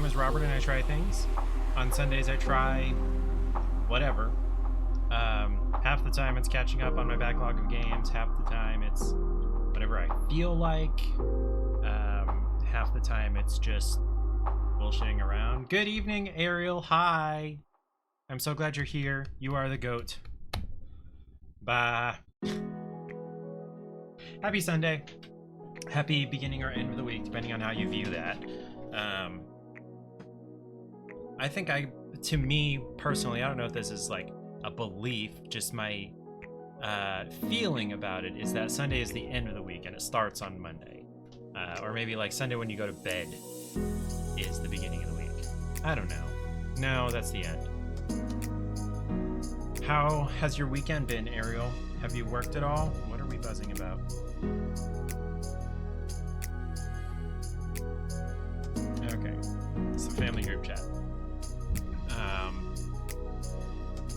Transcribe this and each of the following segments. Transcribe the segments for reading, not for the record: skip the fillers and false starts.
name is Robert and I try things. On Sundays I try whatever. Half the time it's catching up on my backlog of games, half the time it's whatever I feel like. Half the time it's just bullshitting around. Good evening, Ariel. Hi. I'm so glad you're here. You are the GOAT. Bye. Happy Sunday. Happy beginning or end of the week, depending on how you view that. I think to me personally, I don't know if this is like a belief, just my feeling about it is that Sunday is the end of the week and it starts on Monday. Or maybe like Sunday when you go to bed is the beginning of the week. I don't know. No, that's the end. How has your weekend been, Ariel? Have you worked at all? What are we buzzing about? Okay, it's the family group chat.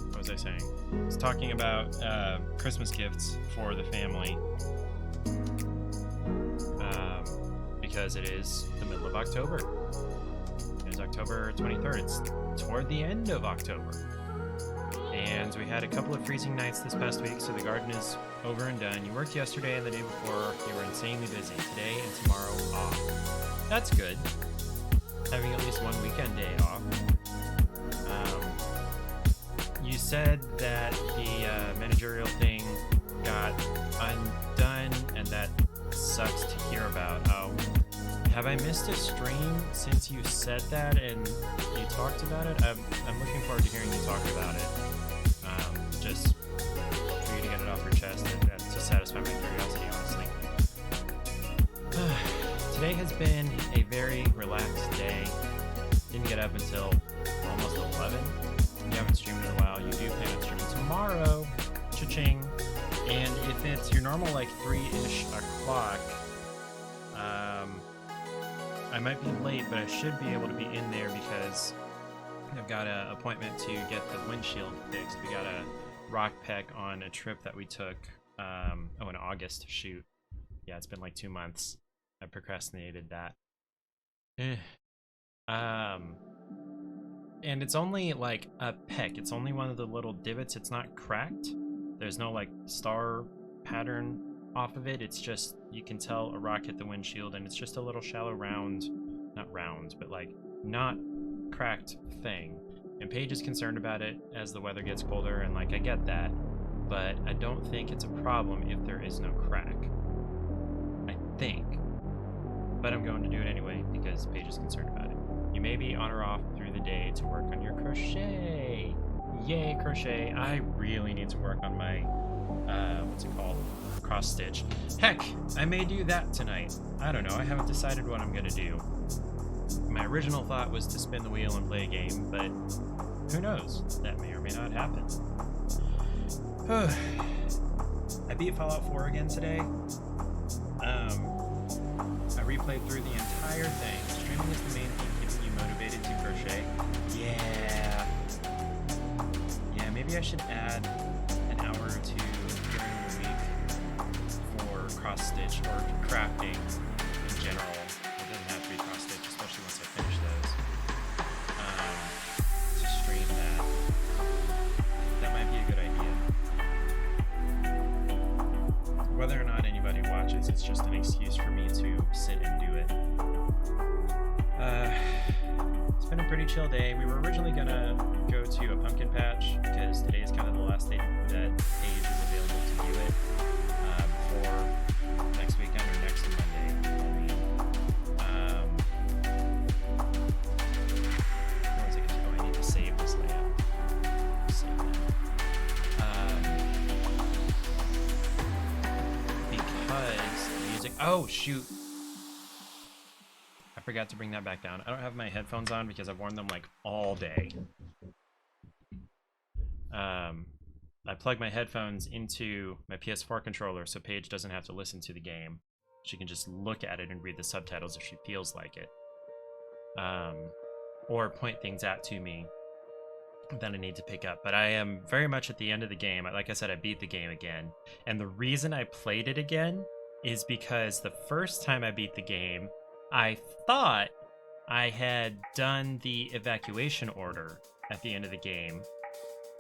What was I saying? I was talking about Christmas gifts for the family. Because it is the middle of October. It's October 23rd. It's toward the end of October. And we had a couple of freezing nights this past week, so the garden is over and done. You worked yesterday and the day before. You were insanely busy. Today and tomorrow off. That's good. Having at least one weekend day off. You said that the managerial thing got undone, and that sucks to hear about. Have I missed a stream since you said that and you talked about it? I'm looking forward to hearing you talk about it. Just for you to get it off your chest and to satisfy my curiosity, honestly. Today has been a very relaxed day. Didn't get up until almost 11. You haven't streamed in a while. You do plan on streaming tomorrow. Cha-ching. And if it's your normal like 3-ish o'clock, I might be late, but I should be able to be in there because I've got an appointment to get the windshield fixed. We got a rock peck on a trip that we took, in August to shoot. Yeah, it's been like 2 months. I procrastinated that. And it's only like a peck. It's only one of the little divots. It's not cracked. There's no like star pattern off of it. It's just, you can tell a rock hit the windshield, and it's just a little shallow not round, but like not cracked thing. And Paige is concerned about it as the weather gets colder, and like I get that, but I don't think it's a problem if there is no crack. I think. But I'm going to do it anyway because Paige is concerned about it. You may be on or off through the day to work on your crochet. Yay, crochet. I really need to work on my, what's it called? Cross stitch. Heck, I may do that tonight. I don't know, I haven't decided what I'm gonna do. My original thought was to spin the wheel and play a game, but who knows? That may or may not happen. I beat Fallout 4 again today. I replayed through the entire thing. Streaming is the main thing keeping you motivated to crochet. Yeah, maybe I should add an hour or two during the week for cross stitch or crafting in general. It doesn't have to be cross stitch, especially once I finish those. To stream that. That might be a good idea. Whether or not anybody watches, it's just an excuse for me to sit and do it. It's been a pretty chill day. We were originally gonna go to a pumpkin patch because today is kind of the last day that Paige is available to do it before next weekend or next Monday. What was I gonna do? I need to save this layout. Save that. Because the music. Oh shoot! I forgot to bring that back down. I don't have my headphones on because I've worn them like all day. I plug my headphones into my PS4 controller so Paige doesn't have to listen to the game. She can just look at it and read the subtitles if she feels like it. Or point things out to me that I need to pick up. But I am very much at the end of the game. Like I said, I beat the game again. And the reason I played it again is because the first time I beat the game, I thought I had done the evacuation order at the end of the game,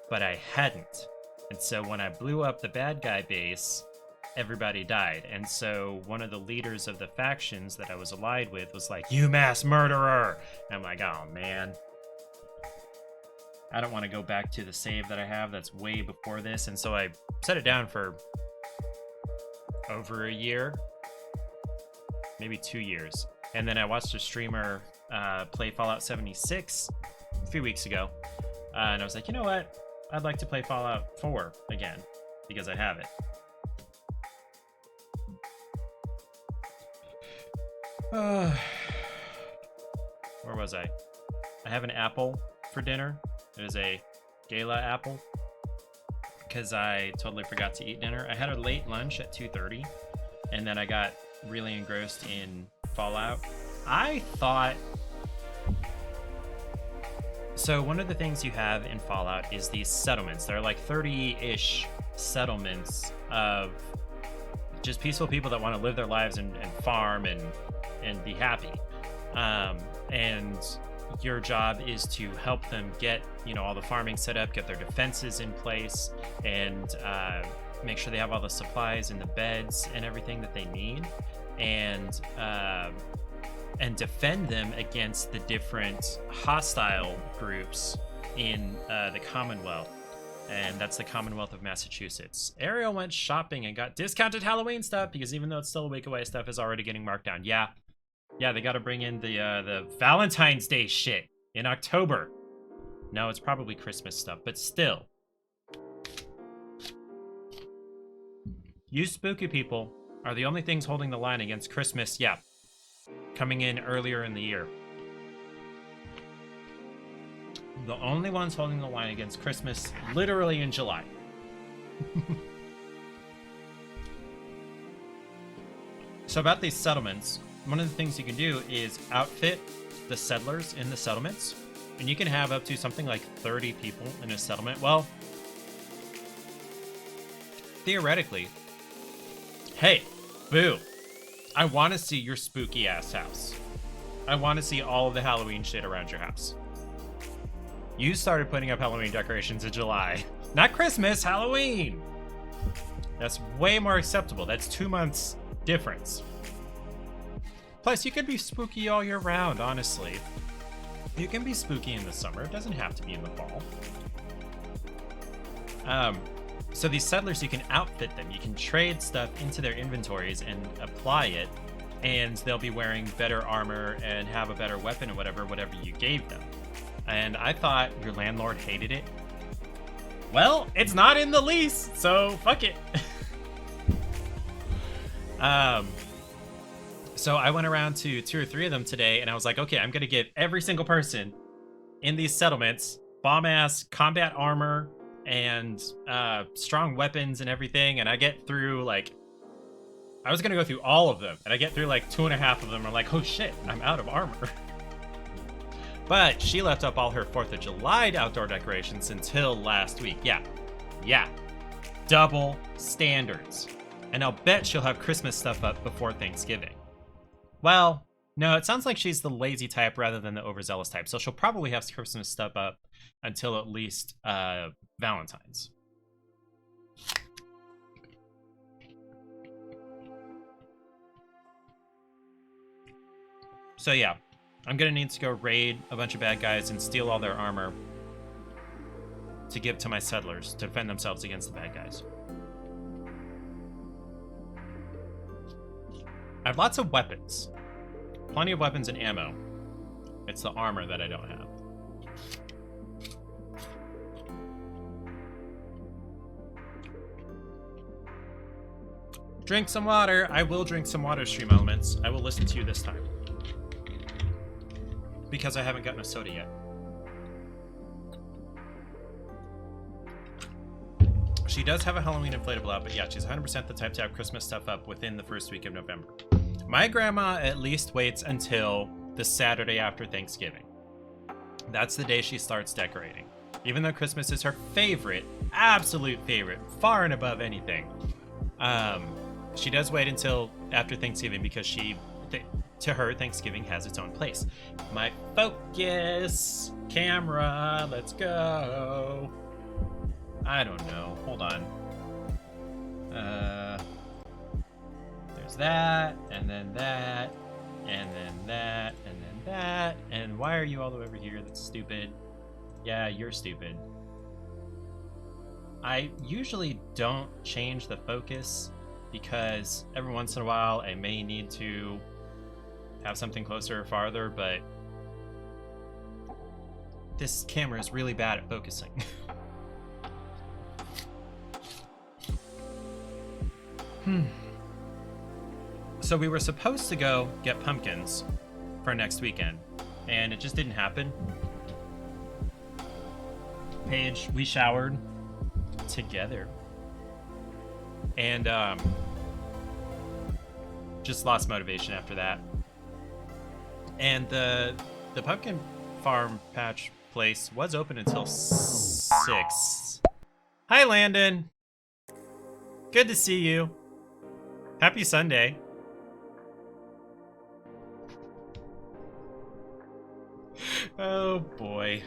but I hadn't. And so when I blew up the bad guy base, everybody died. And so one of the leaders of the factions that I was allied with was like, "You mass murderer!" And I'm like, oh man. I don't want to go back to the save that I have that's way before this. And so I set it down for over a year, maybe 2 years. And then I watched a streamer play Fallout 76 a few weeks ago. And I was like, you know what? I'd like to play Fallout 4 again because I have it. Where was I? I have an apple for dinner. It is a gala apple because I totally forgot to eat dinner. I had a late lunch at 2:30 and then I got really engrossed in Fallout. I thought... So one of the things you have in Fallout is these settlements. There are like 30-ish settlements of just peaceful people that want to live their lives and farm and be happy. And your job is to help them get, all the farming set up, get their defenses in place, and make sure they have all the supplies and the beds and everything that they need, and defend them against the different hostile groups in the Commonwealth. And that's the Commonwealth of Massachusetts. Ariel went shopping and got discounted Halloween stuff because even though it's still a week away, stuff is already getting marked down. Yeah, they got to bring in the Valentine's Day shit in October. No, it's probably Christmas stuff, but still. You spooky people are the only things holding the line against Christmas, yeah, coming in earlier in the year. The only ones holding the line against Christmas literally in July. So about these settlements, one of the things you can do is outfit the settlers in the settlements. And you can have up to something like 30 people in a settlement. Well, theoretically, hey, boo, I want to see your spooky ass house. I want to see all of the Halloween shit around your house. You started putting up Halloween decorations in July. Not Christmas, Halloween. That's way more acceptable. That's 2 months difference. Plus, you could be spooky all year round, honestly. You can be spooky in the summer. It doesn't have to be in the fall. So these settlers, you can outfit them. You can trade stuff into their inventories and apply it, and they'll be wearing better armor and have a better weapon or whatever you gave them. And I thought your landlord hated it. Well, it's not in the lease, so fuck it. So I went around to 2 or 3 of them today, and I was like, okay, I'm gonna give every single person in these settlements bomb-ass combat armor and strong weapons and everything, and I get through, like, I was gonna go through all of them, and I get through, like, 2.5 of them, and I'm like, oh shit, I'm out of armor. But she left up all her 4th of July outdoor decorations until last week. Yeah. Double standards. And I'll bet she'll have Christmas stuff up before Thanksgiving. Well, no, it sounds like she's the lazy type rather than the overzealous type. So she'll probably have Christmas stuff up until at least Valentine's. So yeah, I'm gonna need to go raid a bunch of bad guys and steal all their armor to give to my settlers to defend themselves against the bad guys. I have lots of weapons. Plenty of weapons and ammo. It's the armor that I don't have. Drink some water. I will drink some water, Stream Elements. I will listen to you this time. Because I haven't gotten a soda yet. She does have a Halloween inflatable out, but yeah, she's 100% the type to have Christmas stuff up within the first week of November. My grandma at least waits until the Saturday after Thanksgiving. That's the day she starts decorating. Even though Christmas is her favorite, absolute favorite, far and above anything. She does wait until after Thanksgiving because to her, Thanksgiving has its own place. My focus camera, let's go. I don't know. Hold on. There's that, and then that, and then that, and then that. And why are you all the way over here? That's stupid. Yeah, you're stupid. I usually don't change the focus because every once in a while I may need to have something closer or farther, but this camera is really bad at focusing. So we were supposed to go get pumpkins for next weekend, and it just didn't happen. Paige, we showered together, and just lost motivation after that. And the pumpkin farm patch place was open until 6. Hi, Landon. Good to see you. Happy Sunday. Oh boy.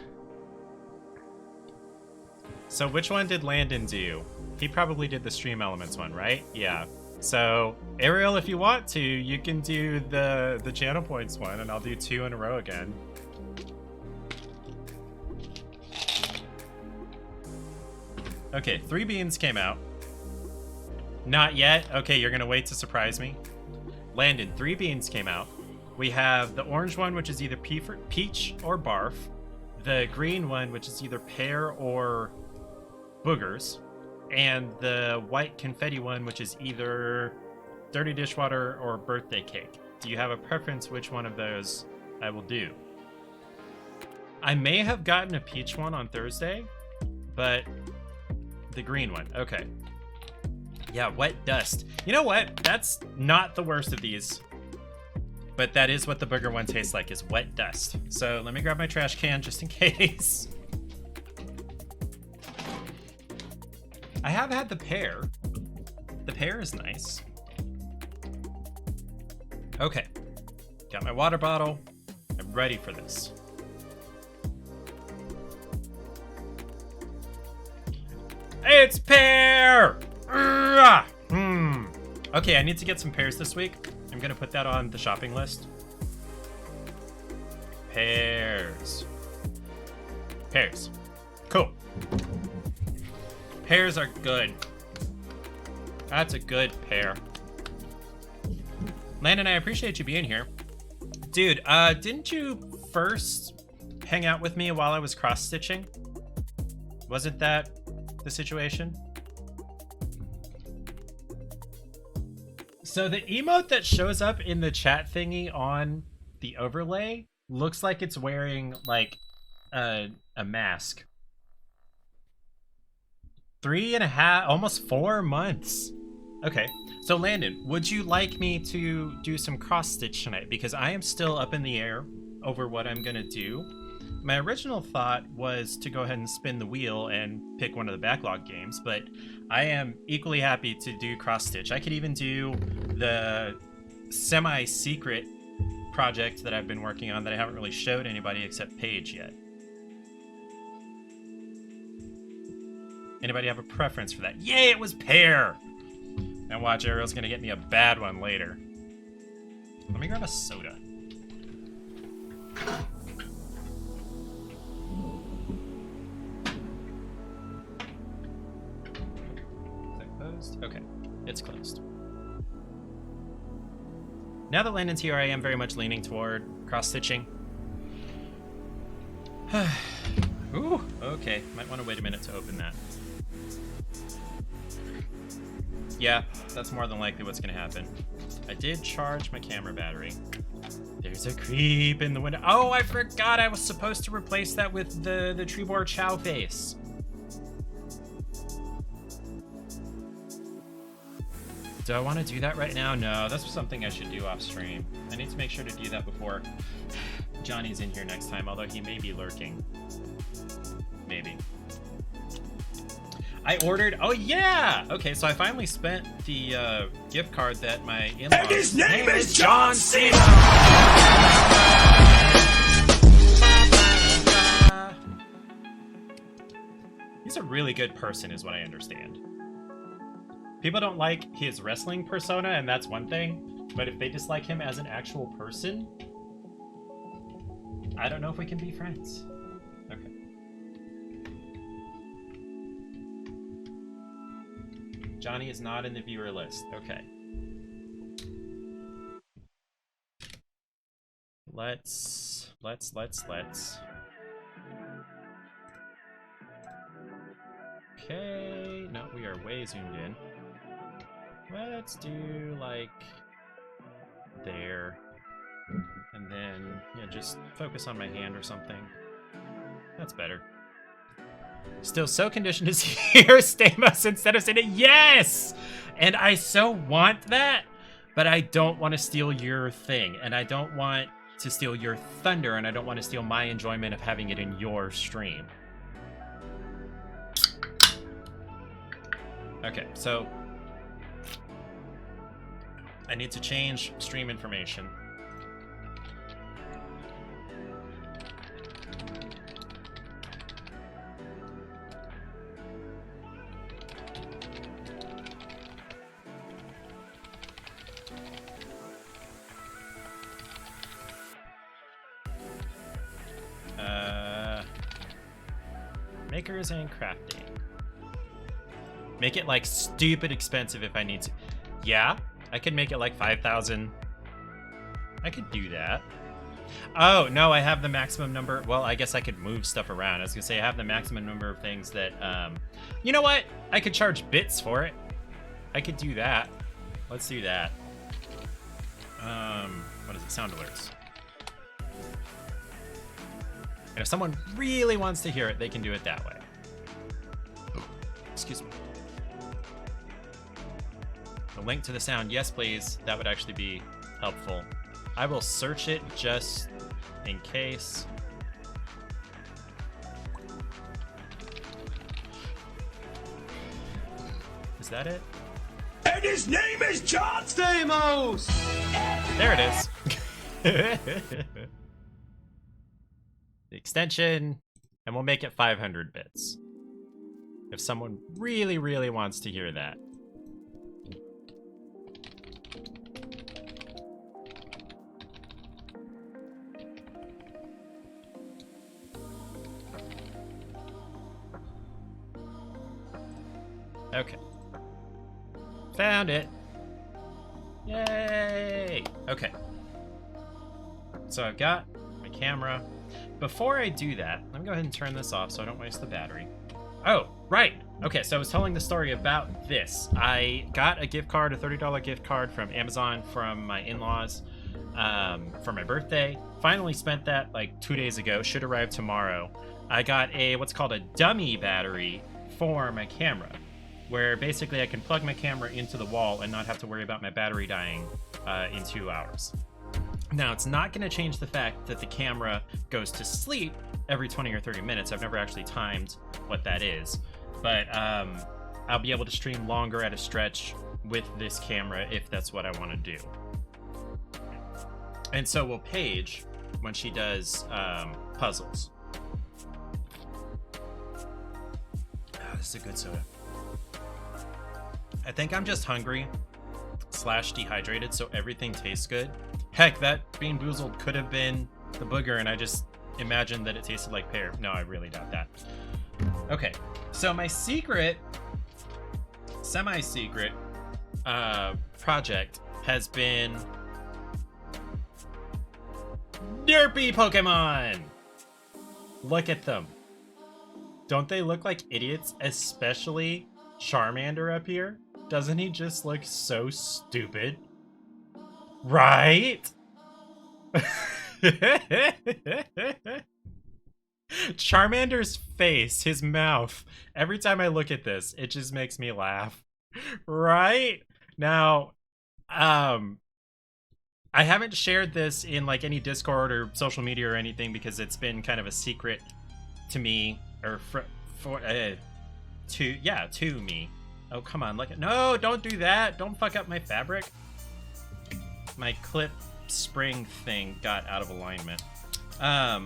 So which one did Landon do? He probably did the Stream Elements one, right? Yeah. So Ariel, if you want to, you can do the channel points one, and I'll do 2 in a row again. Okay, 3 beans came out. Not yet? Okay, you're gonna wait to surprise me. Landon, 3 beans came out. We have the orange one, which is either peach or barf. The green one, which is either pear or boogers. And the white confetti one, which is either dirty dishwater or birthday cake. Do you have a preference which one of those I will do? I may have gotten a peach one on Thursday, but the green one. Okay. Yeah, wet dust. You know what? That's not the worst of these. But that is what the booger one tastes like, is wet dust. So let me grab my trash can just in case. I have had the pear. The pear is nice. Okay. Got my water bottle. I'm ready for this. It's pear! Okay, I need to get some pears this week. I'm gonna put that on the shopping list. Pears. Pears. Cool. Pears are good. That's a good pear. Landon, I appreciate you being here. Dude, didn't you first hang out with me while I was cross-stitching? Wasn't that the situation? So the emote that shows up in the chat thingy on the overlay looks like it's wearing like a mask. 3.5, almost 4 months. Okay, so Landon, would you like me to do some cross stitch tonight? Because I am still up in the air over what I'm gonna do. My original thought was to go ahead and spin the wheel and pick one of the backlog games, but I am equally happy to do cross-stitch. I could even do the semi-secret project that I've been working on that I haven't really showed anybody except Paige yet. Anybody have a preference for that? Yay, it was pear! And watch, Ariel's gonna get me a bad one later. Let me grab a soda. Okay, it's closed. Now that Landon's here, I am very much leaning toward cross-stitching. Ooh, okay. Might want to wait a minute to open that. Yeah, that's more than likely what's going to happen. I did charge my camera battery. There's a creep in the window. Oh, I forgot I was supposed to replace that with the Trebor Chow face. Do I want to do that right now? No, that's something I should do off stream. I need to make sure to do that before Johnny's in here next time, although he may be lurking. Maybe. I ordered. Oh yeah. Okay, so I finally spent the gift card that my in-laws. And his name is John Cena. He's a really good person, is what I understand. People don't like his wrestling persona, and that's one thing. But if they dislike him as an actual person, I don't know if we can be friends. Okay. Johnny is not in the viewer list. Okay. Let's. Okay. No, we are way zoomed in. Let's do like there. And then, yeah, just focus on my hand or something. That's better. Still so conditioned to hear Stamos instead of saying it. Yes! And I so want that, but I don't want to steal your thing. And I don't want to steal your thunder, and I don't want to steal my enjoyment of having it in your stream. Okay, so I need to change stream information. Makers and crafting. Make it like stupid expensive if I need to. Yeah, I could make it like 5,000. I could do that. Oh, no, I have the maximum number. Well, I guess I could move stuff around. I was gonna say I have the maximum number of things that, you know what? I could charge bits for it. I could do that. Let's do that. What is it? Sound alerts. And if someone really wants to hear it, they can do it that way. Excuse me. A link to the sound, yes please. That would actually be helpful. I will search it just in case. Is that it? And his name is John Stamos. There it is. The extension, and we'll make it 500 bits. If someone really, really wants to hear that. Okay. Found it. Yay! Okay. So I've got my camera. Before I do that, let me go ahead and turn this off so I don't waste the battery. Oh, right. Okay, so I was telling the story about this. I got a gift card, a $30 gift card from Amazon from my in-laws for my birthday. Finally spent that like 2 days ago. Should arrive tomorrow. I got a what's called a dummy battery for my camera, where basically I can plug my camera into the wall and not have to worry about my battery dying in 2 hours. Now, it's not going to change the fact that the camera goes to sleep every 20 or 30 minutes. I've never actually timed what that is. But I'll be able to stream longer at a stretch with this camera if that's what I want to do. And so will Paige when she does puzzles. Oh, this is a good soda. I think I'm just hungry / dehydrated, so everything tastes good. Heck, that Bean Boozled could have been the booger, and I just imagined that it tasted like pear. No, I really doubt that. Okay, so my secret, semi-secret project has been derpy Pokemon! Look at them. Don't they look like idiots? Especially Charmander up here. Doesn't he just look so stupid? Right? Charmander's face, his mouth. Every time I look at this, it just makes me laugh. Right? Now, I haven't shared this in like any Discord or social media or anything because it's been kind of a secret to me or to me. Oh, come on, look at, no, don't do that. Don't fuck up my fabric. My clip spring thing got out of alignment. Where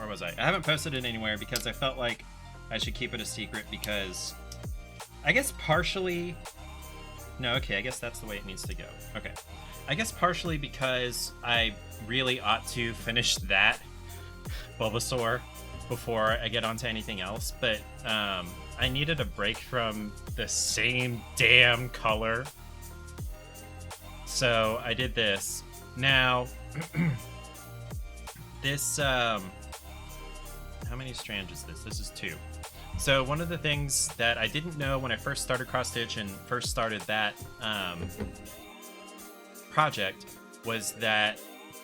was I? I haven't posted it anywhere because I felt like I should keep it a secret because I guess partially, no, okay, I guess that's the way it needs to go. Okay. I guess partially because I really ought to finish that Bulbasaur before I get onto anything else, but I needed a break from the same damn color. So I did this. Now, this, how many strands is this? This is 2. So one of the things that I didn't know when I first started Cross Stitch and first started that project was that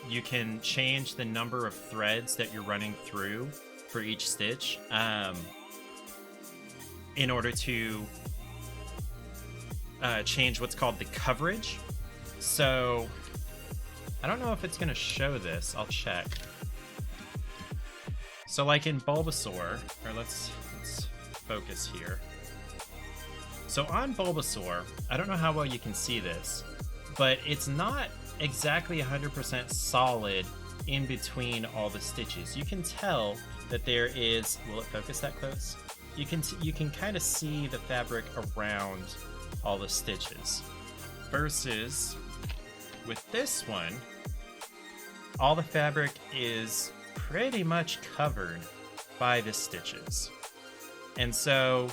you can change the number of threads that you're running through for each stitch in order to change what's called the coverage. So I don't know if it's going to show this. I'll check. So like in Bulbasaur, or let's focus here. So on Bulbasaur, I don't know how well you can see this, but it's not exactly 100% solid in between all the stitches. You can tell that there is, will it focus that close? You can kind of see the fabric around all the stitches. Versus with this one, all the fabric is pretty much covered by the stitches. And so,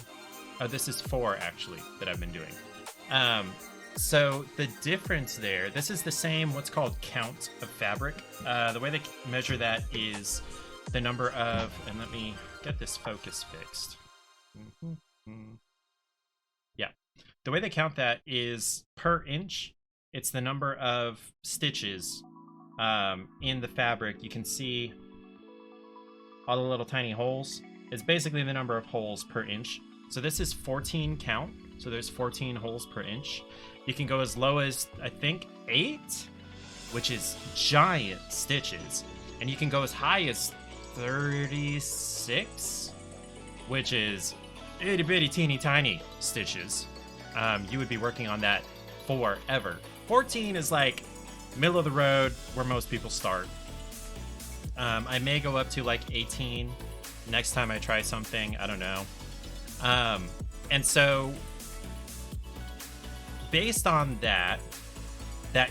oh, this is 4 actually that I've been doing. So the difference there, this is the same what's called count of fabric. The way they measure that is the number of, and let me get this focus fixed. Yeah, the way they count that is per inch. It's the number of stitches in the fabric. You can see all the little tiny holes. It's basically the number of holes per inch. So this is 14 count. So there's 14 holes per inch. You can go as low as, I think, 8, which is giant stitches. And you can go as high as 36, which is itty bitty teeny tiny stitches. You would be working on that forever. 14 is like middle of the road where most people start. I may go up to like 18 next time I try something. I don't know. And so based on that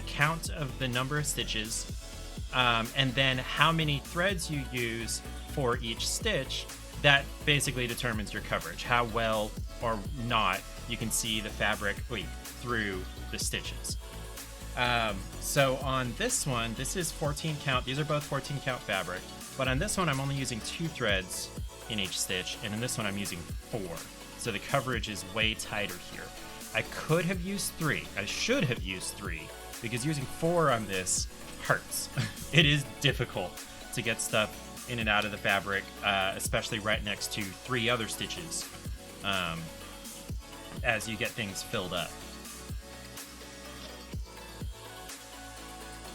count of the number of stitches, and then how many threads you use for each stitch, that basically determines your coverage, how well or not you can see the fabric through the stitches. So on this one, this is 14 count. These are both 14 count fabric, but on this one, I'm only using 2 threads in each stitch, and in this one, I'm using 4. So the coverage is way tighter here. I could have used 3. I should have used 3, because using 4 on this hurts. It is difficult to get stuff in and out of the fabric, especially right next to 3 other stitches, as you get things filled up.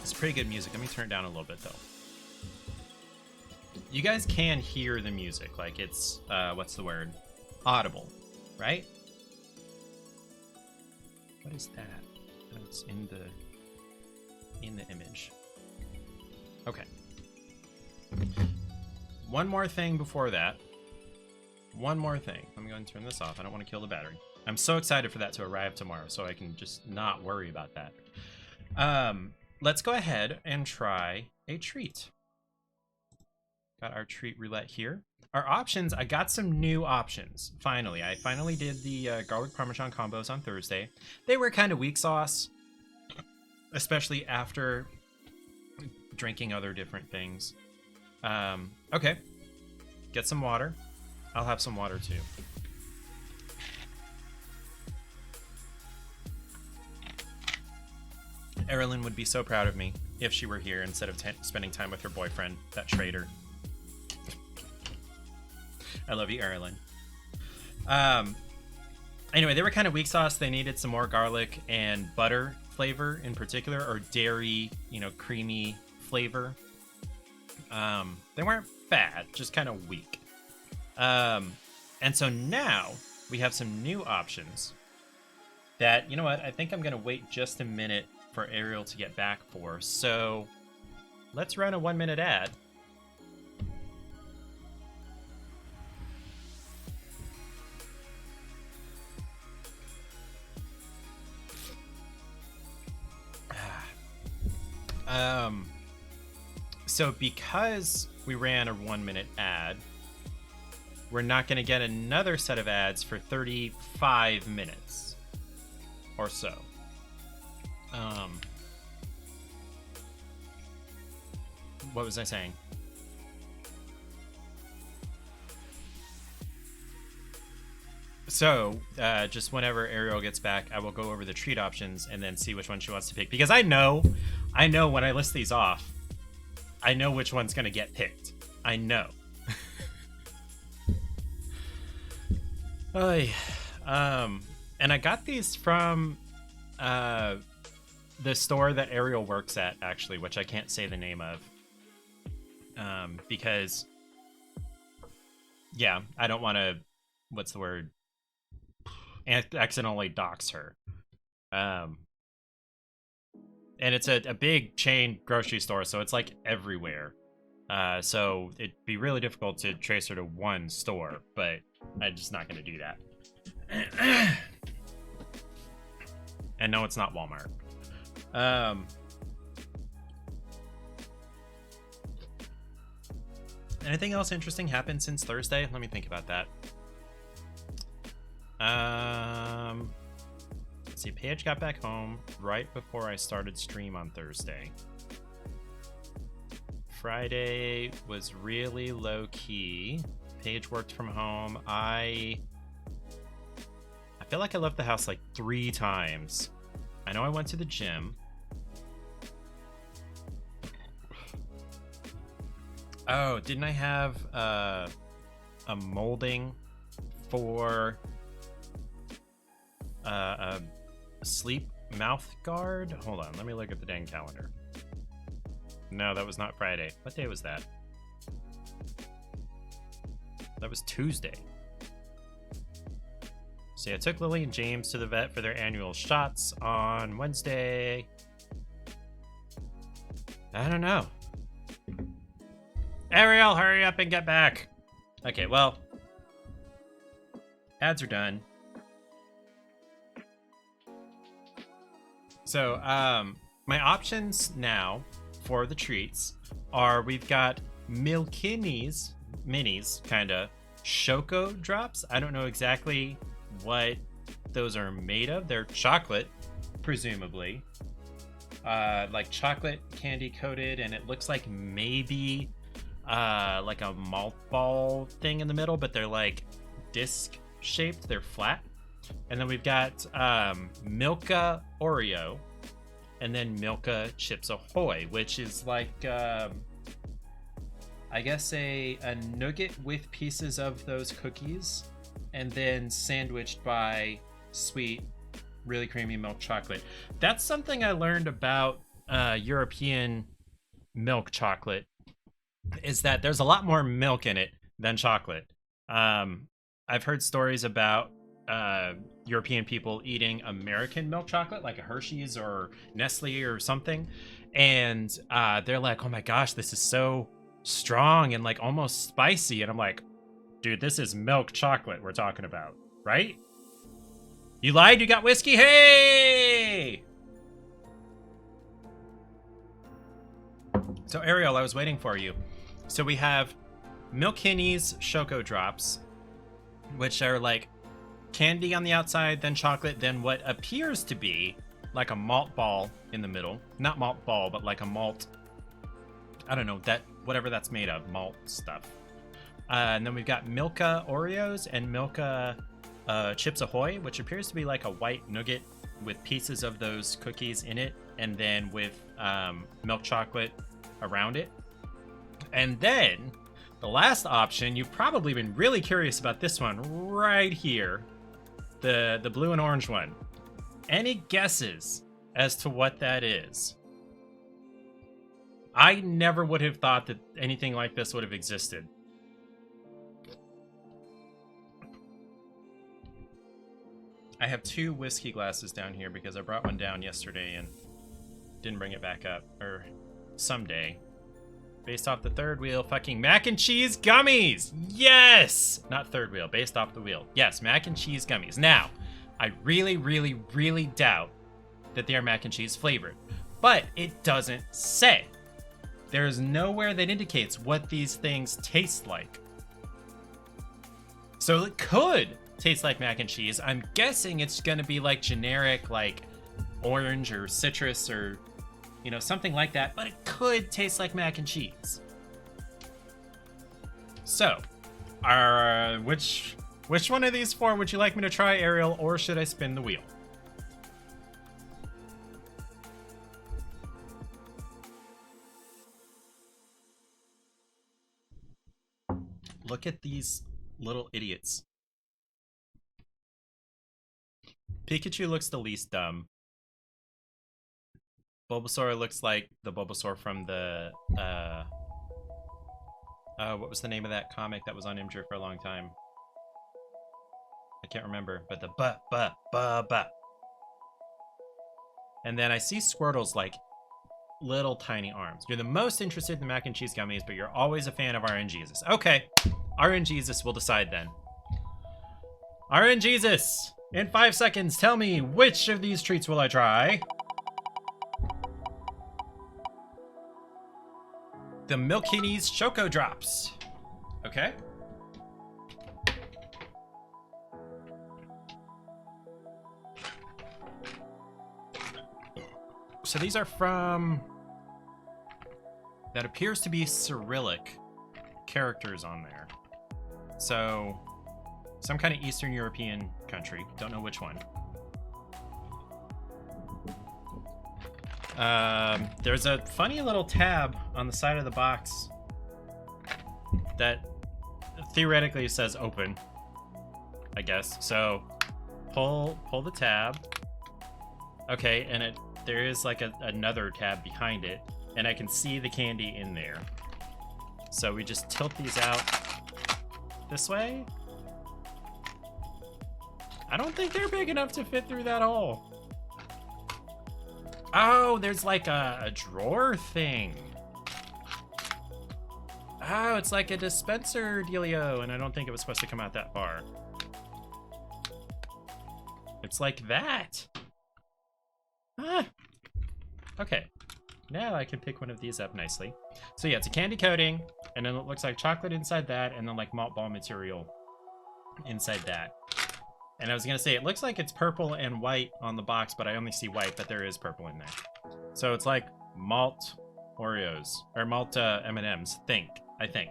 It's pretty good music. Let me turn it down a little bit, though. You guys can hear the music, like it's, what's the word? Audible, right? What is that? That's in the image. Okay. One more thing before that. One more thing. Let me go and turn this off. I don't want to kill the battery. I'm so excited for that to arrive tomorrow, so I can just not worry about that. Let's go ahead and try a treat. Got our treat roulette here. Our options, I got some new options, finally. I finally did the garlic parmesan combos on Thursday. They were kind of weak sauce, especially after drinking other different things. Okay, get some water. I'll have some water too. Erilyn would be so proud of me if she were here instead of spending time with her boyfriend, that traitor. I love you, Erilyn. Anyway, they were kind of weak sauce. They needed some more garlic and butter flavor in particular, or dairy, creamy flavor. They weren't bad, just kind of weak. And so now we have some new options that, you know what, I think I'm going to wait just a minute for Ariel to get back for. So let's run a 1-minute ad. So because we ran a 1-minute ad, we're not going to get another set of ads for 35 minutes or so. What was I saying? So, just whenever Ariel gets back, I will go over the treat options and then see which one she wants to pick. Because I know when I list these off, I know which one's going to get picked. I know. And I got these from the store that Ariel works at, actually, which I can't say the name of. Because, yeah, I don't want to, what's the word? Accidentally dox her. And it's a big chain grocery store, so it's like everywhere. So it'd be really difficult to trace her to one store, but I'm just not going to do that. And no, it's not Walmart. Anything else interesting happened since Thursday? Let me think about that. Let's see, Paige got back home right before I started stream on Thursday. Friday was really low key. Paige worked from home. I feel like I left the house like 3 times. I know I went to the gym. Oh, didn't I have a molding for a sleep mouth guard? Hold on, let me look at the dang calendar. No, that was not Friday. What day was that? That was Tuesday. See, I took Lily and James to the vet for their annual shots on Wednesday. I don't know. Ariel, hurry up and get back. Okay, well, ads are done. So, my options now for the treats are, we've got Milkinis, minis, kinda, Choco drops. I don't know exactly what those are made of. They're chocolate, presumably. Like chocolate candy coated, and it looks like maybe like a malt ball thing in the middle, but they're like disc shaped. They're flat. And then we've got Milka Oreo, and then Milka Chips Ahoy, which is like I guess a nougat with pieces of those cookies, and then sandwiched by sweet, really creamy milk chocolate. That's something I learned about European milk chocolate, is that there's a lot more milk in it than chocolate. I've heard stories about European people eating American milk chocolate, like a Hershey's or Nestle or something, and they're like, oh my gosh, this is so strong and like almost spicy. And I'm like, dude, this is milk chocolate we're talking about, right? You lied? You got whiskey? Hey! So Ariel, I was waiting for you. So we have Milkinis Choco Drops, which are like candy on the outside, then chocolate, then what appears to be like a malt ball in the middle. Not malt ball, but like a malt, I don't know, that whatever that's made of, malt stuff. And then we've got Milka Oreos and Milka Chips Ahoy, which appears to be like a white nougat with pieces of those cookies in it, and then with milk chocolate around it. And then the last option, you've probably been really curious about this one right here, the blue and orange one. Any guesses as to what that is? I never would have thought that anything like this would have existed. I have 2 whiskey glasses down here because I brought one down yesterday and didn't bring it back up. Or someday. Based off the third wheel, fucking mac and cheese gummies! Yes! Not third wheel, based off the wheel. Yes, mac and cheese gummies. Now, I really, really, really doubt that they are mac and cheese flavored. But it doesn't say. There's nowhere that indicates what these things taste like. So it could taste like mac and cheese. I'm guessing it's gonna be like generic, like orange or citrus or, you know, something like that, but it could taste like mac and cheese. So, which one of these 4 would you like me to try, Ariel, or should I spin the wheel? Look at these little idiots. Pikachu looks the least dumb. Bulbasaur looks like the Bulbasaur from the, what was the name of that comic that was on Imgur for a long time? I can't remember, but the ba. And then I see Squirtle's like little tiny arms. You're the most interested in the mac and cheese gummies, but you're always a fan of RNGesus. Okay, RNGesus will decide then. RNGesus, in 5 seconds, tell me which of these treats will I try? The Milk Kitties Choco Drops. Okay. So these are from... that appears to be Cyrillic characters on there. So, some kind of Eastern European country. Don't know which one. There's a funny little tab on the side of the box that theoretically says open, I guess. So, pull the tab. Okay, and there is like another tab behind it, and I can see the candy in there. So we just tilt these out this way. I don't think they're big enough to fit through that hole. Oh, there's like a drawer thing. Oh, it's like a dispenser dealio, and I don't think it was supposed to come out that far. It's like that. Ah. Okay. Now I can pick one of these up nicely. So yeah, it's a candy coating, and then it looks like chocolate inside that, and then like malt ball material inside that. And I was gonna say, it looks like it's purple and white on the box, but I only see white, but there is purple in there. So it's like malt Oreos, or malt M&Ms, I think.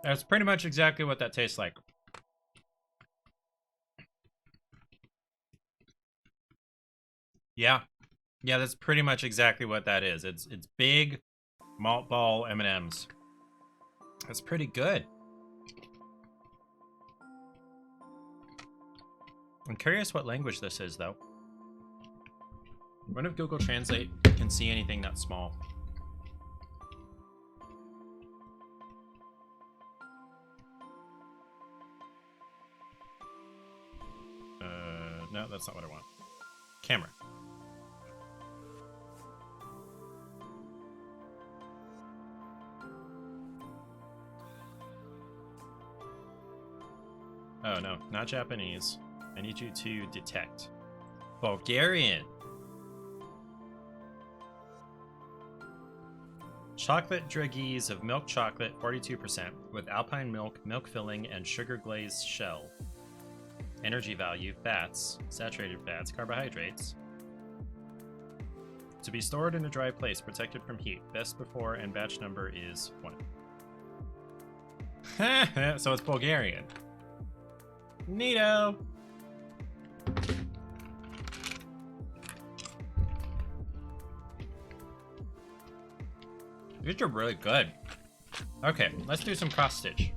That's pretty much exactly what that tastes like. Yeah. Yeah, that's pretty much exactly what that is. It's big malt ball M&Ms. That's pretty good. I'm curious what language this is, though. I wonder if Google Translate can see anything that's small. No, that's not what I want. Camera. Oh, no, not Japanese. I need you to detect. Bulgarian. Chocolate druggies of milk chocolate, 42%, with alpine milk, milk filling, and sugar glazed shell. Energy value, fats, saturated fats, carbohydrates. To be stored in a dry place, protected from heat. Best before and batch number is 1. So it's Bulgarian. Neato! These are really good. Okay, let's do some cross stitch.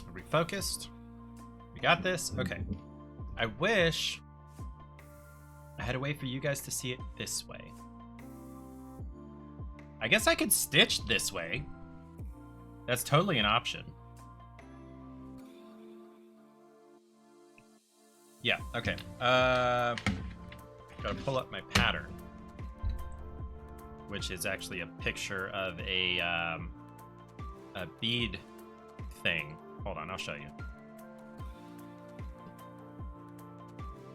Are we focused? We got this? Okay. I wish I had a way for you guys to see it this way. I guess I could stitch this way. That's totally an option. Yeah, okay. Gotta pull up my pattern, which is actually a picture of a bead thing. Hold on, I'll show you.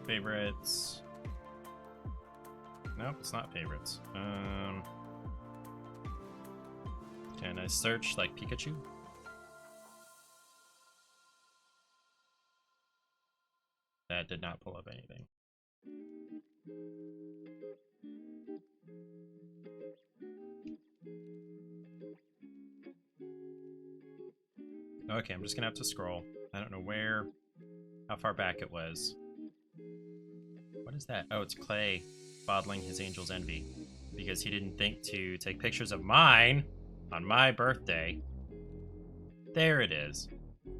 Favorites. Nope, it's not favorites. Can I search like Pikachu? That did not pull up anything. Okay, I'm just gonna have to scroll. I don't know how far back it was. What is that? Oh, it's Clay bottling his angel's envy because he didn't think to take pictures of mine on my birthday. There it is.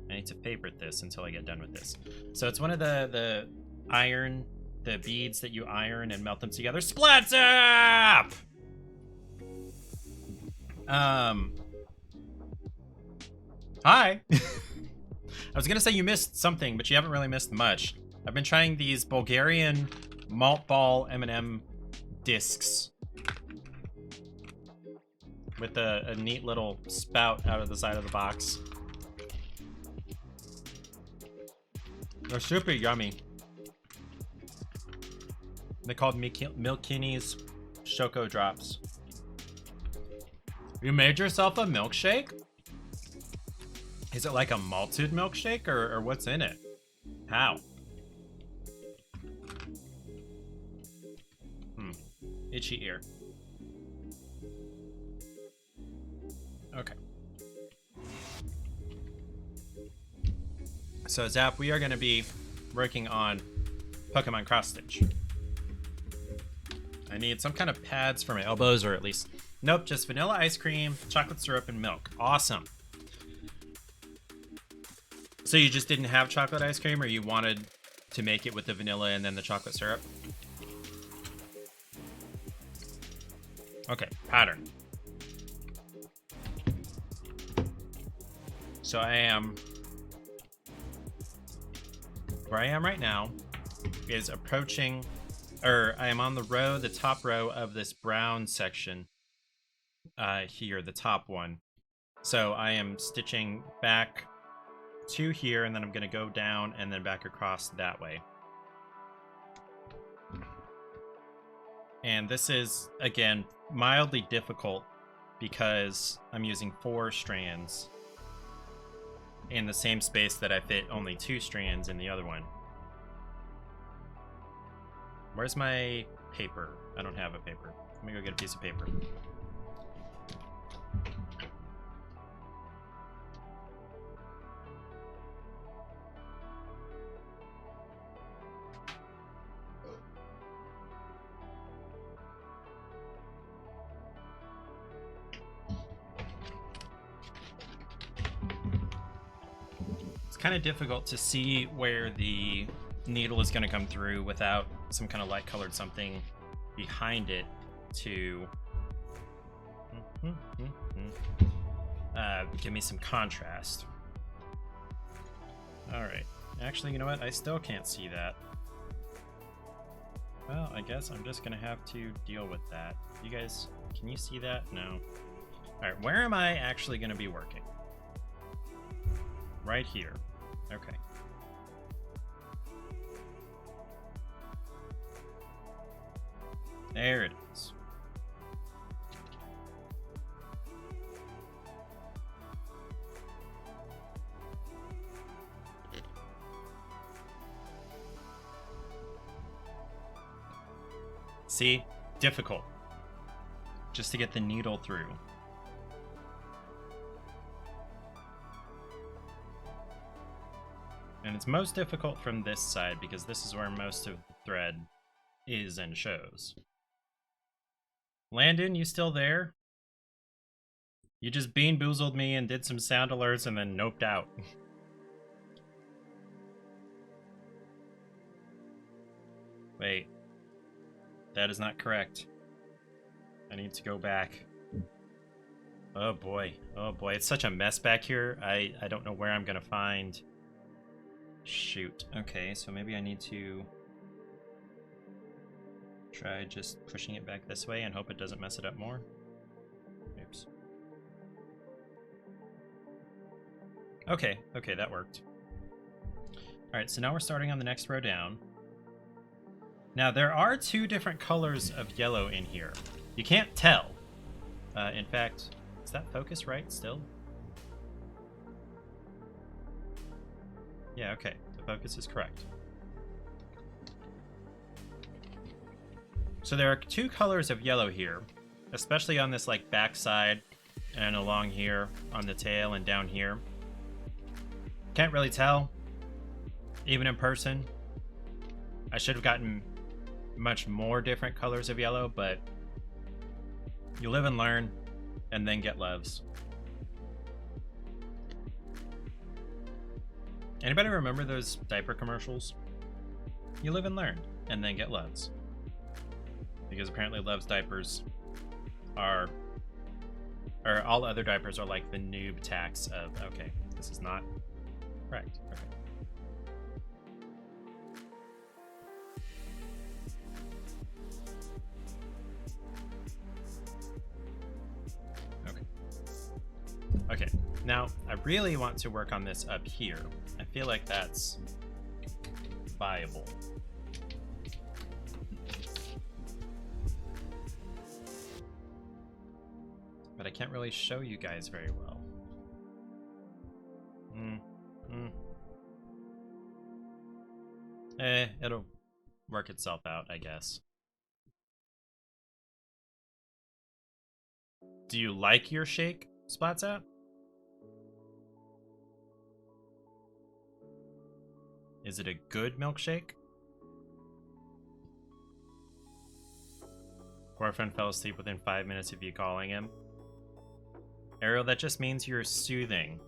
I need to favorite this until I get done with this. So it's one of the beads that you iron and melt them together. Splat Zap! Hi. I was gonna say you missed something, but you haven't really missed much. I've been trying these Bulgarian malt ball M&M discs with a neat little spout out of the side of the box. They're super yummy. They're called Milkinis Choco Drops. You made yourself a milkshake? Is it like a malted milkshake or what's in it? How? Itchy ear. Okay. So Zap, we are going to be working on Pokemon Cross Stitch. I need some kind of pads for my elbows, or at least... Nope, just vanilla ice cream, chocolate syrup, and milk. Awesome. So you just didn't have chocolate ice cream, or you wanted to make it with the vanilla and then the chocolate syrup? Okay, pattern. So where I am right now is approaching, or I am on the top row of this brown section here, the top one. So I am stitching back to here, and then I'm gonna go down and then back across that way. And this is, again, mildly difficult because I'm using 4 strands in the same space that I fit only 2 strands in the other one. Where's my paper? I don't have a paper. Let me go get a piece of paper. Kind of difficult to see where the needle is going to come through without some kind of light colored something behind it to give me some contrast. All right, actually, you know what? I still can't see that. Well, I guess I'm just gonna have to deal with that. You guys, can you see that? No. All right, where am I actually gonna be working? Right here. Okay. There it is. See? Difficult. Just to get the needle through. And it's most difficult from this side because this is where most of the thread is and shows. Landon, you still there? You just bean boozled me and did some sound alerts and then noped out. Wait. That is not correct. I need to go back. Oh boy. Oh boy. It's such a mess back here. I don't know where I'm gonna find... Shoot. Okay, so maybe I need to try just pushing it back this way and hope it doesn't mess it up more. Oops. Okay, okay, that worked. Alright, so now we're starting on the next row down. Now, there are two different colors of yellow in here. You can't tell. In fact, is that focus right still? Yeah, okay. The focus is correct. So there are two colors of yellow here, especially on this like backside and along here on the tail and down here. Can't really tell, even in person. I should have gotten much more different colors of yellow, but you live and learn and then get loves. Anybody remember those diaper commercials? You live and learn and then get loves. Because apparently Love's diapers are, or all other diapers are like the noob tax of, okay, this is not correct. Okay. Okay, now I really want to work on this up here. I feel like that's viable. But I can't really show you guys very well. It'll work itself out, I guess. Do you like your shake, Splatzap? Is it a good milkshake? Boyfriend fell asleep within 5 minutes of you calling him. Ariel, that just means you're soothing.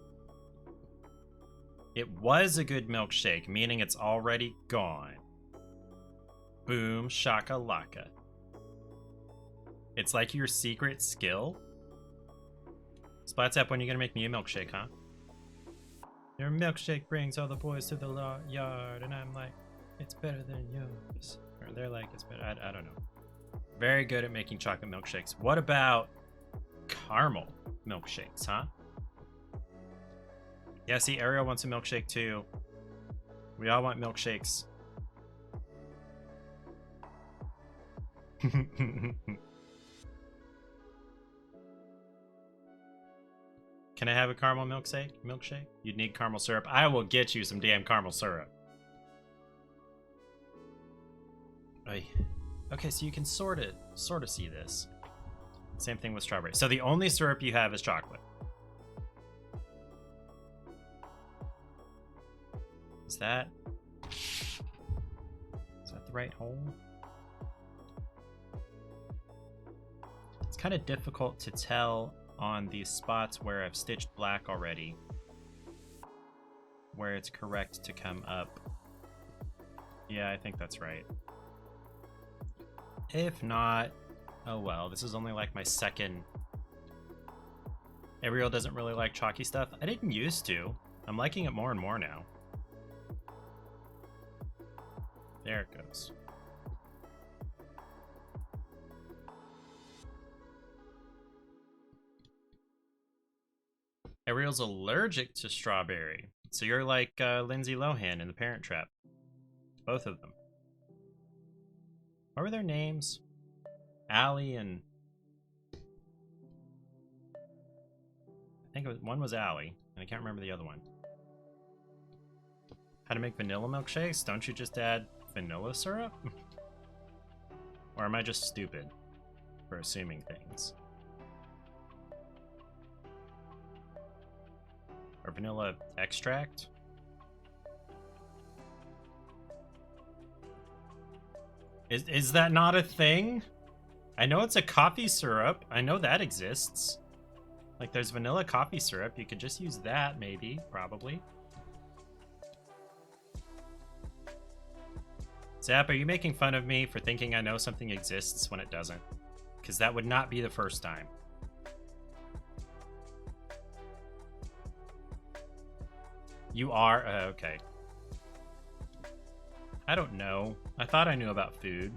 It was a good milkshake, meaning it's already gone. Boom shakalaka. It's like your secret skill. Splatzap, when are you gonna make me a milkshake, huh? Your milkshake brings all the boys to the yard, and I'm like, it's better than yours. Or they're like, it's better. I don't know. Very good at making chocolate milkshakes. What about caramel milkshakes, huh? Yeah, see, Ariel wants a milkshake too. We all want milkshakes. Can I have a caramel milkshake? You'd need caramel syrup. I will get you some damn caramel syrup. Okay, so you can sort of see this. Same thing with strawberry. So the only syrup you have is chocolate. Is that the right hole? It's kind of difficult to tell on these spots where I've stitched black already, where it's correct to come up. Yeah, I think that's right. If not, oh well, this is only like my second. Ariel doesn't really like chalky stuff. I didn't used to. I'm liking it more and more now. There it goes. Ariel's allergic to strawberry. So you're like Lindsay Lohan in The Parent Trap. Both of them. What were their names? Allie and... I think one was Allie, and I can't remember the other one. How to make vanilla milkshakes? Don't you just add vanilla syrup? Or am I just stupid for assuming things? Or vanilla extract? Is that not a thing? I know it's a coffee syrup. I know that exists. Like, there's vanilla coffee syrup. You could just use that, maybe, probably. Zap, are you making fun of me for thinking I know something exists when it doesn't? Because that would not be the first time. You are? Okay. I don't know. I thought I knew about food.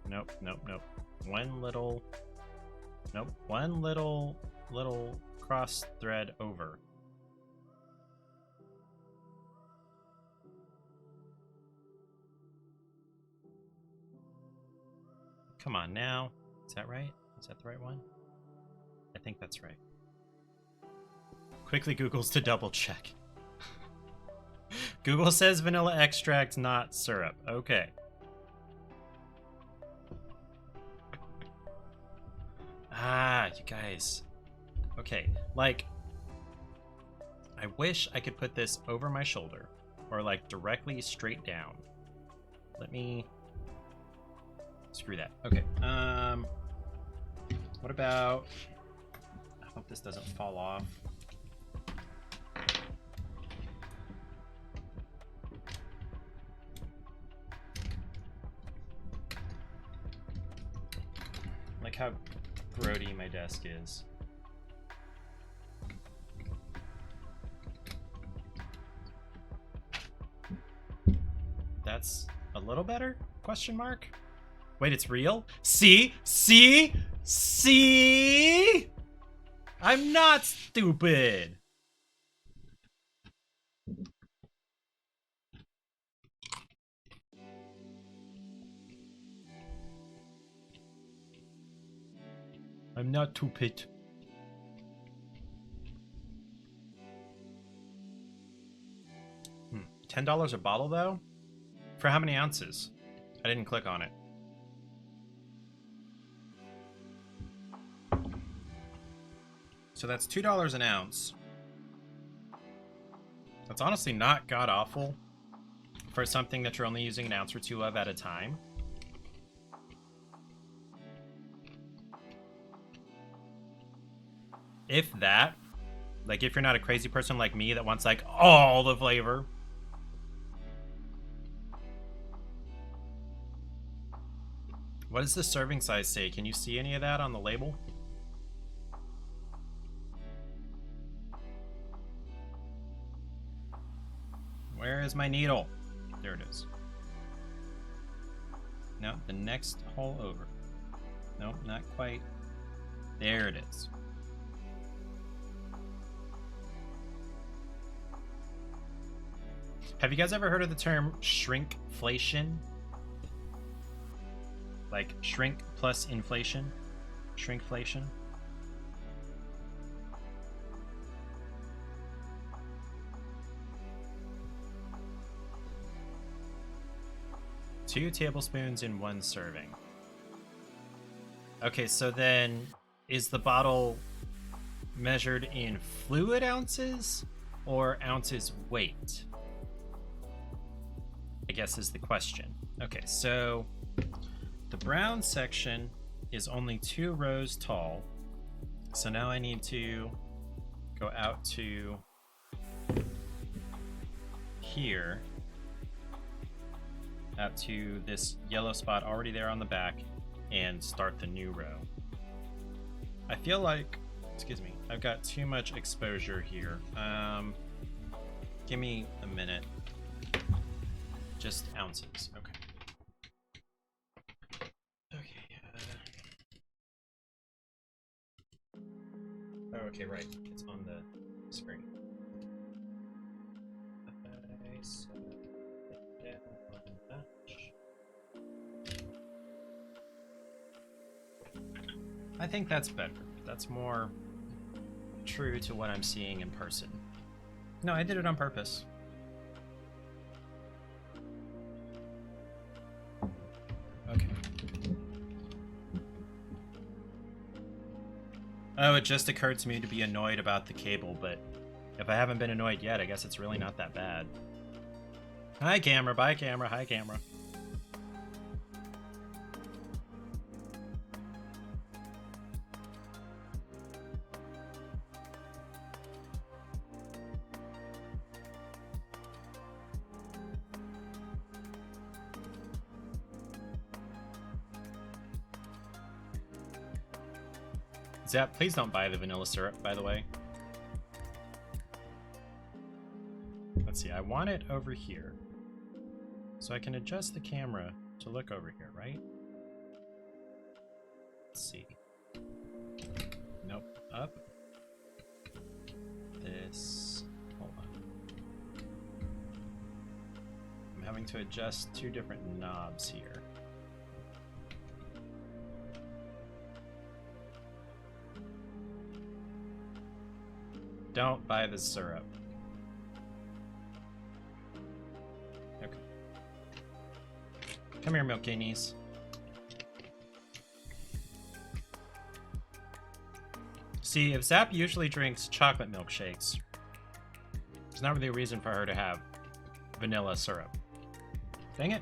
Nope, nope, nope. One little cross thread over. Come on now. Is that right? Is that the right one? I think that's right. Quickly Googles to double check. Google says vanilla extract, not syrup. Okay. Ah, you guys. Okay, like, I wish I could put this over my shoulder or like directly straight down. Let me... Screw that. Okay, what about... I hope this doesn't fall off. Like how grody my desk is. That's a little better? Question mark? Wait, it's real? See? See? See? I'm not stupid! I'm not stupid. $10 a bottle, though? For how many ounces? I didn't click on it. So that's $2 an ounce. That's honestly not god-awful for something that you're only using an ounce or two of at a time. If that, like if you're not a crazy person like me that wants like all the flavor. What does the serving size say? Can you see any of that on the label? Where is my needle? There it is. No, the next hole over. Nope, not quite. There it is. Have you guys ever heard of the term shrinkflation? Like shrink plus inflation? Shrinkflation? Two tablespoons in one serving. Okay, so then is the bottle measured in fluid ounces or ounces weight? I guess is the question. Okay, so the brown section is only 2 rows tall. So now I need to go out to here, out to this yellow spot already there on the back, and start the new row. I feel like, excuse me, I've got too much exposure here. Give me a minute. Just ounces, okay. Oh, okay, right. It's on the screen. Okay, so I think that's better. That's more true to what I'm seeing in person. No, I did it on purpose. Okay. Oh, it just occurred to me to be annoyed about the cable, but if I haven't been annoyed yet, I guess it's really not that bad. Hi, camera. Bye, camera. Hi, camera. Zap, please don't buy the vanilla syrup, by the way. Let's see, I want it over here. So I can adjust the camera to look over here, right? Let's see. Nope, up. This, hold on. I'm having to adjust two different knobs here. Don't buy the syrup. Okay. Come here, Milkinis. See, if Zap usually drinks chocolate milkshakes, there's not really a reason for her to have vanilla syrup. Dang it.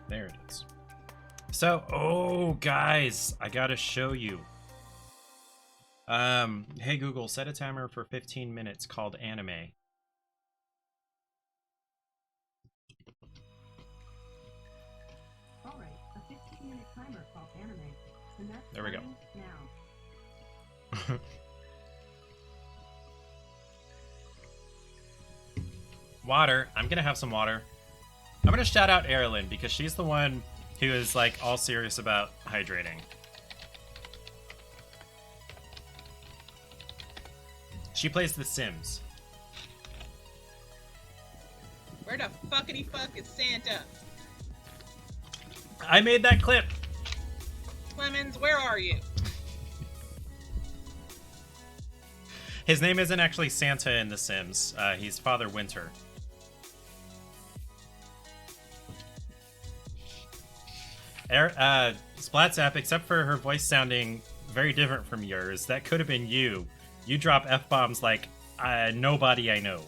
There it is. So, oh, guys, I gotta show you. Hey Google, set a timer for 15 minutes called anime. All right, a 15-minute timer called anime. And that's there we go. Now. Water. I'm gonna have some water. I'm gonna shout out Erilyn because she's the one who is like all serious about hydrating. She plays The Sims. Where the fuckity fuck is Santa? I made that clip. Clemens, where are you? His name isn't actually Santa in The Sims. He's Father Winter. Splatzap, except for her voice sounding very different from yours, that could have been you. You drop F-bombs like nobody I know.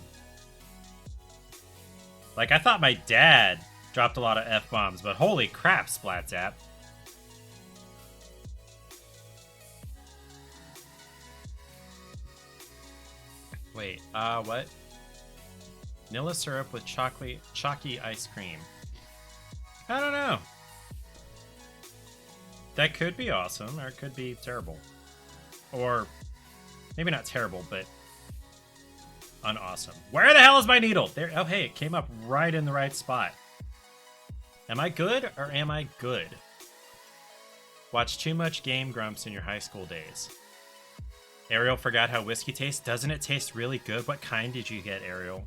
Like, I thought my dad dropped a lot of F-bombs, but holy crap, Splatzap. Wait, what? Vanilla syrup with chalky ice cream. I don't know. That could be awesome, or it could be terrible. Or maybe not terrible, but unawesome. Where the hell is my needle? There. Oh, hey, it came up right in the right spot. Am I good, or am I good? Watch too much Game Grumps in your high school days. Ariel forgot how whiskey tastes. Doesn't it taste really good? What kind did you get, Ariel?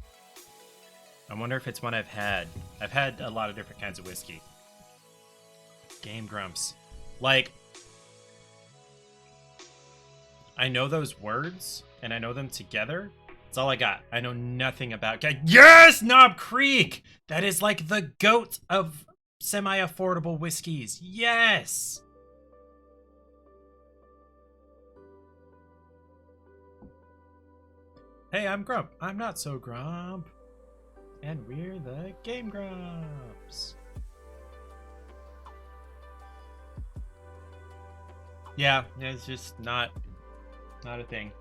I wonder if it's one I've had. I've had a lot of different kinds of whiskey. Game Grumps. Like, I know those words, and I know them together. That's all I got. I know nothing about... Yes! Knob Creek! That is like the GOAT of semi-affordable whiskeys. Yes! Hey, I'm Grump. I'm not so Grump. And we're the Game Grumps. Yeah, it's just not a thing.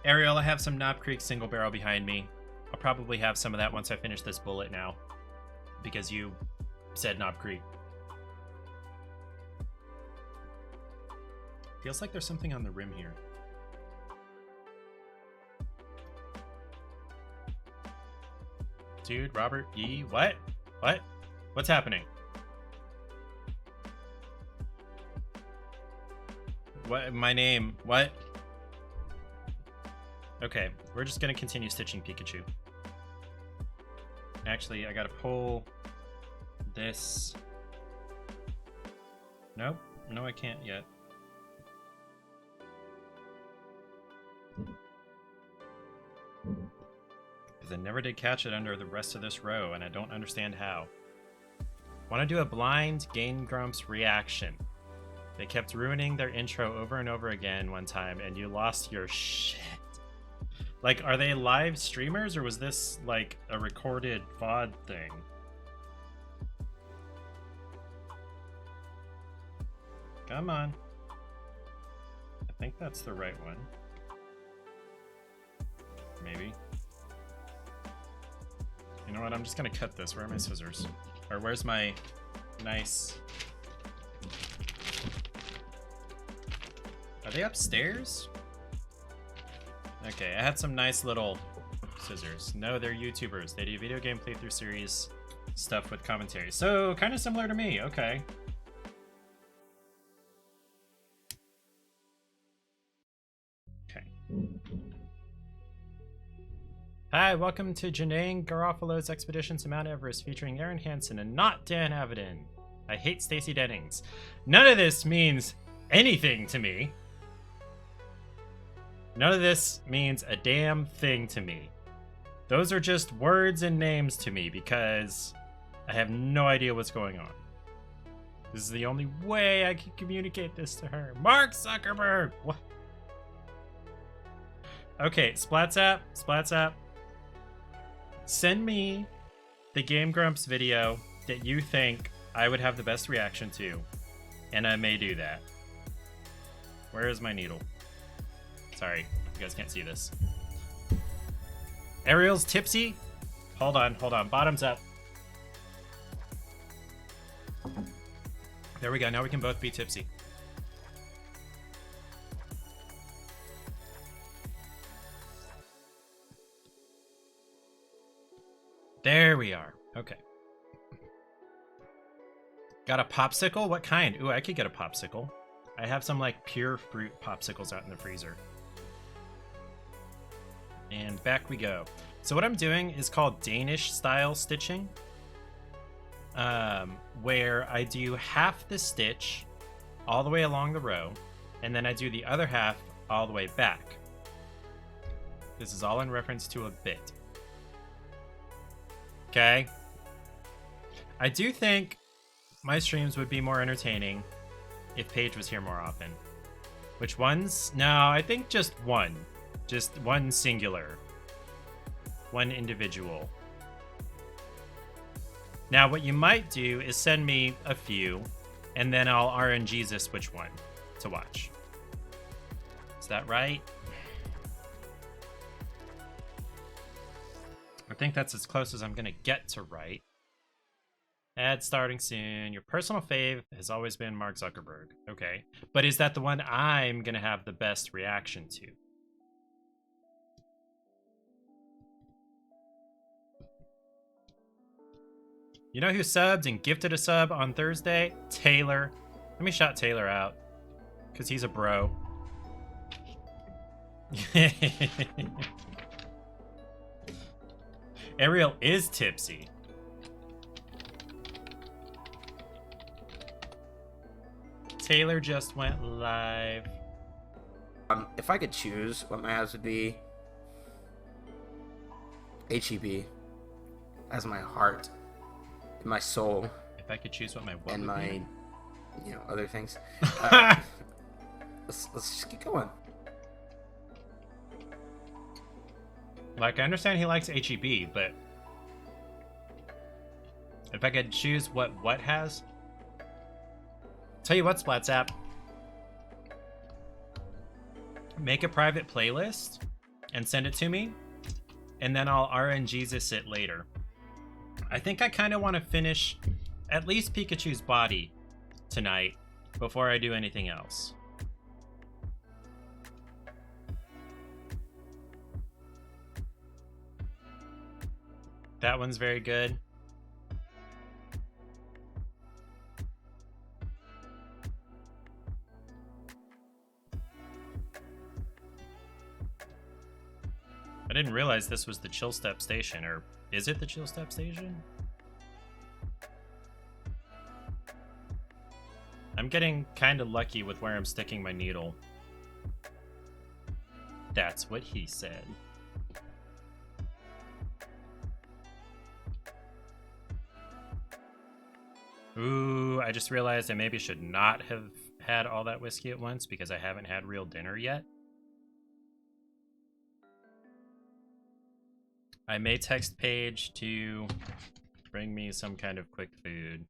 Ariel, I have some Knob Creek single barrel behind me. I'll probably have some of that once I finish this bullet now. Because you said Knob Creek. Feels like there's something on the rim here. Dude, Robert E. What? What? What's happening? What? My name? What? Okay, we're just gonna continue stitching Pikachu. Actually, I gotta pull this. Nope. No, I can't yet. Because I never did catch it under the rest of this row, and I don't understand how. Want to do a blind Game Grumps reaction. They kept ruining their intro over and over again one time, and you lost your shit. Like, are they live streamers, or was this, like, a recorded VOD thing? Come on. I think that's the right one. You know what? I'm just gonna cut this. Where are my scissors? Or where's my nice... Are they upstairs? Okay, I had some nice little scissors. No, they're YouTubers. They do video game playthrough series stuff with commentary. So, kind of similar to me. Okay. Okay. Hi, welcome to Janae Garofalo's expedition to Mount Everest featuring Aaron Hansen and not Dan Avedon. I hate Stacey Dennings. None of this means anything to me. None of this means a damn thing to me. Those are just words and names to me because I have no idea what's going on. This is the only way I can communicate this to her. Mark Zuckerberg! What? Okay, Splats app. Send me the Game Grumps video that you think I would have the best reaction to, and I may do that. Where is my needle? Sorry, you guys can't see this. Ariel's tipsy? Hold on. Bottoms up. There we go. Now we can both be tipsy. There we are. Okay. Got a popsicle? What kind? Ooh, I could get a popsicle. I have some like pure fruit popsicles out in the freezer. And back we go. So what I'm doing is called Danish style stitching, where I do half the stitch all the way along the row, and then I do the other half all the way back. This is all in reference to a bit. Okay? I do think my streams would be more entertaining if Paige was here more often. Which ones? No, I think just one. Just one singular. One individual. Now, what you might do is send me a few, and then I'll RNGesus which one to watch. Is that right? I think that's as close as I'm going to get to right. Ad starting soon. Your personal fave has always been Mark Zuckerberg. Okay. But is that the one I'm going to have the best reaction to? You know who subbed and gifted a sub on Thursday? Taylor. Let me shout Taylor out. Because he's a bro. Ariel is tipsy. Taylor just went live. If I could choose what my house would be, HEB as my heart, and my soul, If I could choose what my what and would my, be? other things. Let's just get going. Like, I understand he likes HEB, but if I could choose what has, tell you what, Splats app, make a private playlist and send it to me, and then I'll RNGesus it later. I think I kind of want to finish at least Pikachu's body tonight before I do anything else. That one's very good. I didn't realize this was the Chill Step Station, or is it the Chill Step Station? I'm getting kind of lucky with where I'm sticking my needle. That's what he said. Ooh, I just realized I maybe should not have had all that whiskey at once because I haven't had real dinner yet. I may text Paige to bring me some kind of quick food.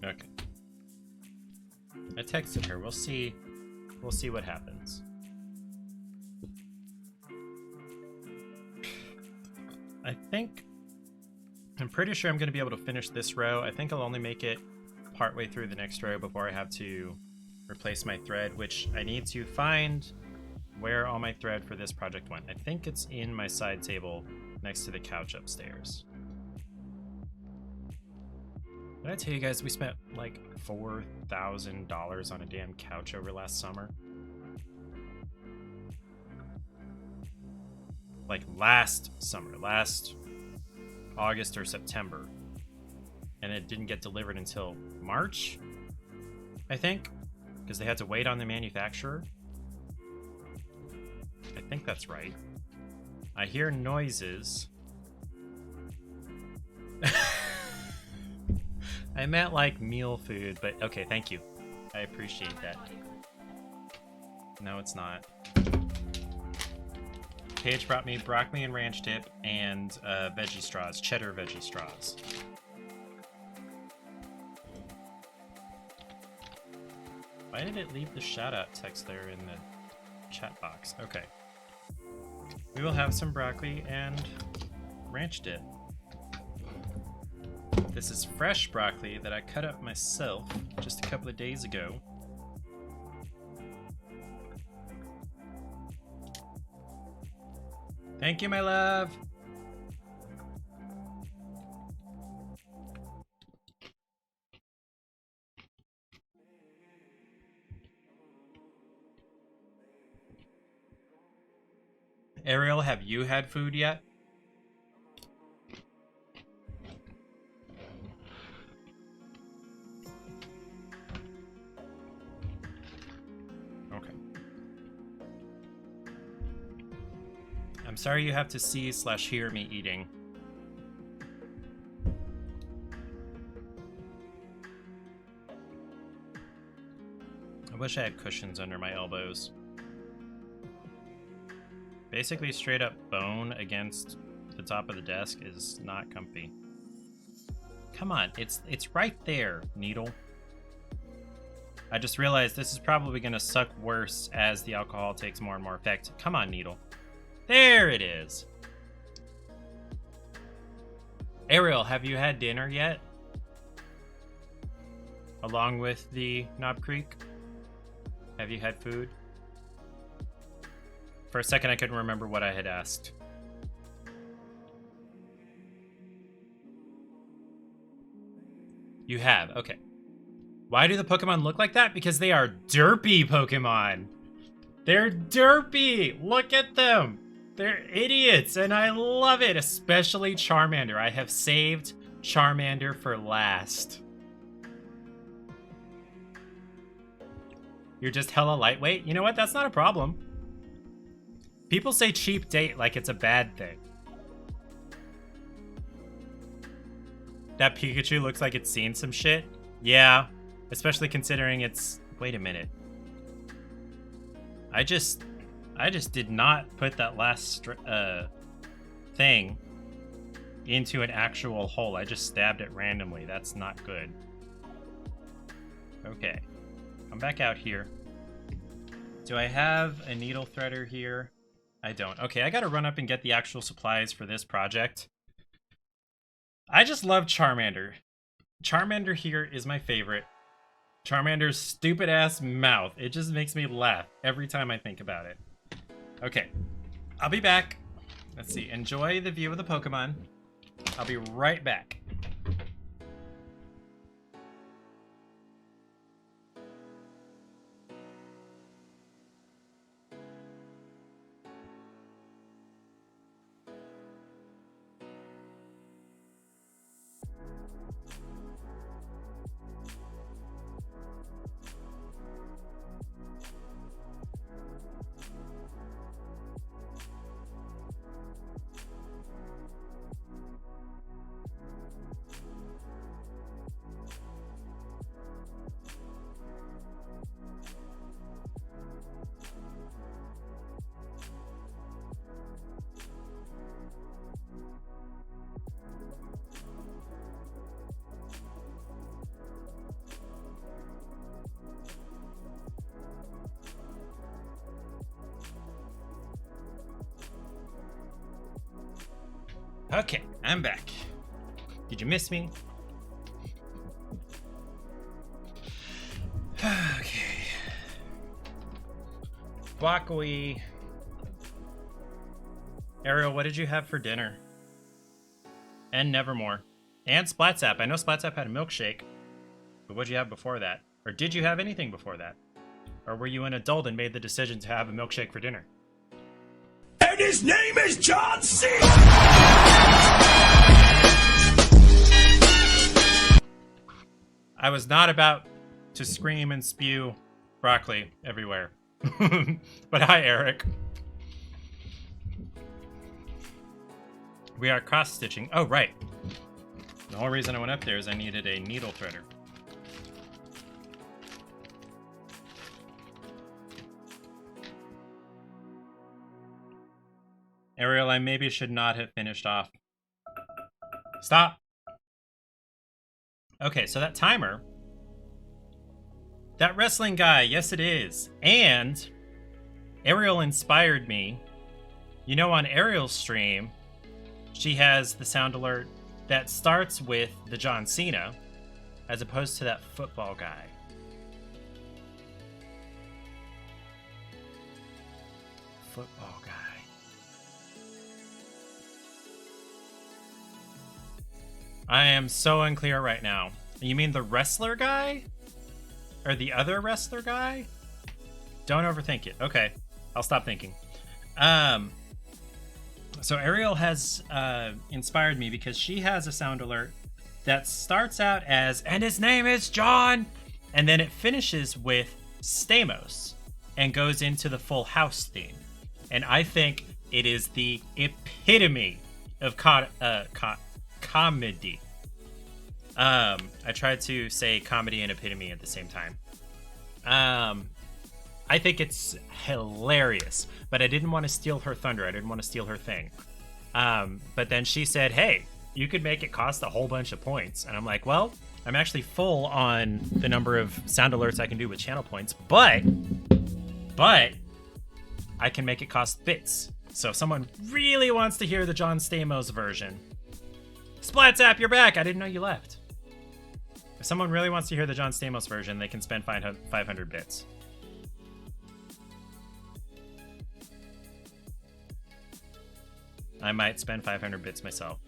Okay. I texted her. We'll see. We'll see what happens. I'm pretty sure I'm going to be able to finish this row. I think I'll only make it partway through the next row before I have to replace my thread, which I need to find where all my thread for this project went. I think it's in my side table next to the couch upstairs. Did I tell you guys we spent like $4,000 on a damn couch over last summer? Like last summer, last August or September. And it didn't get delivered until March, I think, because they had to wait on the manufacturer. I think that's right. I hear noises. I meant like meal food, but okay, thank you. I appreciate that. No, it's not. Paige brought me broccoli and ranch dip and veggie straws, cheddar veggie straws. Why did it leave the shout out text there in the chat box? Okay. We will have some broccoli and ranch dip. This is fresh broccoli that I cut up myself just a couple of days ago. Thank you, my love. Ariel, have you had food yet? Okay. I'm sorry you have to see/hear me eating. I wish I had cushions under my elbows. Basically, straight up bone against the top of the desk is not comfy. Come on, it's right there, Needle. I just realized this is probably going to suck worse as the alcohol takes more and more effect. Come on, Needle. There it is. Ariel, have you had dinner yet? Along with the Knob Creek? Have you had food? For a second, I couldn't remember what I had asked. You have, okay. Why do the Pokemon look like that? Because they are derpy Pokemon. They're derpy. Look at them. They're idiots, and I love it, especially Charmander. I have saved Charmander for last. You're just hella lightweight? You know what? That's not a problem. People say cheap date like it's a bad thing. That Pikachu looks like it's seen some shit. Yeah, especially considering it's... Wait a minute. I just did not put that last thing into an actual hole. I just stabbed it randomly. That's not good. Okay. I'm back out here. Do I have a needle threader here? I don't. Okay, I gotta run up and get the actual supplies for this project. I just love Charmander. Charmander here is my favorite. Charmander's stupid ass mouth. It just makes me laugh every time I think about it. Okay, I'll be back. Let's see, enjoy the view of the Pokemon. I'll be right back. Okay, I'm back. Did you miss me? Okay. Broccoli. Ariel, what did you have for dinner? And Nevermore. And Splatsap. I know Splatsap had a milkshake. But what'd you have before that? Or did you have anything before that? Or were you an adult and made the decision to have a milkshake for dinner? And his name is John C. I was not about to scream and spew broccoli everywhere. But hi, Eric. We are cross-stitching. Oh, right. The whole reason I went up there is I needed a needle threader. Ariel, I maybe should not have finished off. Stop! Okay, so that timer... That wrestling guy, yes it is. And Ariel inspired me. You know, on Ariel's stream, she has the sound alert that starts with the John Cena, as opposed to that football guy. Football guy. I am so unclear right now. You mean the wrestler guy? Or the other wrestler guy? Don't overthink it. Okay, I'll stop thinking. So Ariel has inspired me because she has a sound alert that starts out as, and his name is John, and then it finishes with Stamos and goes into the Full House theme. And I think it is the epitome of comedy. I tried to say comedy and epitome at the same time. I think it's hilarious, but I didn't want to steal her thunder. I didn't want to steal her thing. But then she said, hey, you could make it cost a whole bunch of points. And I'm like, well, I'm actually full on the number of sound alerts I can do with channel points, but I can make it cost bits. So if someone really wants to hear the John Stamos version, Splatsap, you're back. I didn't know you left. If someone really wants to hear the John Stamos version, they can spend 500 bits. I might spend 500 bits myself.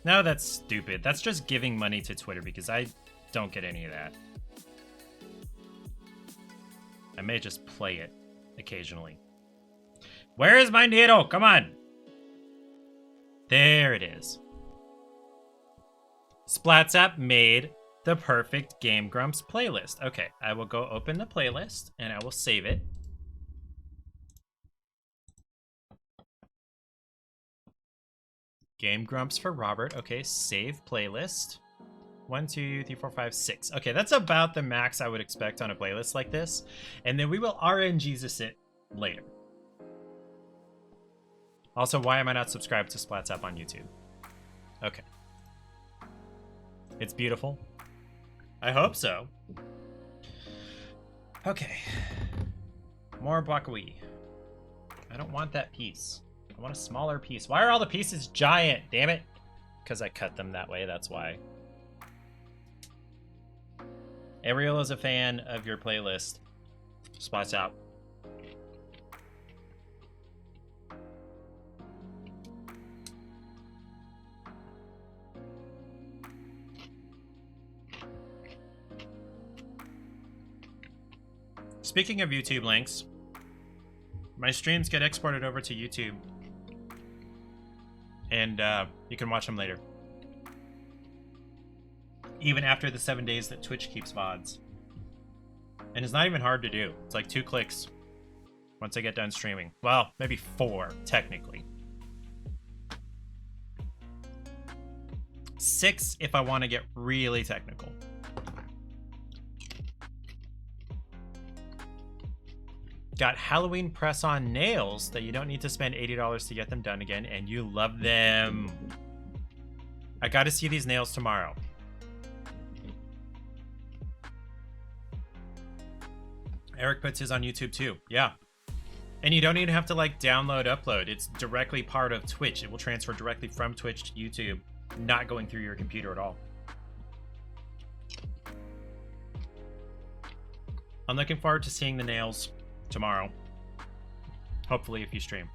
No, that's stupid. That's just giving money to Twitter because I don't get any of that. I may just play it occasionally. Where is my needle? Come on. There it is. Splatsap made the perfect Game Grumps playlist. Okay, I will go open the playlist and I will save it. Game Grumps for Robert. Okay, save playlist. 1, 2, 3, 4, 5, 6. Okay, that's about the max I would expect on a playlist like this. And then we will RNGesus it later. Also, why am I not subscribed to Splatsap on YouTube? Okay. It's beautiful. I hope so. Okay. More buckwheat. I don't want that piece. I want a smaller piece. Why are all the pieces giant? Damn it. Because I cut them that way, that's why. Ariel is a fan of your playlist. Splats out. Speaking of YouTube links, my streams get exported over to YouTube. And you can watch them later. Even after the 7 days that Twitch keeps VODs. And it's not even hard to do. It's like 2 clicks once I get done streaming. Well, maybe 4, technically. 6 if I want to get really technical. Got Halloween press-on nails that you don't need to spend $80 to get them done again, and you love them. I gotta see these nails tomorrow. Eric puts his on YouTube too. Yeah. And you don't even have to like download, upload. It's directly part of Twitch. It will transfer directly from Twitch to YouTube, not going through your computer at all. I'm looking forward to seeing the nails tomorrow. Hopefully if you stream.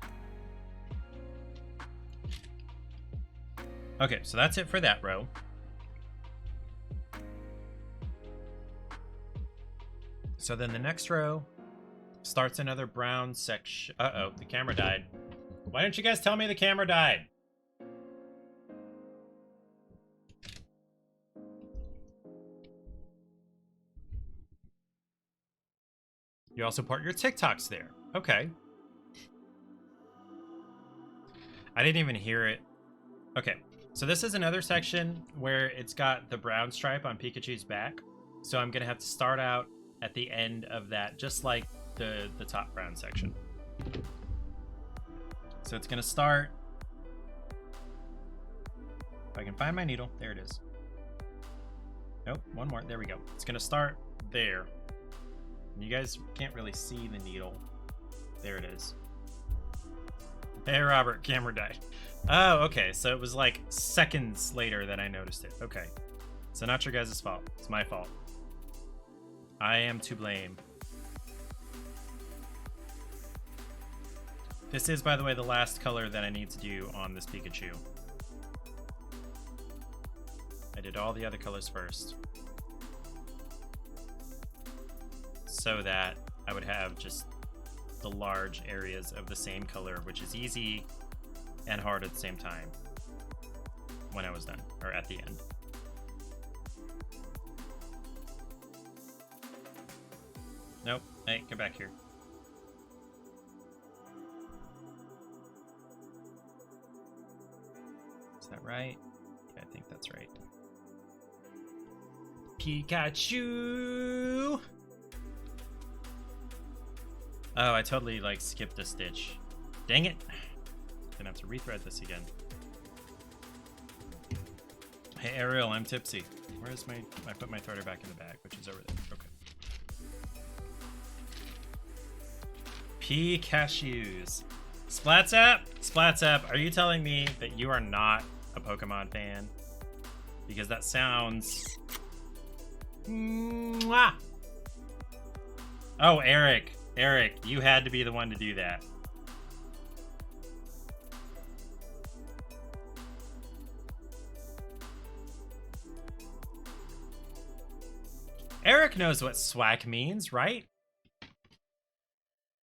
Okay, so that's it for that row. So then the next row starts another brown section. Uh-oh, the camera died. Why didn't you guys tell me the camera died? You also port your TikToks there. Okay. I didn't even hear it. Okay, so this is another section where it's got the brown stripe on Pikachu's back. So I'm gonna have to start out at the end of that, just like the top brown section. So it's gonna start. If I can find my needle, there it is. Nope, one more, there we go. It's gonna start there. You guys can't really see the needle. There it is. Hey, Robert, camera died. Oh, okay. So it was like seconds later that I noticed it. Okay. So not your guys' fault. It's my fault. I am to blame. This is, by the way, the last color that I need to do on this Pikachu. I did all the other colors first, so that I would have just the large areas of the same color, which is easy and hard at the same time when I was done, or at the end. Nope. Hey, get back here. Is that right? Yeah, I think that's right. Pikachu! Oh, I totally like skipped a stitch. Dang it. Gonna have to rethread this again. Hey Ariel, I'm tipsy. Where's my, I put my threader back in the bag, which is over there. Okay. Pikachus. Splatsap? Splatsap, are you telling me that you are not a Pokemon fan? Because that sounds... Mwah! Oh, Eric. Eric, you had to be the one to do that. Eric knows what swag means, right?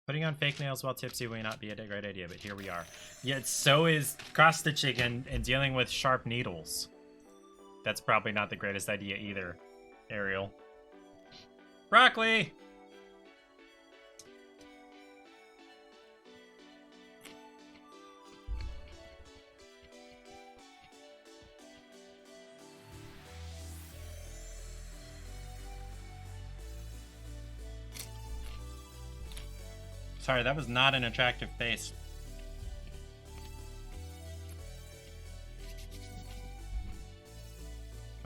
Putting on fake nails while tipsy may not be a great idea, but here we are. Yet so is cross-stitching and dealing with sharp needles. That's probably not the greatest idea either, Ariel. Broccoli! Sorry, that was not an attractive face.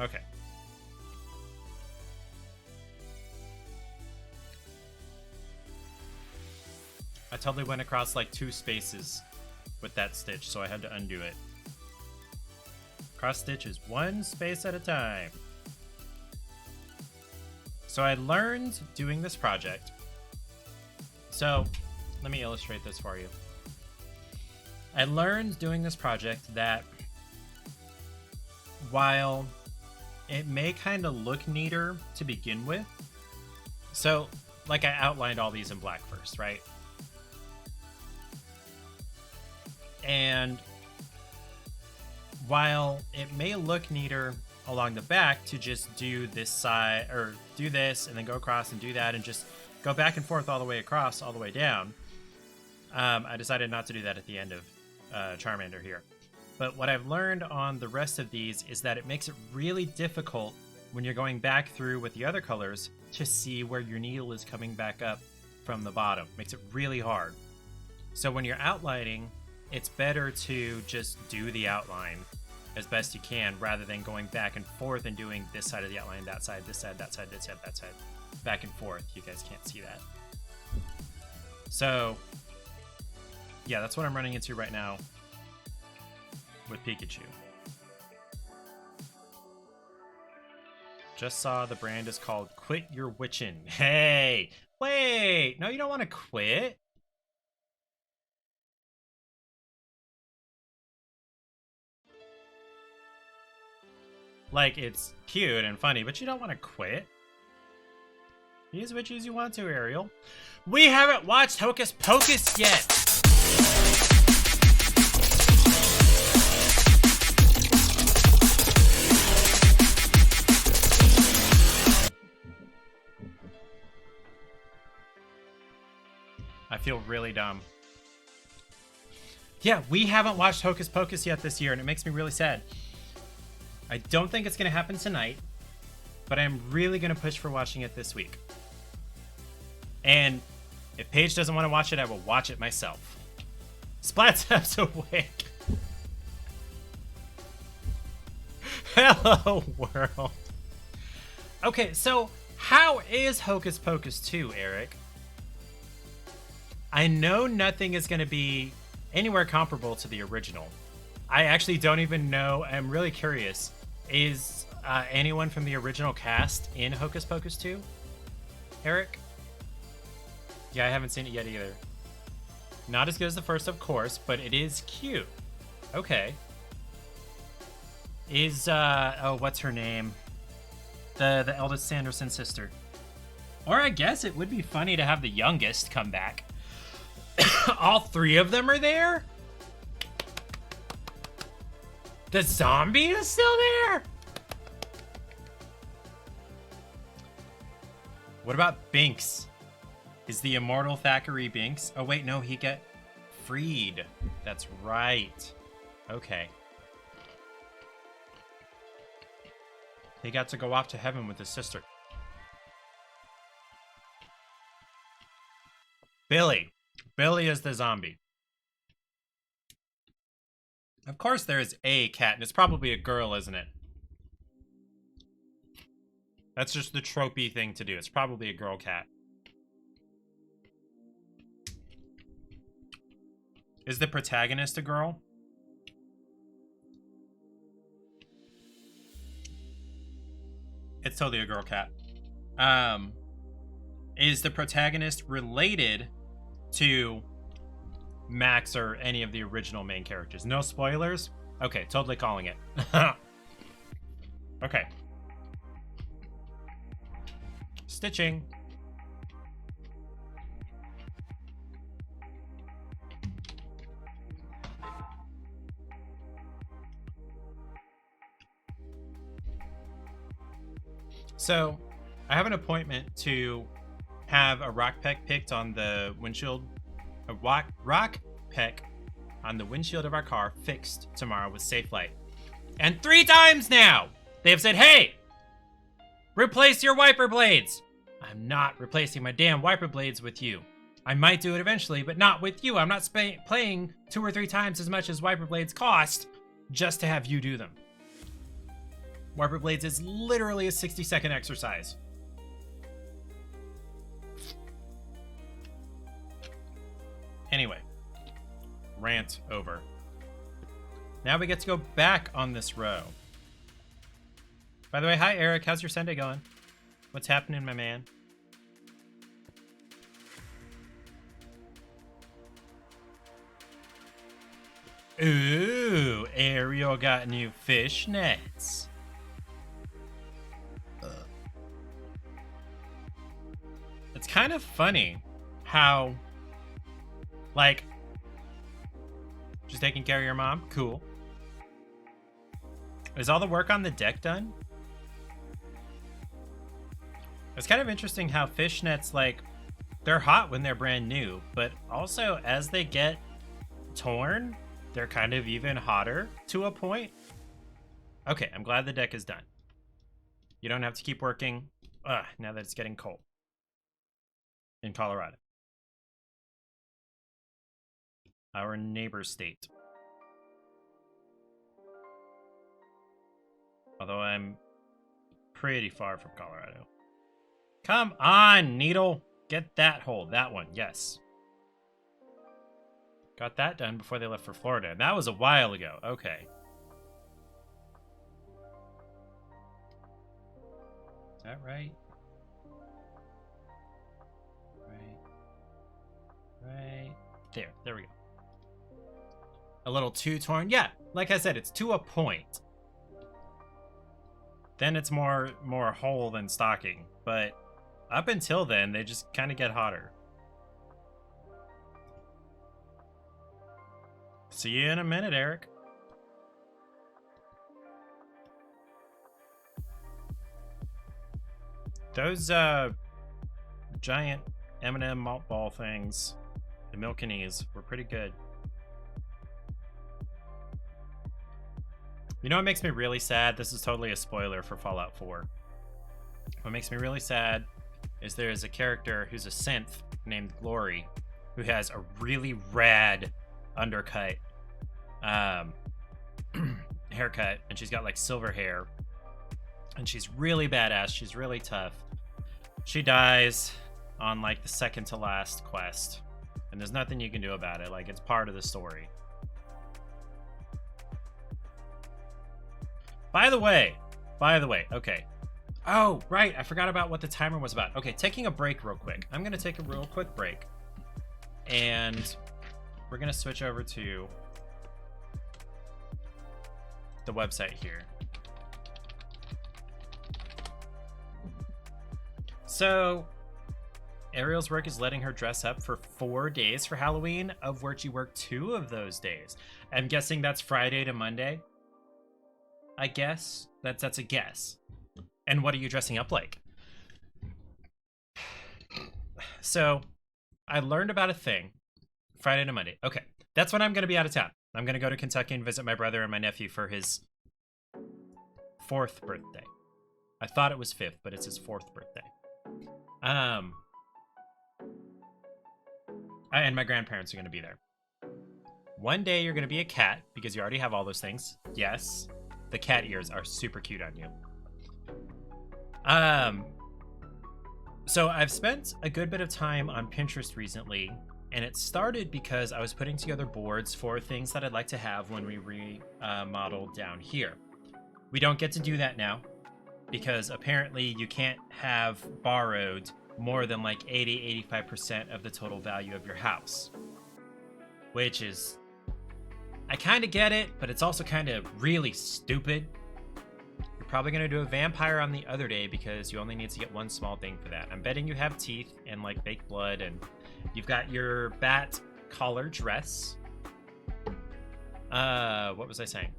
Okay. I totally went across like 2 spaces with that stitch, so I had to undo it. Cross stitch is 1 space at a time. So I learned doing this project. So let me illustrate this for you. I learned doing this project that while it may kind of look neater to begin with, so like I outlined all these in black first, right? And while it may look neater along the back to just do this side, or do this and then go across and do that and just go back and forth all the way across, all the way down, I decided not to do that at the end of Charmander here. But what I've learned on the rest of these is that it makes it really difficult when you're going back through with the other colors to see where your needle is coming back up from the bottom. Makes it really hard. So when you're outlining, it's better to just do the outline as best you can rather than going back and forth and doing this side of the outline, that side, this side, that side, that side, back and forth. You guys can't see that. So Yeah, that's what I'm running into right now with Pikachu. Just saw the brand is called Quit Your Witchin'. Hey! Wait! No, you don't want to quit. Like, it's cute and funny, but you don't want to quit. Be as witchy as you want to, Ariel. We haven't watched Hocus Pocus yet! I feel really dumb. Yeah, we haven't watched Hocus Pocus yet this year, and it makes me really sad. I don't think it's going to happen tonight, but I'm really going to push for watching it this week. And if Paige doesn't want to watch it, I will watch it myself. Splat's awake. Hello, world. Okay, so how is Hocus Pocus 2, Eric? I know nothing is going to be anywhere comparable to the original. I actually don't even know. I'm really curious. Is anyone from the original cast in Hocus Pocus 2? Eric? Yeah, I haven't seen it yet either. Not as good as the first, of course, but it is cute. Okay. Is, oh, what's her name? The eldest Sanderson sister. Or I guess it would be funny to have the youngest come back. All three of them are there? The zombie is still there? What about Binks? Is the immortal Thackeray Binks? Oh wait, no, he got freed. That's right. Okay. He got to go off to heaven with his sister. Billy. Billy is the zombie. Of course there is a cat, and it's probably a girl, isn't it? That's just the tropey thing to do. It's probably a girl cat. Is the protagonist a girl? It's totally a girl cat. Is the protagonist related to Max or any of the original main characters? No spoilers? Okay, totally calling it. Okay. Stitching. So, I have an appointment to have a rock peck picked on the windshield. A rock peck on the windshield of our car fixed tomorrow with Safe Light. And 3 times now, they have said, hey, replace your wiper blades. I'm not replacing my damn wiper blades with you. I might do it eventually, but not with you. I'm not playing 2 or 3 times as much as wiper blades cost just to have you do them. Wiper blades is literally a 60-second exercise. Anyway, rant over. Now we get to go back on this row. By the way, hi Eric, how's your Sunday going? What's happening, my man? Ooh, Ariel got new fishnets. It's kind of funny how, like, just taking care of your mom? Cool. Is all the work on the deck done? It's kind of interesting how fishnets, like, they're hot when they're brand new, but also as they get torn, they're kind of even hotter to a point. Okay, I'm glad the deck is done. You don't have to keep working now that it's getting cold in Colorado. Our neighbor state. Although I'm pretty far from Colorado. Come on, Needle. Get that hole. That one. Yes. Got that done before they left for Florida. And that was a while ago. Okay. Is that right? Right there. There we go. A little too torn. Yeah, like I said, it's to a point. Then it's more whole than stocking. But up until then, they just kind of get hotter. See you in a minute, Eric. Those giant M&M malt ball things, the Milkinese, were pretty good. You know what makes me really sad? This is totally a spoiler for Fallout 4. What makes me really sad is there's a character who's a synth named Glory who has a really rad undercut haircut, and she's got like silver hair, and she's really badass. She's really tough. She dies on like the second to last quest, and there's nothing you can do about it. Like, it's part of the story. By the way, okay. Oh, right, I forgot about what the timer was about. Okay, taking a break real quick. I'm gonna take a real quick break, and we're gonna switch over to the website here. So, Ariel's work is letting her dress up for 4 days for Halloween, of which you work 2 of those days. I'm guessing that's Friday to Monday. I guess that's a guess. And what are you dressing up like? So, I learned about a thing Friday to Monday. Okay, that's when I'm going to be out of town. I'm going to go to Kentucky and visit my brother and my nephew for his 4th birthday. I thought it was 5th, but it's his 4th birthday. And my grandparents are going to be there. One day you're going to be a cat because you already have all those things. Yes, the cat ears are super cute on you. So I've spent a good bit of time on Pinterest recently, and it started because I was putting together boards for things that I'd like to have when we remodel down here. We don't get to do that now because apparently you can't have borrowed more than like 80-85% of the total value of your house, which is, I kind of get it, but it's also kind of really stupid. You're probably going to do a vampire on the other day because you only need to get one small thing for that. I'm betting you have teeth and like fake blood, and you've got your bat collar dress. What was I saying?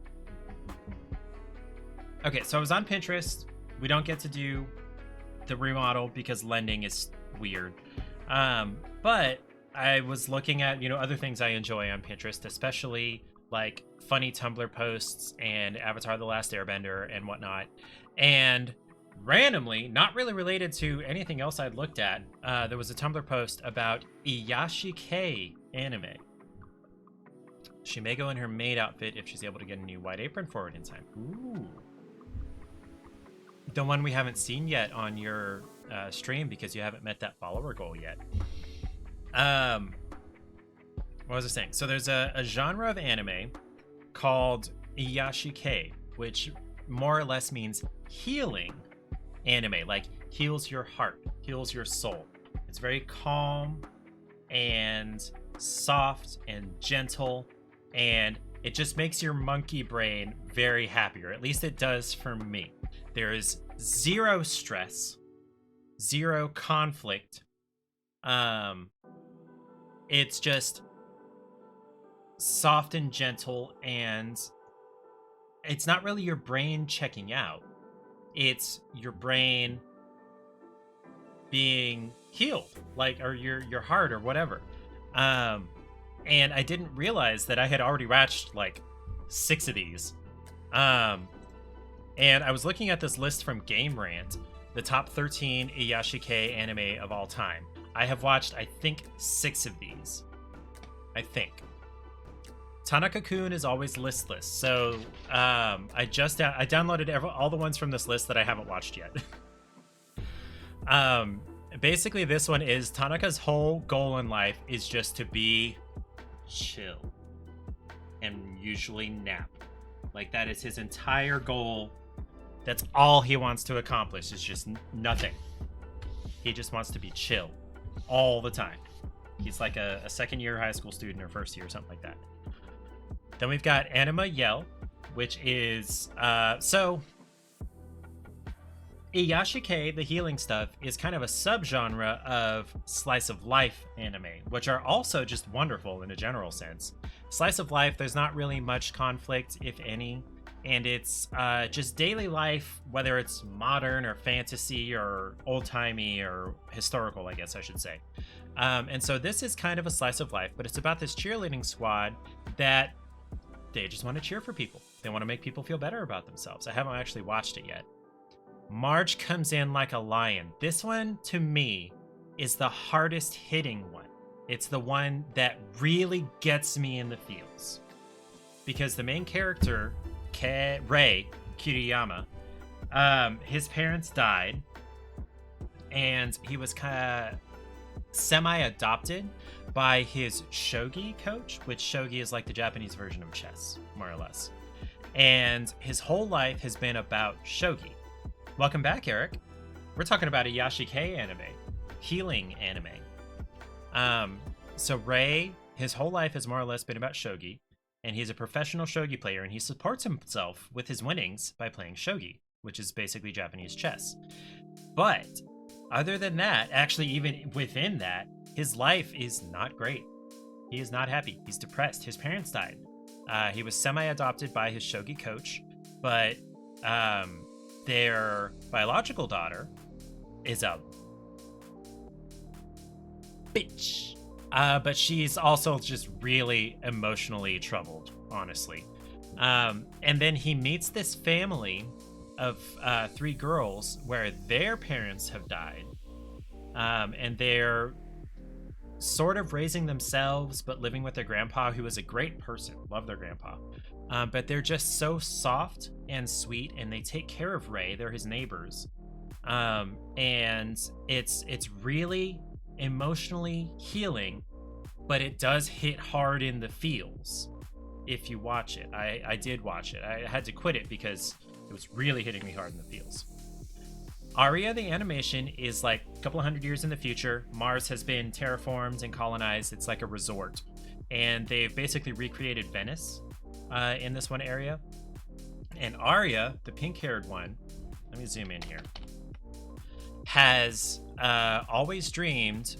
Okay, so I was on Pinterest. We don't get to do the remodel because lending is weird. But I was looking at, other things I enjoy on Pinterest, especially like funny Tumblr posts and Avatar: The Last Airbender and whatnot. And randomly, not really related to anything else I'd looked at, there was a Tumblr post about Iyashikei anime. She may go in her maid outfit if she's able to get a new white apron for it in time. Ooh. The one we haven't seen yet on your stream because you haven't met that follower goal yet. What was I saying? So there's a genre of anime called Iyashikei, which more or less means healing anime, like heals your heart, heals your soul. It's very calm and soft and gentle, and it just makes your monkey brain very happy, or at least it does for me. There is zero stress, zero conflict. It's just soft and gentle, and it's not really your brain checking out. It's your brain being healed, like, or your heart or whatever. And I didn't realize that I had already watched like 6 of these. And I was looking at this list from Game Rant, the top 13 Iyashikei anime of all time. I have watched, I think, 6 of these. I think. Tanaka-kun is always listless, so I downloaded all the ones from this list that I haven't watched yet. Basically, this one is Tanaka's whole goal in life is just to be chill and usually nap. Like, that is his entire goal. That's all he wants to accomplish, is just nothing. He just wants to be chill all the time. He's like a second-year high school student or first year, something like that. Then we've got Anima Yell, which is... So, Iyashikei, the healing stuff, is kind of a subgenre of slice of life anime, which are also just wonderful in a general sense. Slice of life, there's not really much conflict, if any, and it's just daily life, whether it's modern or fantasy or old-timey or historical, I guess I should say. And so this is kind of a slice of life, but it's about this cheerleading squad that they just want to cheer for people. They want to make people feel better about themselves. I haven't actually watched it yet. Marge comes in like a lion. This one, to me, is the hardest hitting one. It's the one that really gets me in the feels. Because the main character, Rei Kiriyama, his parents died, and he was kind of semi-adopted by his shogi coach, which shogi is like the Japanese version of chess, more or less. And his whole life has been about shogi. Welcome back, Eric. We're talking about a Yashikei anime, healing anime. So Rei, his whole life has more or less been about shogi, and he's a professional shogi player, and he supports himself with his winnings by playing shogi, which is basically Japanese chess. But other than that, actually even within that, his life is not great. He is not happy. He's depressed. His parents died. He was semi-adopted by his shogi coach, but their biological daughter is a bitch. But she's also just really emotionally troubled, honestly. And then he meets this family of 3 girls where their parents have died. And they're sort of raising themselves, but living with their grandpa, who is a great person. Love their grandpa. But they're just so soft and sweet, and they take care of Rei. They're his neighbors. And it's really emotionally healing, but it does hit hard in the feels if you watch it. I did watch it. I had to quit it because it was really hitting me hard in the feels. Aria, the animation, is like a couple of hundred years in the future. Mars has been terraformed and colonized. It's like a resort. And they've basically recreated Venice in this one area. And Aria, the pink-haired one, let me zoom in here, has always dreamed,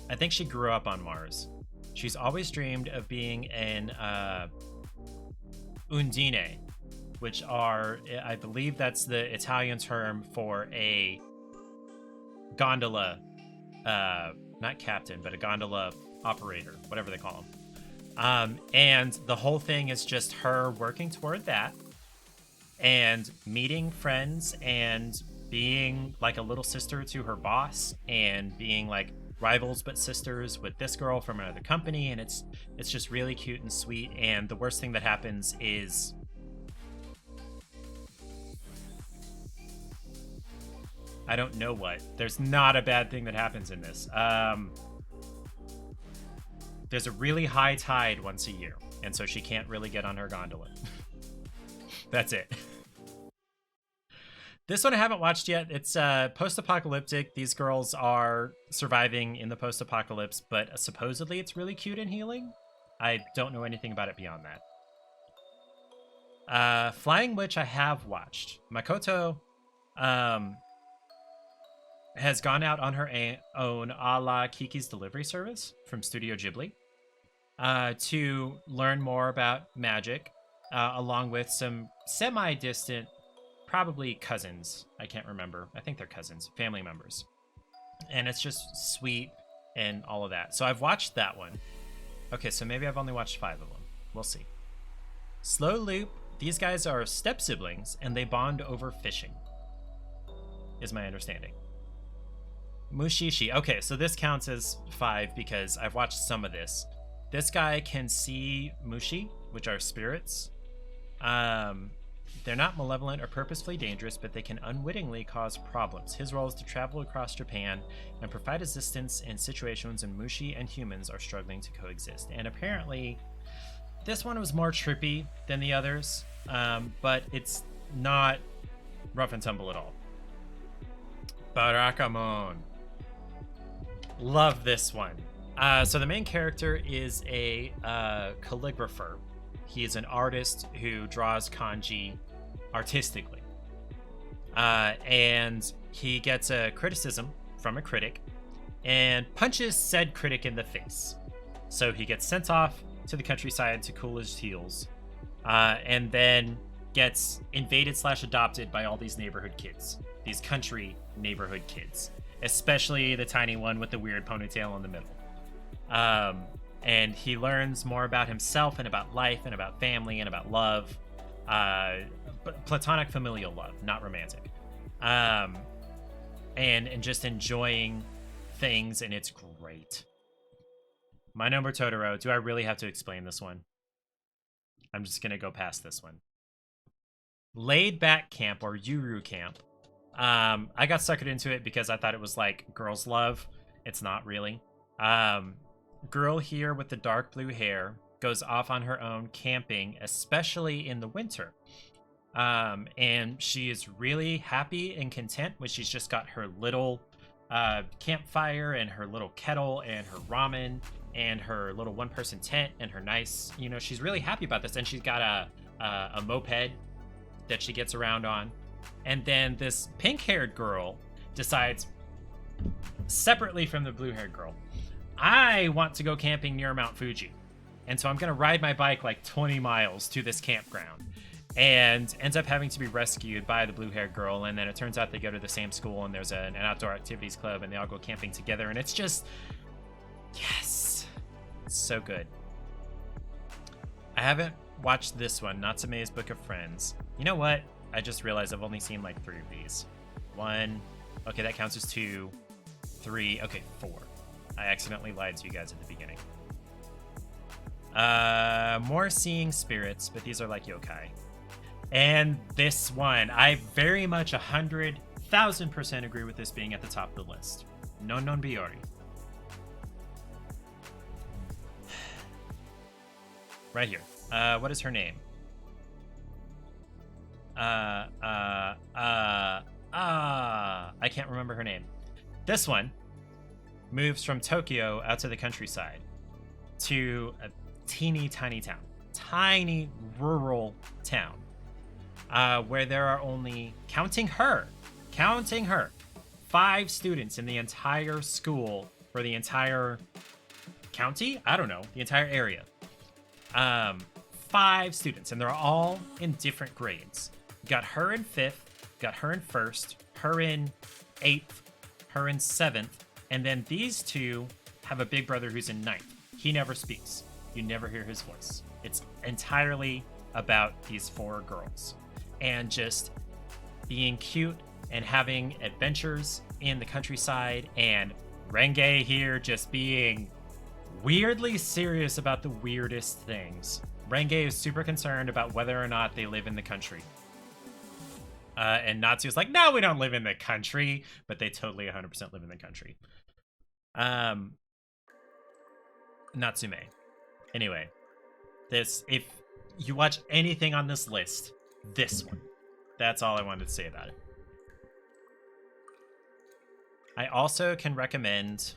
I think she grew up on Mars. She's always dreamed of being an undine, which are, I believe that's the Italian term for a gondola, not captain, but a gondola operator, whatever they call them. And the whole thing is just her working toward that and meeting friends and being like a little sister to her boss and being like rivals but sisters with this girl from another company. And it's just really cute and sweet. And the worst thing that happens is I don't know what. There's not a bad thing that happens in this. There's a really high tide once a year, and so she can't really get on her gondola. That's it. This one I haven't watched yet. It's post-apocalyptic. These girls are surviving in the post-apocalypse, but supposedly it's really cute and healing. I don't know anything about it beyond that. Flying Witch I have watched. Makoto has gone out on her own, a la Kiki's Delivery Service from Studio Ghibli, to learn more about magic, along with some semi-distant, probably cousins. I can't remember. I think they're cousins, family members. And it's just sweet and all of that. So I've watched that one. Okay, so maybe I've only watched 5 of them. We'll see. Slow Loop. These guys are step-siblings, and they bond over fishing, is my understanding. Mushishi. Okay, so this counts as 5 because I've watched some of this. This guy can see mushi, which are spirits. They're not malevolent or purposefully dangerous, but they can unwittingly cause problems. His role is to travel across Japan and provide assistance in situations when Mushi and humans are struggling to coexist. And apparently, this one was more trippy than the others, but it's not rough and tumble at all. Barakamon. Love this one. So the main character is a calligrapher. He is an artist who draws kanji artistically. And he gets a criticism from a critic and punches said critic in the face. So he gets sent off to the countryside to cool his heels, and then gets invaded/adopted by all these neighborhood kids, these country neighborhood kids, especially the tiny one with the weird ponytail in the middle. And he learns more about himself and about life and about family and about love, platonic familial love, not romantic, and just enjoying things, and it's great. My Number Totoro. Do I really have to explain this one? I'm just gonna go past this one. Laid Back Camp, or Yuru Camp. I got suckered into it because I thought it was like girls love. It's not really. Girl here with the dark blue hair goes off on her own camping, especially in the winter. And she is really happy and content when she's just got her little campfire and her little kettle and her ramen and her little one-person tent and her nice, she's really happy about this. And she's got a moped that she gets around on. And then this pink-haired girl decides, separately from the blue-haired girl, I want to go camping near Mount Fuji. And so I'm going to ride my bike like 20 miles to this campground. And ends up having to be rescued by the blue-haired girl. And then it turns out they go to the same school, and there's an outdoor activities club, and they all go camping together. And it's just, yes, it's so good. I haven't watched this one, Natsume's Book of Friends. You know what? I just realized I've only seen like 3 of these. 1, okay, that counts as 2, 3, okay, 4. I accidentally lied to you guys at the beginning. More Seeing Spirits, but these are like yokai. And this one, I very much 100,000% agree with this being at the top of the list. Non Non Biori. Right here. What is her name? I can't remember her name. This one moves from Tokyo out to the countryside to a teeny tiny town, tiny rural town, where there are only, counting her, 5 students in the entire school for the entire county? I don't know, the entire area. 5 students, and they're all in different grades. Got her in 5th, got her in 1st, her in 8th, her in 7th, and then these 2 have a big brother who's in 9th. He never speaks. You never hear his voice. It's entirely about these 4 girls and just being cute and having adventures in the countryside, and Renge here just being weirdly serious about the weirdest things. Renge is super concerned about whether or not they live in the country. And Natsu's like, no, we don't live in the country, but they totally 100% live in the country. Natsume. Anyway, this, if you watch anything on this list, this one. That's all I wanted to say about it. I also can recommend...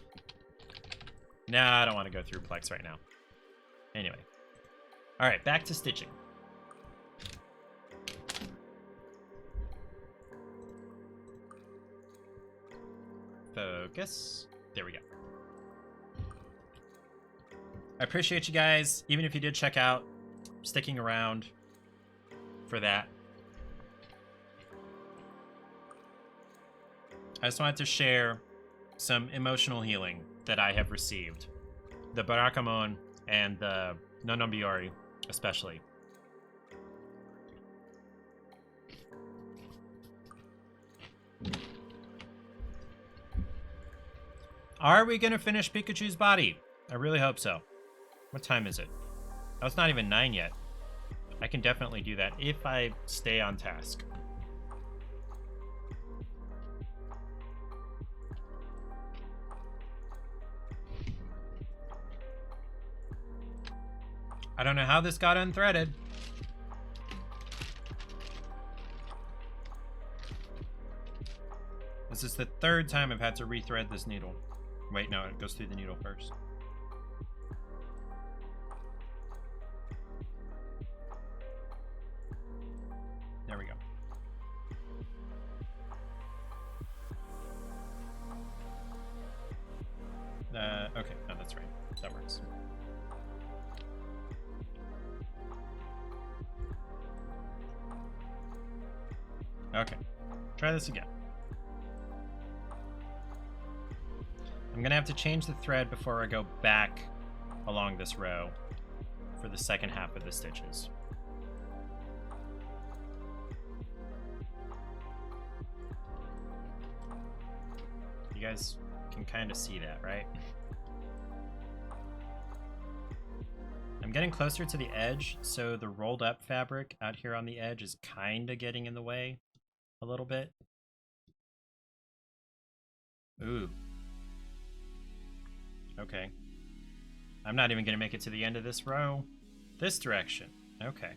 Nah, I don't want to go through Plex right now. Anyway. Alright, back to stitching. Focus. There we go. I appreciate you guys, even if you did check out, sticking around for that. I just wanted to share some emotional healing that I have received. The Barakamon and the Nononbiori especially. Are we gonna finish Pikachu's body? I really hope so. What time is it? Oh, it's not even 9 yet. I can definitely do that if I stay on task. I don't know how this got unthreaded. This is the third time I've had to rethread this needle. Wait, no, it goes through the needle first. There we go. Okay, no, that's right. That works. Okay, try this again. I'm gonna have to change the thread before I go back along this row for the second half of the stitches. You guys can kind of see that, right? I'm getting closer to the edge, so the rolled up fabric out here on the edge is kind of getting in the way a little bit. Ooh. Okay. I'm not even going to make it to the end of this row. This direction. Okay.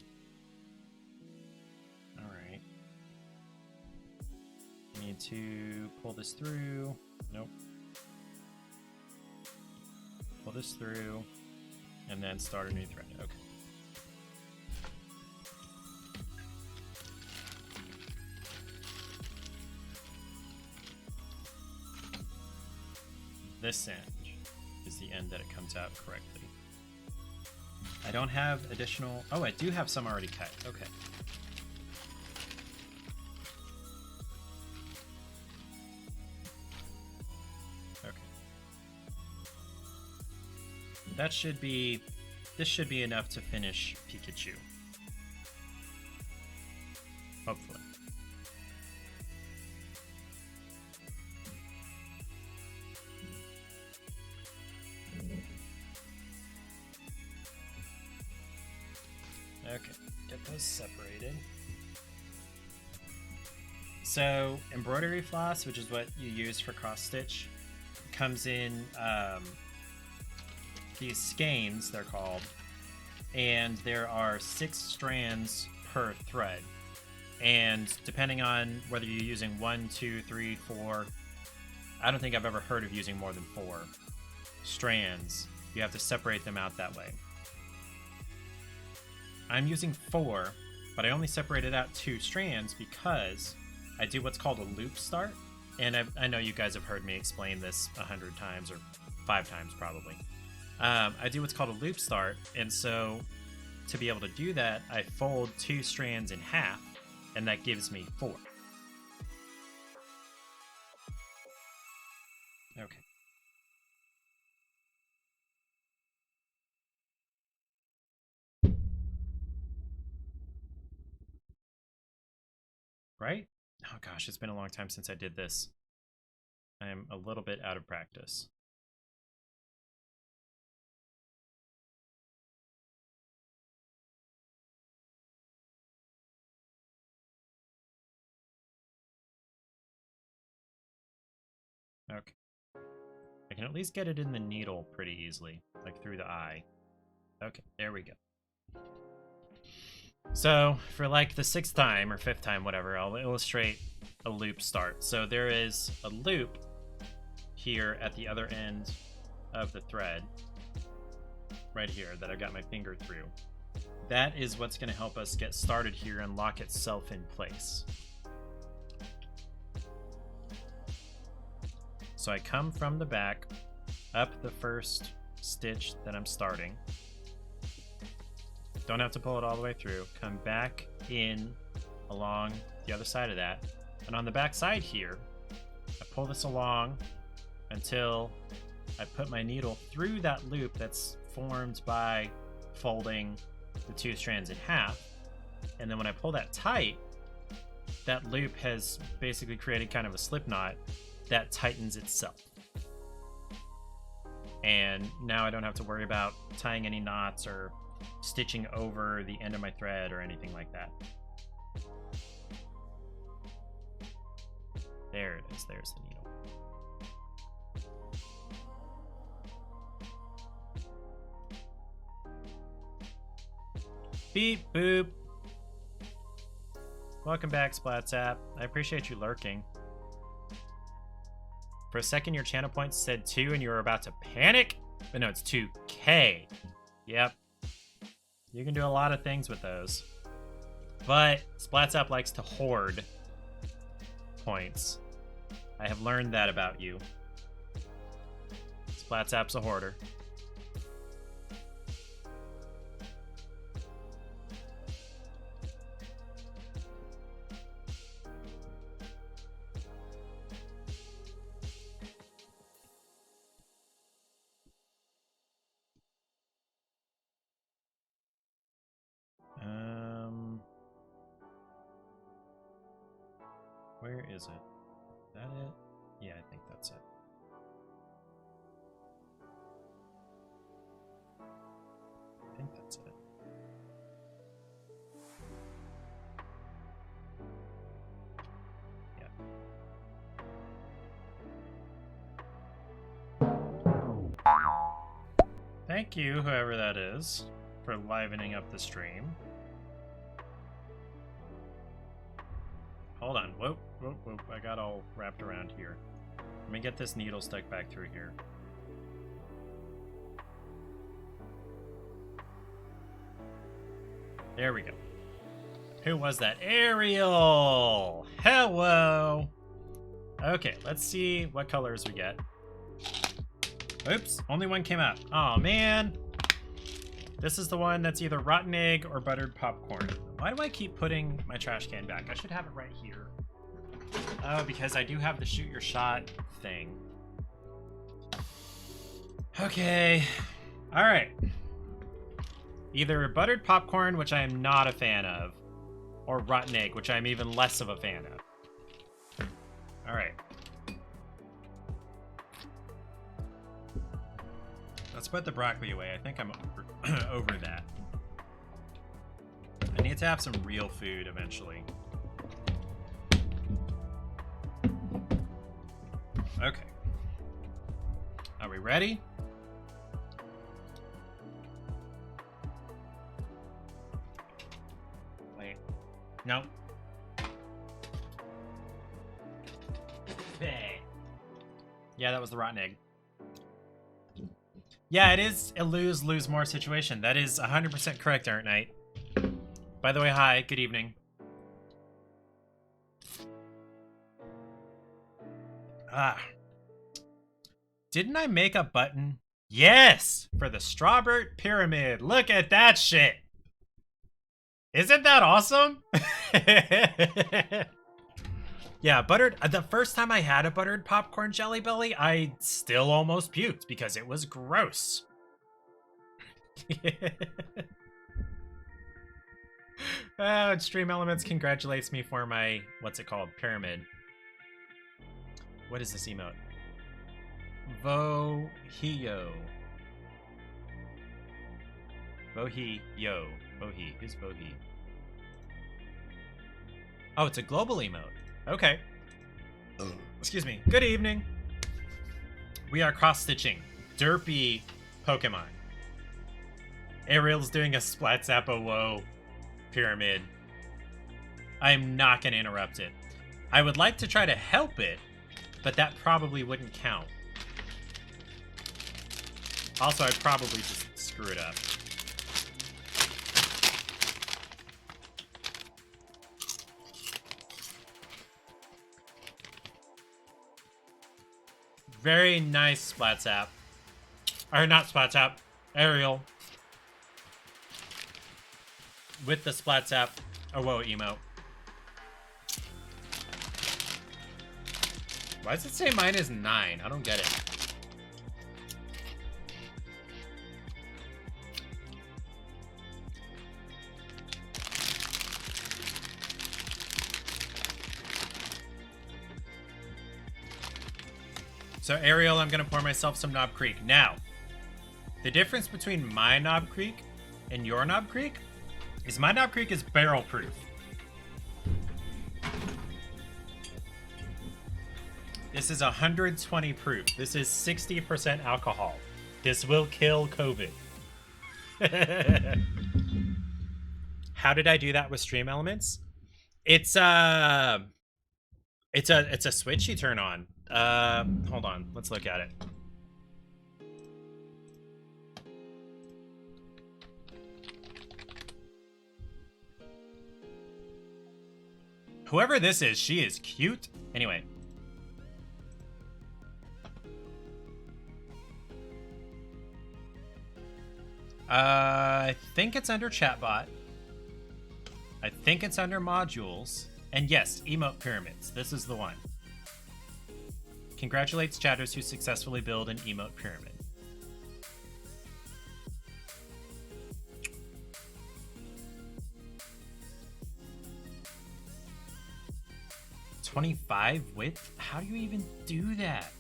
Alright. Need to pull this through. Nope. Pull this through. And then start a new thread. Okay. This end is the end that it comes out correctly. I don't have additional... Oh, I do have some already cut. Okay. Okay. That should be... This should be enough to finish Pikachu. Hopefully. Okay, get those separated. So, embroidery floss, which is what you use for cross stitch, comes in these skeins, they're called, and there are 6 strands per thread. And depending on whether you're using 1, 2, 3, 4, I don't think I've ever heard of using more than 4 strands. You have to separate them out that way. I'm using 4, but I only separated out 2 strands because I do what's called a loop start. And I know you guys have heard me explain this 100 times, or 5 times probably. I do what's called a loop start, and so to be able to do that, I fold 2 strands in half, and that gives me 4. Okay. Right? Oh gosh, it's been a long time since I did this. I am a little bit out of practice. Okay. I can at least get it in the needle pretty easily, like through the eye. Okay, there we go. So, for like the 6th time, or 5th time, whatever, I'll illustrate a loop start. So there is a loop here at the other end of the thread, right here, that I've got my finger through. That is what's going to help us get started here and lock itself in place. So I come from the back, up the first stitch that I'm starting. Don't have to pull it all the way through. Come back in along the other side of that. And on the back side here, I pull this along until I put my needle through that loop that's formed by folding the 2 strands in half. And then when I pull that tight, that loop has basically created kind of a slip knot that tightens itself. And now I don't have to worry about tying any knots or stitching over the end of my thread or anything like that. There it is. There's the needle. Beep boop. Welcome back, Splatsap. I appreciate you lurking. For a second, your channel points said 2 and you were about to panic? But no, it's 2K. Yep. You can do a lot of things with those. But Splatsap likes to hoard points. I have learned that about you. Splatsap's a hoarder. Where is it? Is that it? Yeah, I think that's it. I think that's it. Yeah. Thank you, whoever that is, for livening up the stream. Hold on. Whoop, whoop, whoop. I got all wrapped around here. Let me get this needle stuck back through here. There we go. Who was that? Ariel! Hello! Okay, let's see what colors we get. Oops, only one came out. Aw, man. This is the one that's either rotten egg or buttered popcorn. Why do I keep putting my trash can back? I should have it right here. Oh, because I do have the shoot your shot thing. Okay. All right. Either buttered popcorn, which I am not a fan of, or rotten egg, which I'm even less of a fan of. All right. Let's put the broccoli away. I think I'm over that. I need to have some real food eventually. Okay. Are we ready? Wait. Nope. Bang. Yeah, that was the rotten egg. Yeah, it is a lose more situation. That is 100% correct, Art Knight. By the way, hi, good evening. Didn't I make a button? Yes! For the Strawbert Pyramid. Look at that shit! Isn't that awesome? Yeah, buttered. The first time I had a buttered popcorn Jelly Belly, I still almost puked because it was gross. Stream Elements congratulates me for my, what's it called, pyramid. What is this emote? Vohio. Vohio. Vohi. Who's Vohi? Oh, it's a global emote. Okay. Excuse me. Good evening. We are cross-stitching derpy Pokemon. Ariel's doing a Splat-Zappo-Woe pyramid. I'm not going to interrupt it. I would like to try to help it, but that probably wouldn't count. Also, I'd probably just screw it up. Very nice, Splatsap. Or not Splatsap, Ariel. With the Splatsap, whoa, emote. Why does it say mine is 9? I don't get it. So Ariel, I'm gonna pour myself some Knob Creek. Now, the difference between my Knob Creek in your Knob Creek is my Knob Creek is barrel proof. This is 120 proof. This is 60% alcohol. This will kill COVID. How did I do that with Stream Elements? It's a switch you turn on. Hold on, let's look at it. Whoever this is, she is cute. Anyway. I think it's under chatbot. I think it's under modules. And yes, emote pyramids. This is the one. Congratulates chatters who successfully build an emote pyramid. .25 width? How do you even do that?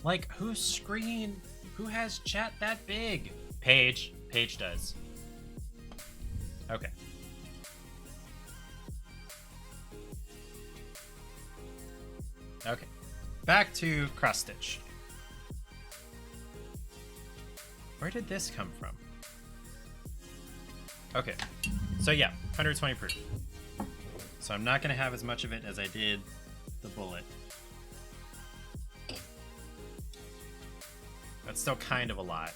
Like, whose screen? Who has chat that big? Paige. Paige does. Okay. Okay. Back to cross stitch. Where did this come from? Okay. So yeah, 120 proof. So I'm not going to have as much of it as I did the bullet. That's still kind of a lot.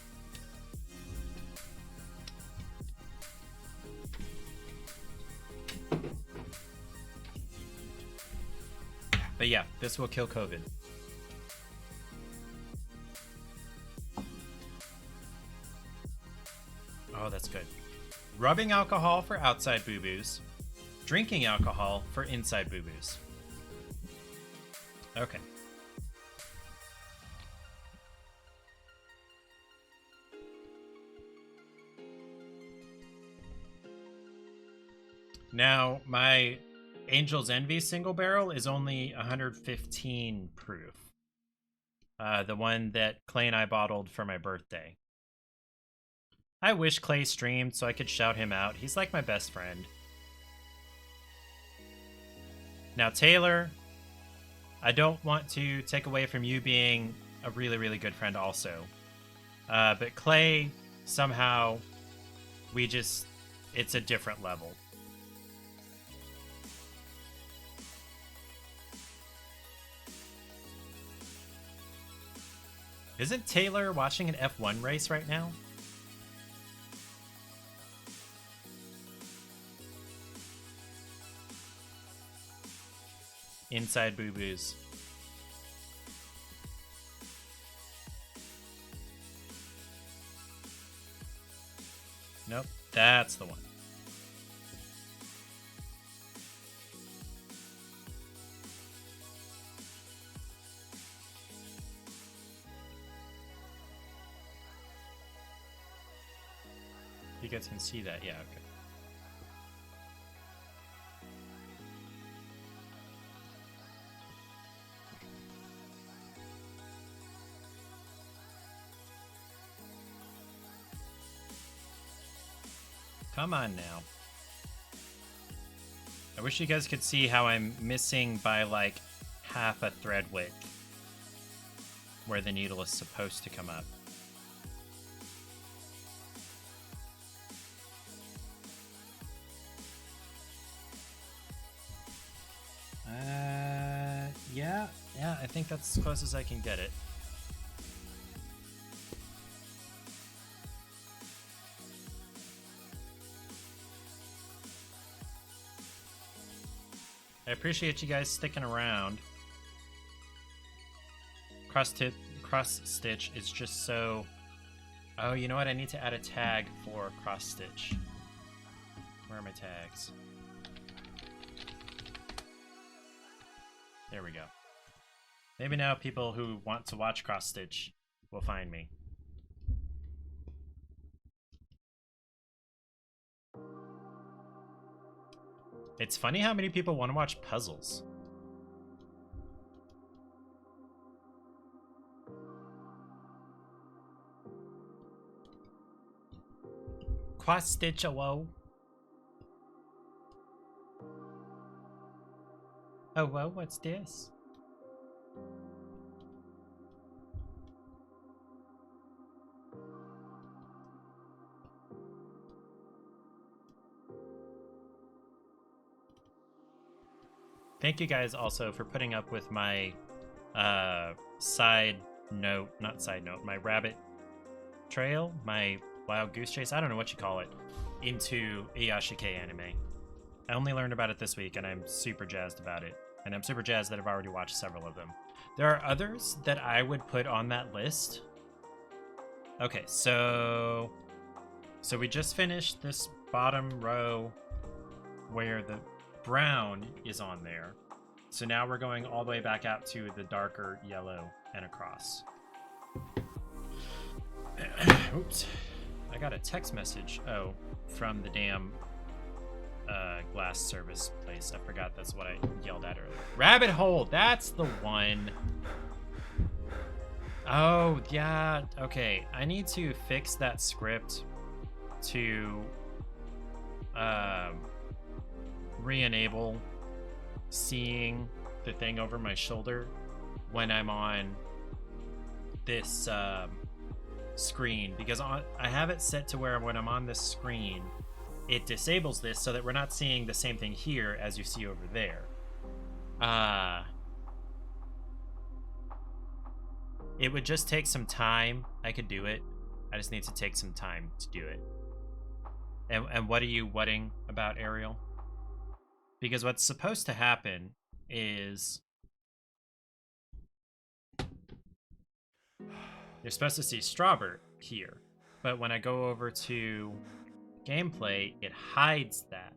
But yeah, this will kill COVID. Oh, that's good. Rubbing alcohol for outside boo-boos. Drinking alcohol for inside boo-boos. Okay. Now, my Angel's Envy single barrel is only 115 proof. The one that Clay and I bottled for my birthday. I wish Clay streamed so I could shout him out. He's like my best friend. Now, Taylor, I don't want to take away from you being a really, really good friend also. But Clay, somehow, it's a different level. Isn't Taylor watching an F1 race right now? Inside boo-boos. Nope, that's the one. You guys can see that, yeah, okay. Come on now. I wish you guys could see how I'm missing by like half a thread width where the needle is supposed to come up. Yeah, I think that's as close as I can get it. I appreciate you guys sticking around. Cross stitch is just so... Oh, you know what? I need to add a tag for cross stitch. Where are my tags? There we go. Maybe now people who want to watch cross stitch will find me. It's funny how many people want to watch puzzles. Quastitch-a-wo. Oh, well, what's this? Thank you guys also for putting up with my my rabbit trail, my wild goose chase, I don't know what you call it, into Iyashike anime. I only learned about it this week, and I'm super jazzed about it. And I'm super jazzed that I've already watched several of them. There are others that I would put on that list. Okay, so we just finished this bottom row where the brown is on there. So now we're going all the way back out to the darker yellow and across. Oops. I got a text message. Oh, from the damn glass service place. I forgot that's what I yelled at earlier. Rabbit hole! That's the one. Oh, yeah. Okay. I need to fix that script to re-enable seeing the thing over my shoulder when I'm on this screen, because I have it set to where when I'm on this screen it disables this so that we're not seeing the same thing here as you see over there. It would just take some time. I could do it. I just need to take some time to do it. And what are you whatting about, Ariel? Because what's supposed to happen is you're supposed to see Strawbert here, but when I go over to gameplay, it hides that.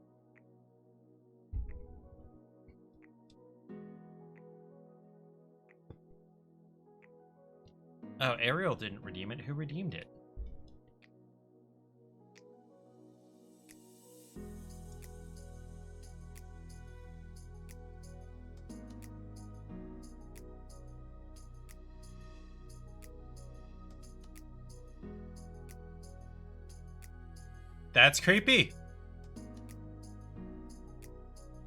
Oh, Ariel didn't redeem it. Who redeemed it? That's creepy.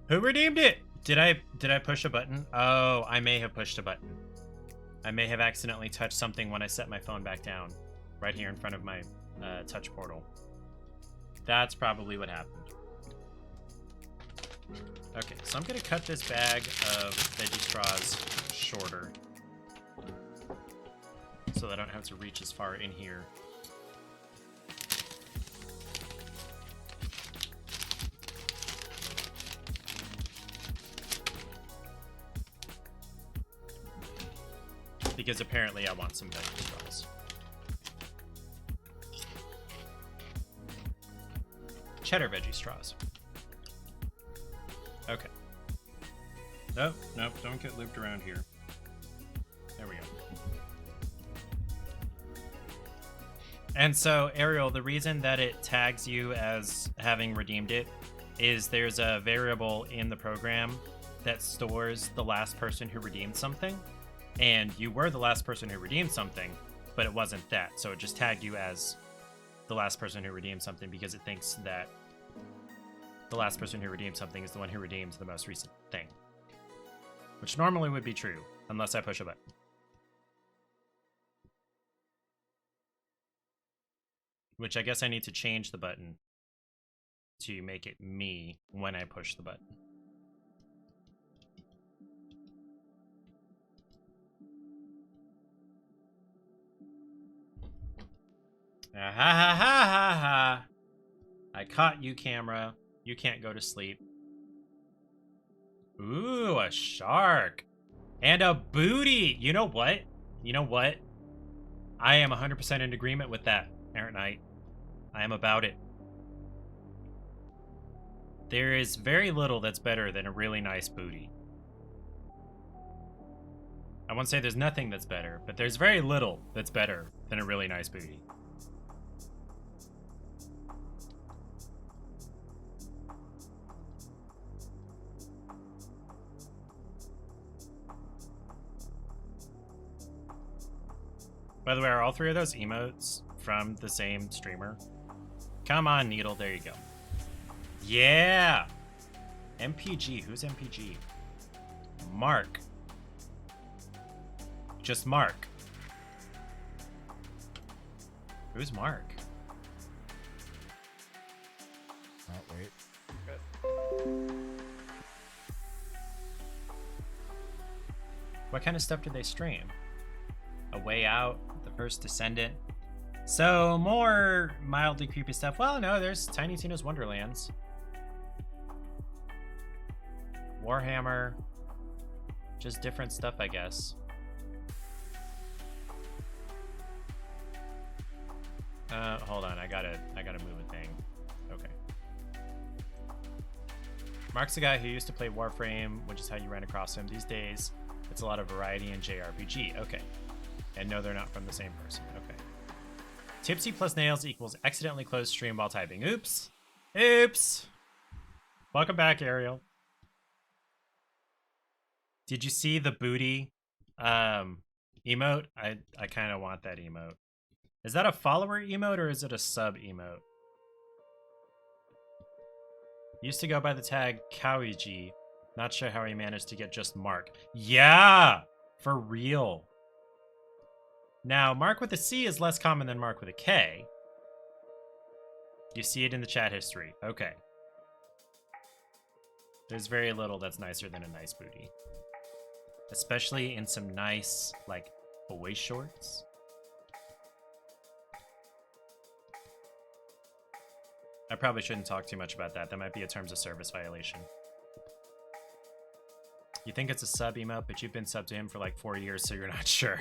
Who redeemed it? Did I push a button? Oh, I may have pushed a button. I may have accidentally touched something when I set my phone back down, right here in front of my touch portal. That's probably what happened. Okay, so I'm gonna cut this bag of veggie straws shorter, so that I don't have to reach as far in here. Because apparently I want some veggie straws. Cheddar veggie straws. Okay. Nope, don't get looped around here. There we go. And so, Ariel, the reason that it tags you as having redeemed it is there's a variable in the program that stores the last person who redeemed something. And you were the last person who redeemed something, but it wasn't that. So it just tagged you as the last person who redeemed something because it thinks that the last person who redeemed something is the one who redeems the most recent thing. Which normally would be true, unless I push a button. Which I guess I need to change the button to make it me when I push the button. Ha ha ha ha ha. I caught you, camera. You can't go to sleep. Ooh, a shark. And a booty. You know what? You know what? I am 100% in agreement with that, Errant Knight. I am about it. There is very little that's better than a really nice booty. I won't say there's nothing that's better, but there's very little that's better than a really nice booty. By the way, are all three of those emotes from the same streamer? Come on, Needle. There you go. Yeah! MPG. Who's MPG? Mark. Just Mark. Who's Mark? Oh, wait. What kind of stuff did they stream? A Way Out, The First Descendant. So, more mildly creepy stuff. Well, no, there's Tiny Tina's Wonderlands. Warhammer. Just different stuff, I guess. Hold on, I gotta move a thing. Okay. Mark's a guy who used to play Warframe, which is how you ran across him. These days, it's a lot of variety in JRPG. Okay. And no, they're not from the same person. Okay. Tipsy plus nails equals accidentally closed stream while typing. Oops. Oops. Welcome back, Ariel. Did you see the booty emote? I kind of want that emote. Is that a follower emote or is it a sub emote? Used to go by the tag Kawiji. Not sure how he managed to get just Mark. Yeah, for real. Now, Mark with a C is less common than Mark with a K. You see it in the chat history. Okay. There's very little that's nicer than a nice booty. Especially in some nice, like, boy shorts. I probably shouldn't talk too much about that. That might be a terms of service violation. You think it's a sub emote, but you've been sub to him for like 4 years, so you're not sure.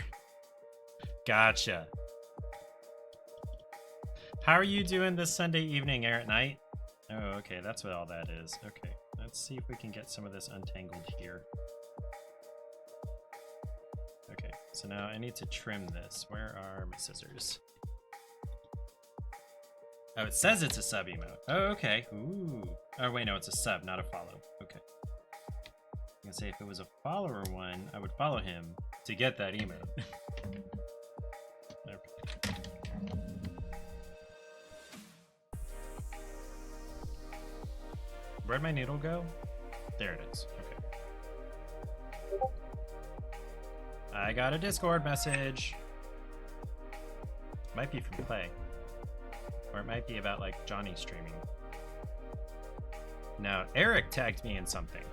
Gotcha. How are you doing this Sunday evening, Errant Knight? Oh, okay, that's what all that is. Okay, let's see if we can get some of this untangled here. Okay, so now I need to trim this. Where are my scissors? Oh, it says it's a sub emote. Oh, okay. Ooh. Oh, wait, no, it's a sub, not a follow. Okay. I'm gonna say if it was a follower one, I would follow him to get that emote. Okay. Where'd my needle go? There it is. Okay. I got a Discord message. Might be from Play. Or it might be about, like, Johnny streaming. Now, Eric tagged me in something.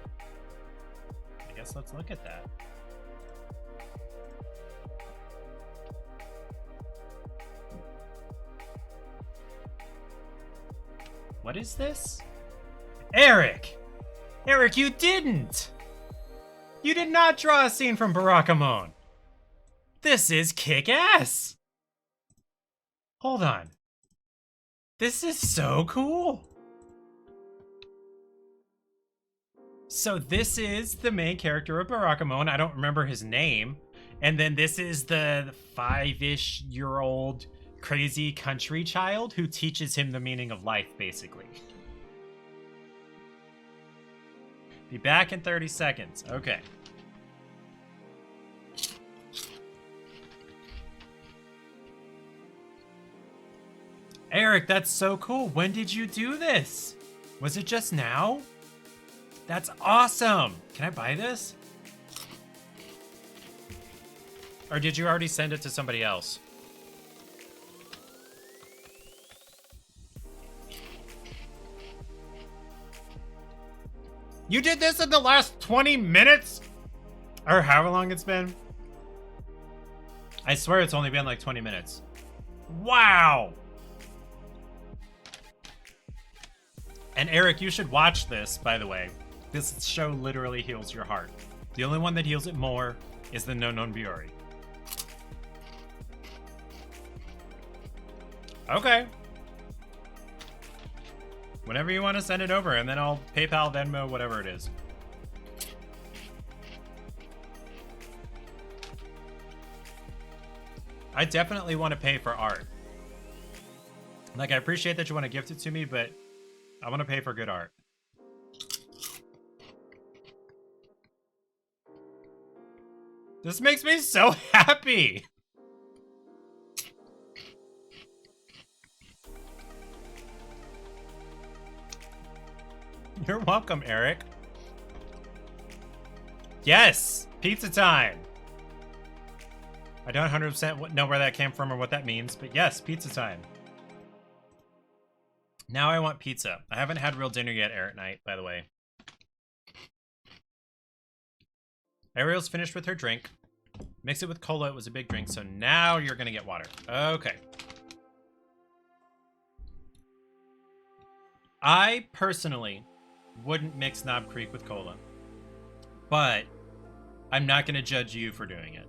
I guess let's look at that. What is this? Eric! Eric, you didn't! You did not draw a scene from Barakamon! This is kick-ass! Hold on. This is so cool! So this is the main character of Barakamon. I don't remember his name. And then this is the 5-ish-year-old crazy country child who teaches him the meaning of life, basically. Be back in 30 seconds. Okay. Eric, that's so cool. When did you do this? Was it just now? That's awesome. Can I buy this? Or did you already send it to somebody else? You did this in the last 20 minutes? Or however long it's been? I swear it's only been like 20 minutes. Wow! And Eric, you should watch this, by the way. This show literally heals your heart. The only one that heals it more is the No Non Biori. Okay. Whenever you want to send it over, and then I'll PayPal, Venmo, whatever it is. I definitely want to pay for art. Like, I appreciate that you want to gift it to me, but I want to pay for good art. This makes me so happy! You're welcome, Eric. Yes! Pizza time! I don't 100% know where that came from or what that means, but yes, pizza time. Now I want pizza. I haven't had real dinner yet, Eric Knight, by the way. Ariel's finished with her drink. Mix it with cola. It was a big drink, so now you're gonna get water. Okay. I personally wouldn't mix Knob Creek with cola, but I'm not gonna judge you for doing it.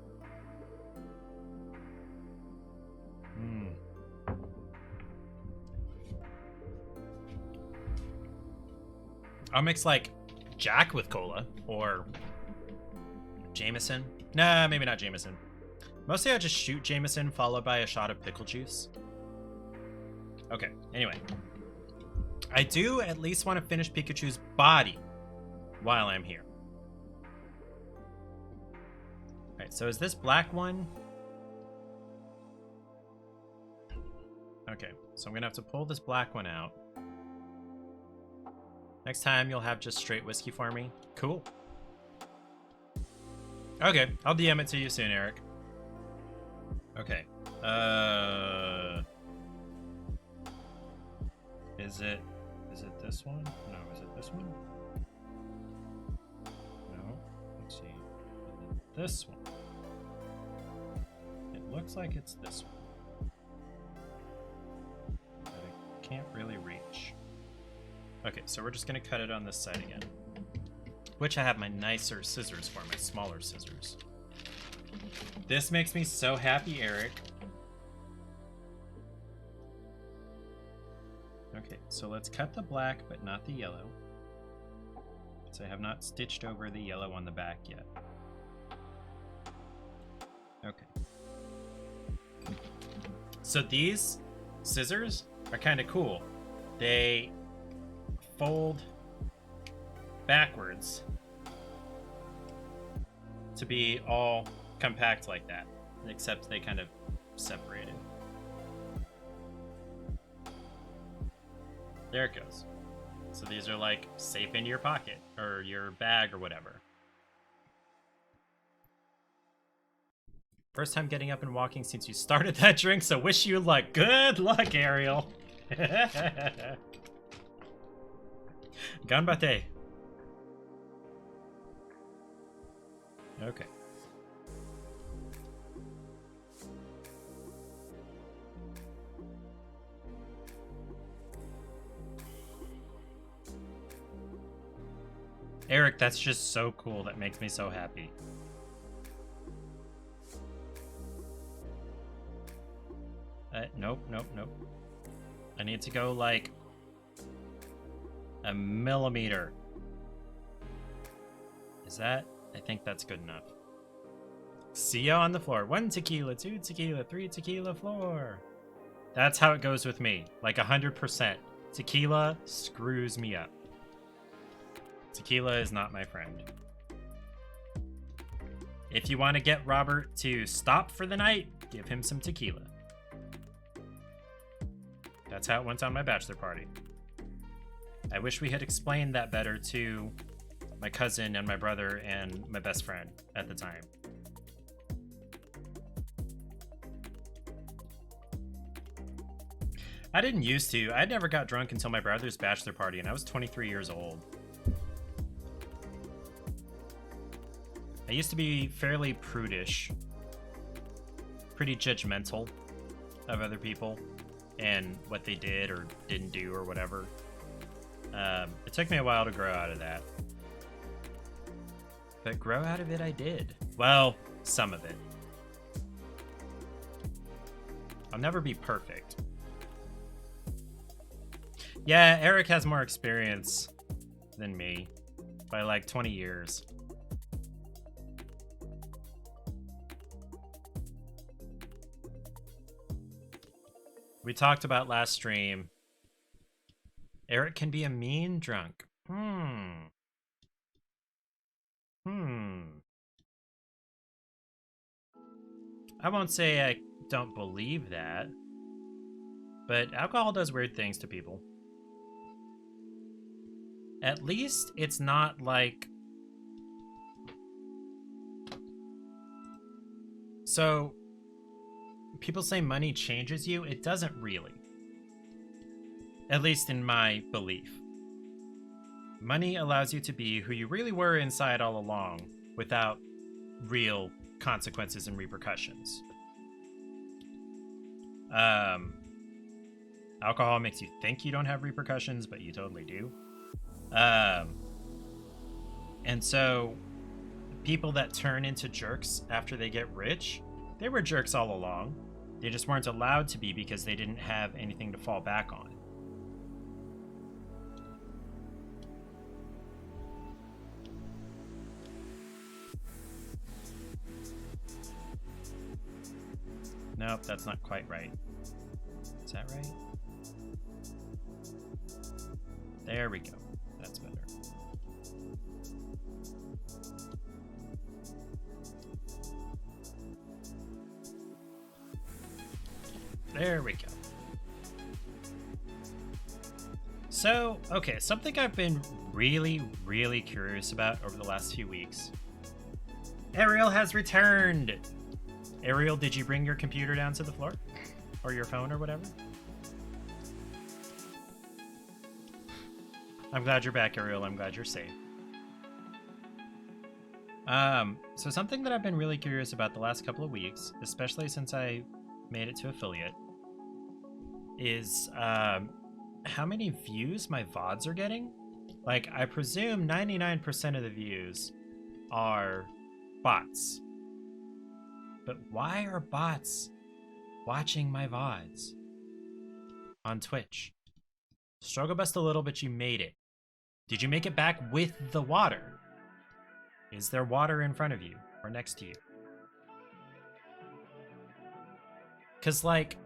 I'll mix like Jack with cola or Jameson. Nah, maybe not Jameson. Mostly I just shoot Jameson followed by a shot of pickle juice. Okay, anyway. I do at least want to finish Pikachu's body while I'm here. Alright, so is this black one? Okay, so I'm gonna have to pull this black one out. Next time you'll have just straight whiskey for me. Cool. Okay, I'll DM it to you soon, Eric. Okay. Is it this one? No, is it this one? No. Let's see. Is it this one? It looks like it's this one. But I can't really reach. Okay, so we're just gonna cut it on this side again. Which I have my nicer scissors for, my smaller scissors. This makes me so happy, Eric. Okay, so let's cut the black, but not the yellow. So I have not stitched over the yellow on the back yet. Okay. So these scissors are kind of cool. They fold backwards to be all compact like that, except they kind of separated. There it goes. So these are like safe in your pocket or your bag or whatever. First time getting up and walking since you started that drink, so wish you luck. Good luck, Ariel. Ganbate. Okay. Eric, that's just so cool. That makes me so happy. Nope. I need to go like a millimeter. Is that? I think that's good enough. See ya on the floor. 1 tequila, 2 tequila, 3 tequila floor. That's how it goes with me. Like 100%. Tequila screws me up. Tequila is not my friend. If you want to get Robert to stop for the night, give him some tequila. That's how it went on my bachelor party. I wish we had explained that better to my cousin and my brother and my best friend at the time. I didn't used to. I never got drunk until my brother's bachelor party, and I was 23 years old. I used to be fairly prudish, pretty judgmental of other people and what they did or didn't do or whatever. It took me a while to grow out of that. But grow out of it I did. Well, some of it. I'll never be perfect. Yeah, Eric has more experience than me by like 20 years. We talked about last stream. Eric can be a mean drunk. I won't say I don't believe that, but alcohol does weird things to people. At least it's not like... So, people say money changes you. It doesn't really. At least in my belief. Money allows you to be who you really were inside all along without real consequences and repercussions. Alcohol makes you think you don't have repercussions, but you totally do. And so people that turn into jerks after they get rich, they were jerks all along. They just weren't allowed to be because they didn't have anything to fall back on. Nope, that's not quite right. Is that right? There we go. That's better. There we go. So, okay, something I've been really, really curious about over the last few weeks. Ariel has returned! Ariel, did you bring your computer down to the floor? Or your phone or whatever? I'm glad you're back, Ariel. I'm glad you're safe. So something that I've been really curious about the last couple of weeks, especially since I made it to affiliate, is how many views my VODs are getting. Like, I presume 99% of the views are bots. But why are bots watching my VODs on Twitch? Struggle bust a little, but you made it. Did you make it back with the water? Is there water in front of you or next to you? Because, like,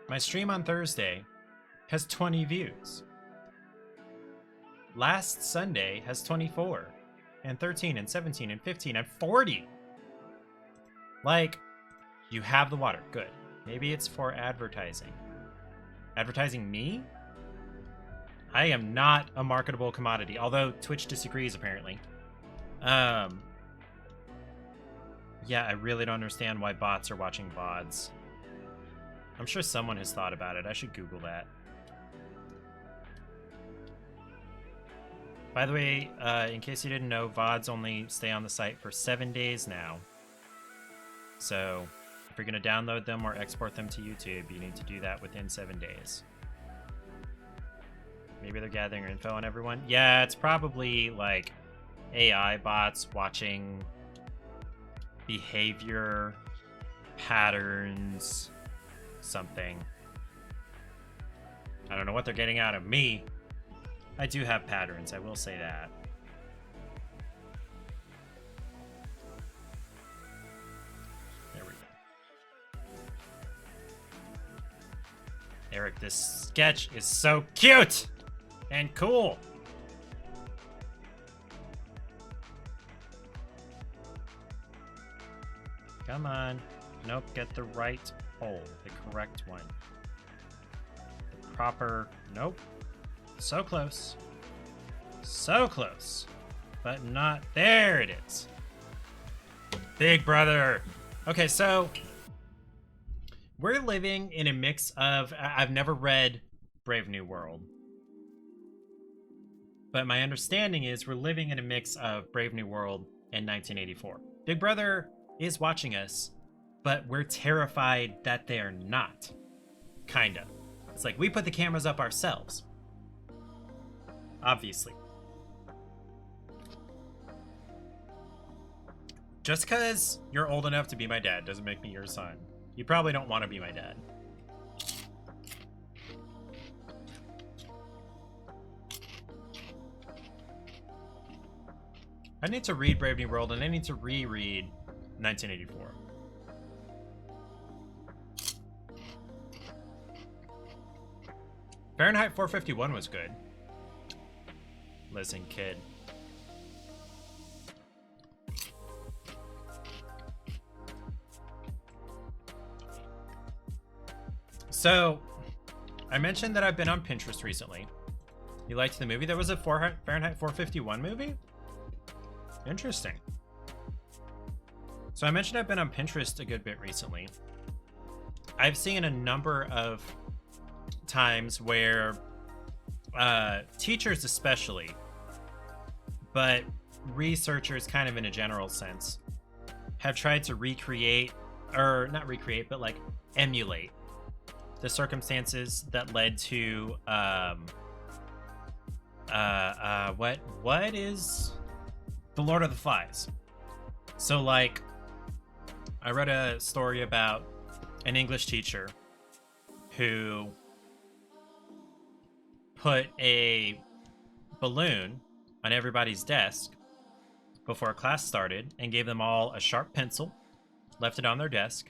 my stream on Thursday has 20 views. Last Sunday has 24, and 13, and 17, and 15, and 40. Like, you have the water. Good. Maybe it's for advertising. Advertising me? I am not a marketable commodity, although Twitch disagrees, apparently. Yeah, I really don't understand why bots are watching VODs. I'm sure someone has thought about it. I should Google that. By the way, in case you didn't know, VODs only stay on the site for 7 days now. So, if you're going to download them or export them to YouTube, you need to do that within 7 days. Maybe they're gathering info on everyone. Yeah, it's probably like AI bots watching behavior patterns, something. I don't know what they're getting out of me. I do have patterns, I will say that. There we go. Eric, this sketch is so cute and cool. Come on. Nope, get the right hole, the correct one. The proper, nope. So close. So close. But not, there it is. Big brother. Okay, so we're living in a mix of, I've never read Brave New World. But my understanding is we're living in a mix of Brave New World and 1984. Big Brother is watching us, but we're terrified that they're not. Kinda. It's like we put the cameras up ourselves. Obviously. Just because you're old enough to be my dad doesn't make me your son. You probably don't want to be my dad. I need to read Brave New World, and I need to reread 1984. Fahrenheit 451 was good. Listen, kid. So, I mentioned that I've been on Pinterest recently. You liked the movie? There was a Fahrenheit 451 movie? Interesting. So I mentioned I've been on Pinterest a good bit recently. I've seen a number of times where teachers especially, but researchers kind of in a general sense, have tried to recreate, or not recreate, but like emulate the circumstances that led to what is the Lord of the Flies. So like I read a story about an English teacher who put a balloon on everybody's desk before class started and gave them all a sharp pencil, left it on their desk,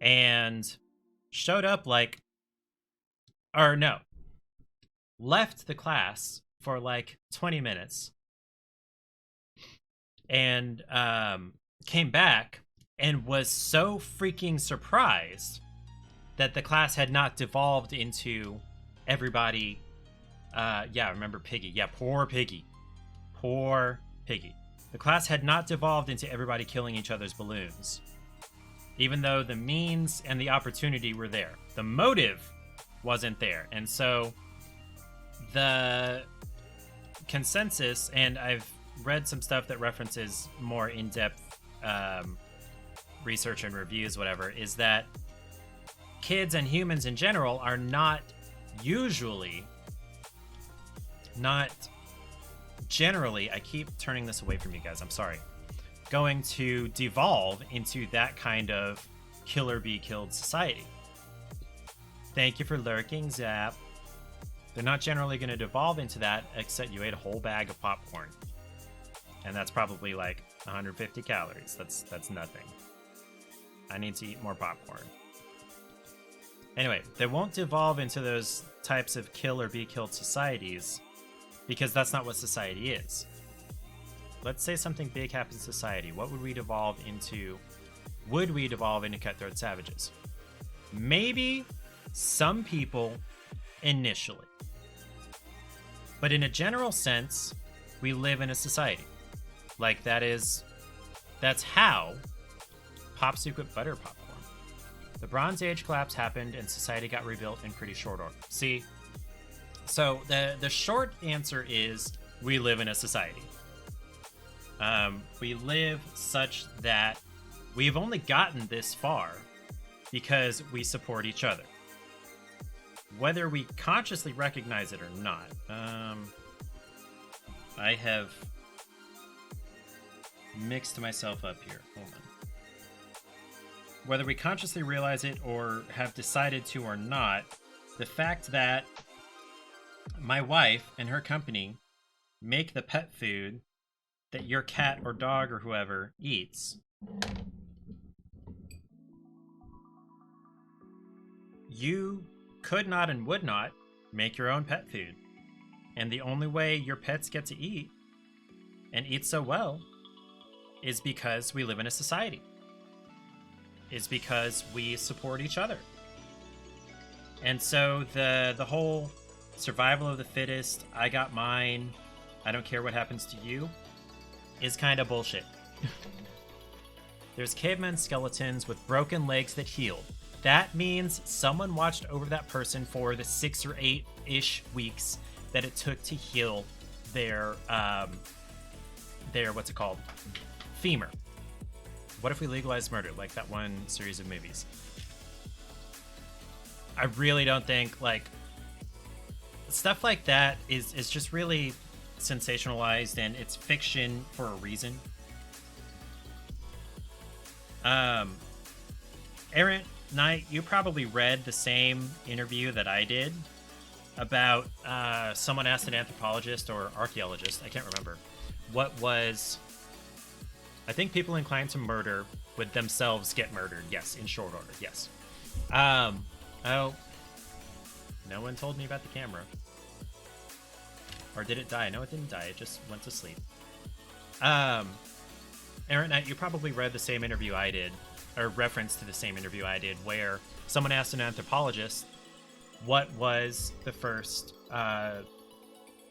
and showed up left the class for like 20 minutes and came back and was so freaking surprised that the class had not devolved into everybody. Remember Piggy. Yeah, poor Piggy. Poor Piggy. The class had not devolved into everybody killing each other's balloons, even though the means and the opportunity were there. The motive wasn't there. And so the consensus, and I've read some stuff that references more in-depth research and reviews, whatever, is that kids and humans in general are not generally, I keep turning this away from you guys, I'm sorry, going to devolve into that kind of kill or be killed society. Thank you for lurking, Zap. They're not generally going to devolve into that, except you ate a whole bag of popcorn. And that's probably like 150 calories. That's nothing. I need to eat more popcorn. Anyway, they won't devolve into those types of kill or be killed societies because that's not what society is. Let's say something big happens in society. What would we devolve into? Would we devolve into cutthroat savages? Maybe some people initially. But in a general sense, we live in a society. Like that's how Pops Secret Butter Popcorn. The Bronze Age collapse happened and society got rebuilt in pretty short order. See? So the short answer is we live in a society. We live such that we've only gotten this far because we support each other. Whether we consciously recognize it or not. I have mixed myself up here. Hold on. Whether we consciously realize it or have decided to or not, the fact that my wife and her company make the pet food that your cat or dog or whoever eats, you could not and would not make your own pet food. And the only way your pets get to eat, and eat so well, is because we live in a society. Is because we support each other. And so the whole survival of the fittest, I got mine, I don't care what happens to you, is kind of bullshit. There's caveman skeletons with broken legs that healed. That means someone watched over that person for the 6 or 8-ish weeks that it took to heal their what's it called? Femur. What if we legalized murder, like that one series of movies? I really don't think, stuff like that is just really sensationalized, and it's fiction for a reason. Errant Knight, you probably read the same interview that I did about someone asked an anthropologist or archaeologist, I can't remember, what was... I think people inclined to murder would themselves get murdered. Yes, in short order. Yes. Oh, no one told me about the camera. Or did it die? No, it didn't die. It just went to sleep. Errant Knight, you probably read the same interview I did, or reference to the same interview I did, where someone asked an anthropologist what was the first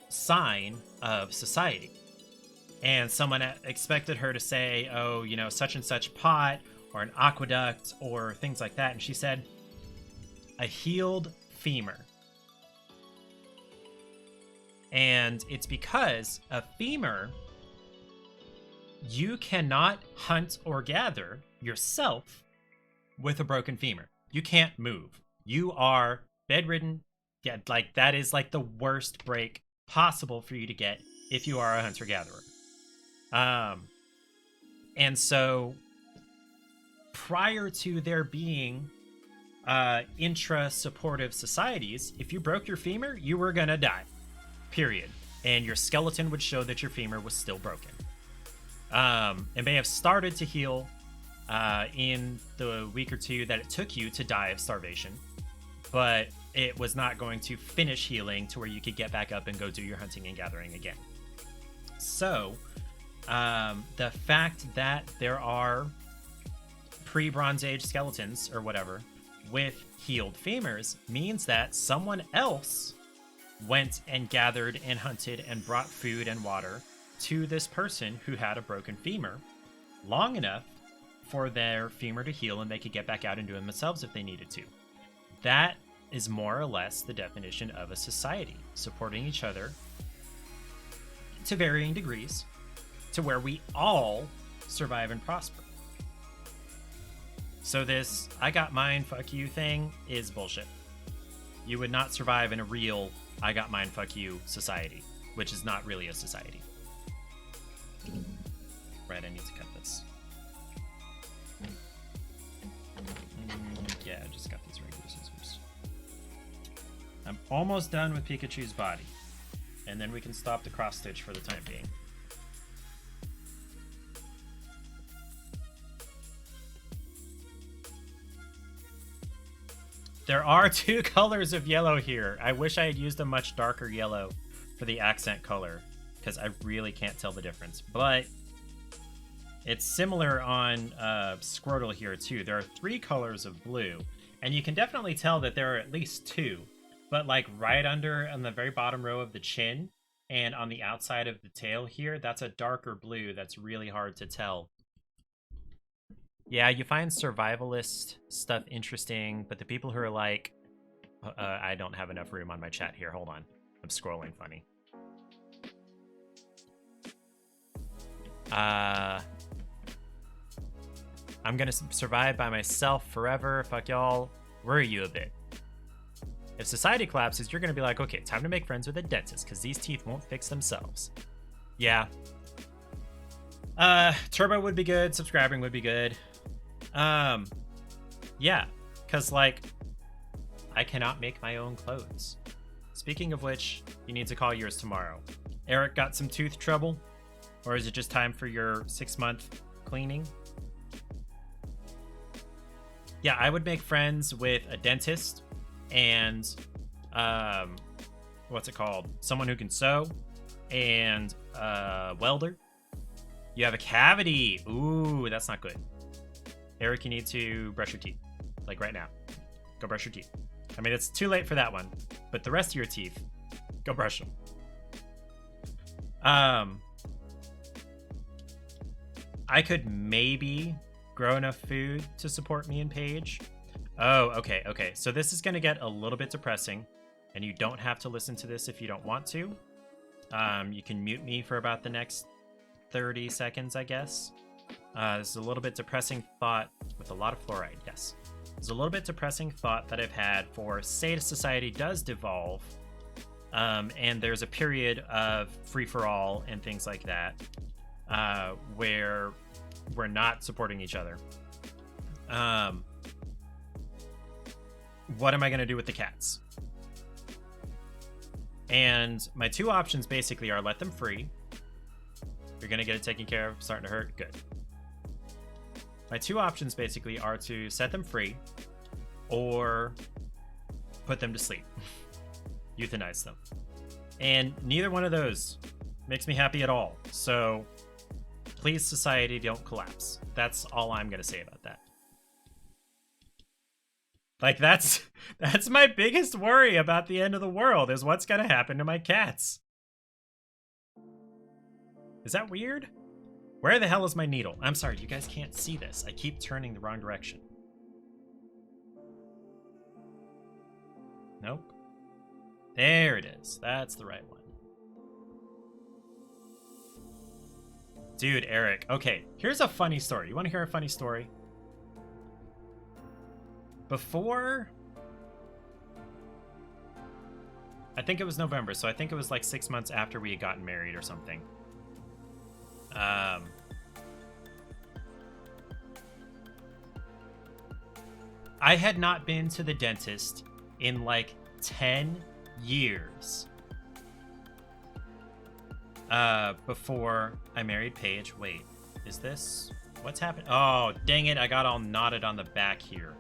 sign of society. And someone expected her to say, oh, you know, such and such pot or an aqueduct or things like that. And she said, a healed femur. And it's because a femur, you cannot hunt or gather yourself with a broken femur. You can't move. You are bedridden. Yeah, like that is like the worst break possible for you to get if you are a hunter-gatherer. And so prior to there being intra-supportive societies, if you broke your femur, you were gonna die. Period. And your skeleton would show that your femur was still broken. It may have started to heal in the week or two that it took you to die of starvation, but it was not going to finish healing to where you could get back up and go do your hunting and gathering again. So, the fact that there are pre-Bronze Age skeletons or whatever with healed femurs means that someone else went and gathered and hunted and brought food and water to this person who had a broken femur long enough for their femur to heal and they could get back out and do it themselves if they needed to. That is more or less the definition of a society, supporting each other to varying degrees to where we all survive and prosper. So this I got mine, fuck you thing is bullshit. You would not survive in a real I got mine, fuck you society, which is not really a society. Right, I need to cut this. Yeah, I just got these regular scissors. I'm almost done with Pikachu's body. And then we can stop the cross stitch for the time being. There are two colors of yellow here. I wish I had used a much darker yellow for the accent color, because I really can't tell the difference. But it's similar on Squirtle here too. There are 3 colors of blue, and you can definitely tell that there are at least 2. But like right under on the very bottom row of the chin and on the outside of the tail here, that's a darker blue that's really hard to tell. Yeah, you find survivalist stuff interesting, but the people who are like, I don't have enough room on my chat here. Hold on. I'm scrolling funny. I'm gonna survive by myself forever. Fuck y'all. Worry you a bit. If society collapses, you're gonna be like, okay, time to make friends with a dentist, because these teeth won't fix themselves. Yeah. Turbo would be good. Subscribing would be good. Yeah, because, like, I cannot make my own clothes. Speaking of which, you need to call yours tomorrow. Eric got some tooth trouble? Or is it just time for your 6-month cleaning? Yeah, I would make friends with a dentist and, what's it called? Someone who can sew and a welder. You have a cavity. Ooh, that's not good. Eric, you need to brush your teeth. Like right now. Go brush your teeth. I mean, it's too late for that one, but the rest of your teeth, go brush them. I could maybe grow enough food to support me and Paige. Oh, okay. So this is going to get a little bit depressing, and you don't have to listen to this if you don't want to. You can mute me for about the next 30 seconds, I guess. This is a little bit depressing thought with a lot of fluoride, yes. There's a little bit depressing thought that I've had for, say, society does devolve, and there's a period of free-for-all and things like that, where we're not supporting each other. What am I going to do with the cats? And my 2 options basically are let them free. You're going to get it taken care of, starting to hurt, good. My 2 options basically are to set them free or put them to sleep. Euthanize them. And neither one of those makes me happy at all. So please, society, don't collapse. That's all I'm going to say about that. Like, that's my biggest worry about the end of the world, is what's gonna happen to my cats. Is that weird? Where the hell is my needle? I'm sorry, you guys can't see this. I keep turning the wrong direction. Nope. There it is. That's the right one. Dude, Eric. Okay, here's a funny story. You want to hear a funny story? Before... I think it was November, so I think it was like 6 months after we had gotten married or something. I had not been to the dentist in like 10 years. Before I married Paige. Wait, is this... What's happened? Oh, dang it, I got all knotted on the back here.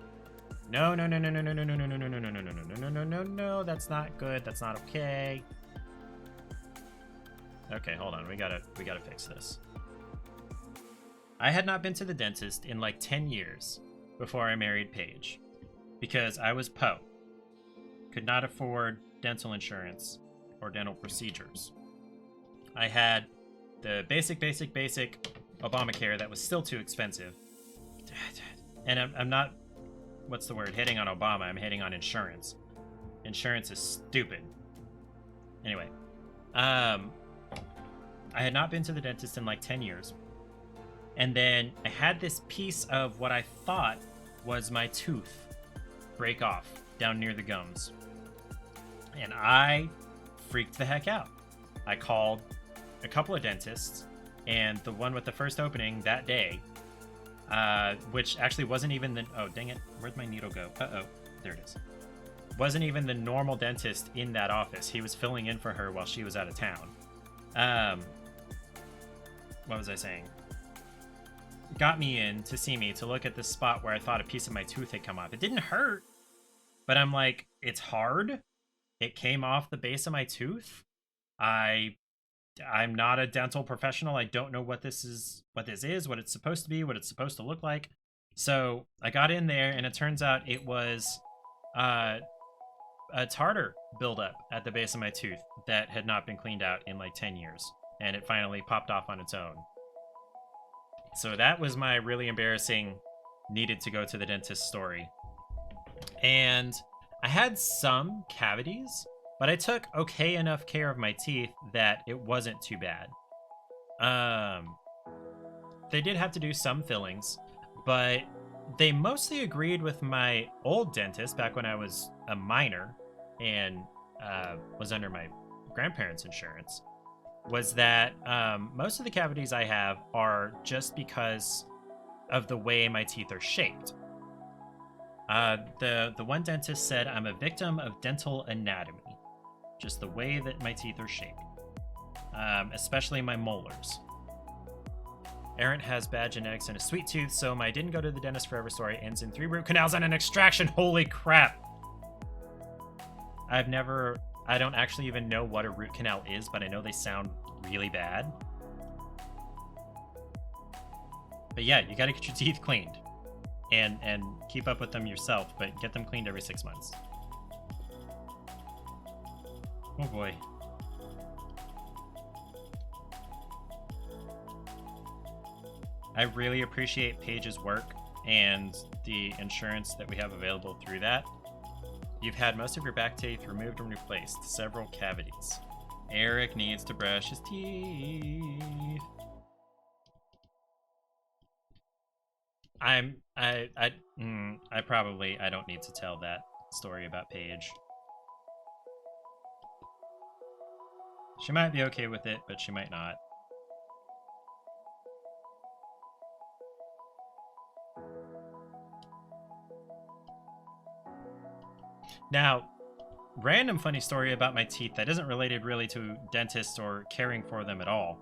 No, no, no, no, no, no, no, no, no, no, no, no, no, no, no, no, no, no, no, no, that's not good. That's not okay. Okay, hold on. We gotta fix this. I had not been to the dentist in like 10 years before I married Paige because I was po. Could not afford dental insurance or dental procedures. I had the basic Obamacare that was still too expensive. And I'm not, what's the word, hitting on Obama. I'm hitting on insurance. Insurance is stupid. Anyway, I had not been to the dentist in like 10 years. And then I had this piece of what I thought was my tooth break off down near the gums. And I freaked the heck out. I called a couple of dentists, and the one with the first opening that day, which actually wasn't even the... Oh, dang it. Where'd my needle go? Uh-oh. There it is. Wasn't even the normal dentist in that office. He was filling in for her while she was out of town. What was I saying? Got me in to see me to look at the spot where I thought a piece of my tooth had come off. It didn't hurt, but I'm like, it's hard. It came off the base of my tooth. I'm not a dental professional. I don't know what this is, what it's supposed to be, what it's supposed to look like. So I got in there, and it turns out it was a tartar buildup at the base of my tooth that had not been cleaned out in like 10 years. And it finally popped off on its own. So that was my really embarrassing needed to go to the dentist story. And I had some cavities, but I took okay enough care of my teeth that it wasn't too bad. They did have to do some fillings, but they mostly agreed with my old dentist back when I was a minor and was under my grandparents' insurance. Was that most of the cavities I have are just because of the way my teeth are shaped. The one dentist said I'm a victim of dental anatomy, just the way that my teeth are shaped, especially my molars. Aaron has bad genetics and a sweet tooth, so my didn't go to the dentist forever story ends in 3 root canals and an extraction. Holy crap! I don't actually even know what a root canal is, but I know they sound really bad. But yeah, you gotta get your teeth cleaned. And keep up with them yourself, but get them cleaned every 6 months. Oh boy. I really appreciate Paige's work and the insurance that we have available through that. You've had most of your back teeth removed and replaced. Several cavities. Eric needs to brush his teeth. I don't need to tell that story about Paige. She might be okay with it, but she might not. Now, random funny story about my teeth that isn't related really to dentists or caring for them at all.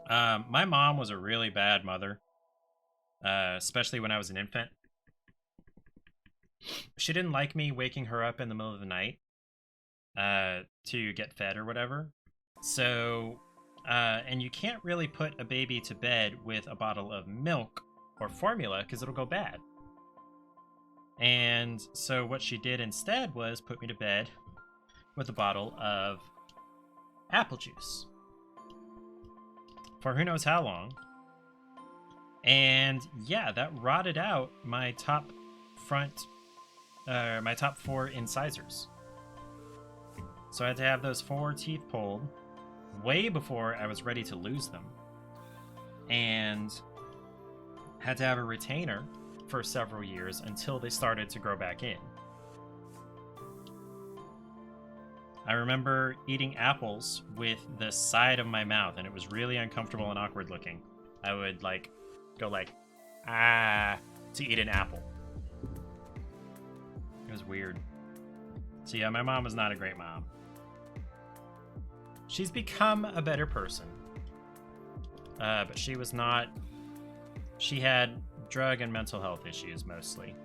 My mom was a really bad mother, especially when I was an infant. She didn't like me waking her up in the middle of the night to get fed or whatever. So, and you can't really put a baby to bed with a bottle of milk or formula because it'll go bad. And so what she did instead was put me to bed with a bottle of apple juice for who knows how long. And yeah, that rotted out my top four incisors. So I had to have those 4 teeth pulled way before I was ready to lose them. And had to have a retainer for several years until they started to grow back in. I remember eating apples with the side of my mouth, and it was really uncomfortable and awkward looking. I would go to eat an apple. It was weird. So yeah, my mom was not a great mom. She's become a better person. But she was not... She had drug and mental health issues, mostly.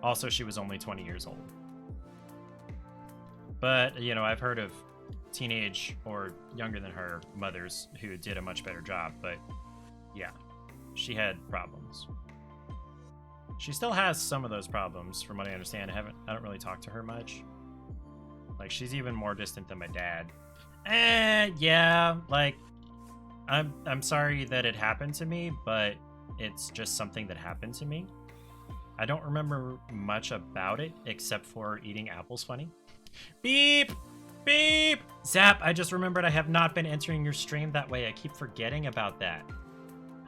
Also, she was only 20 years old. But, you know, I've heard of teenage or younger than her mothers who did a much better job, but yeah, she had problems. She still has some of those problems, from what I understand. I don't really talk to her much. Like, she's even more distant than my dad. Yeah, like, I'm sorry that it happened to me, but it's just something that happened to me. I don't remember much about it, except for eating apples funny. Beep! Beep! Zap, I just remembered I have not been entering your stream that way. I keep forgetting about that.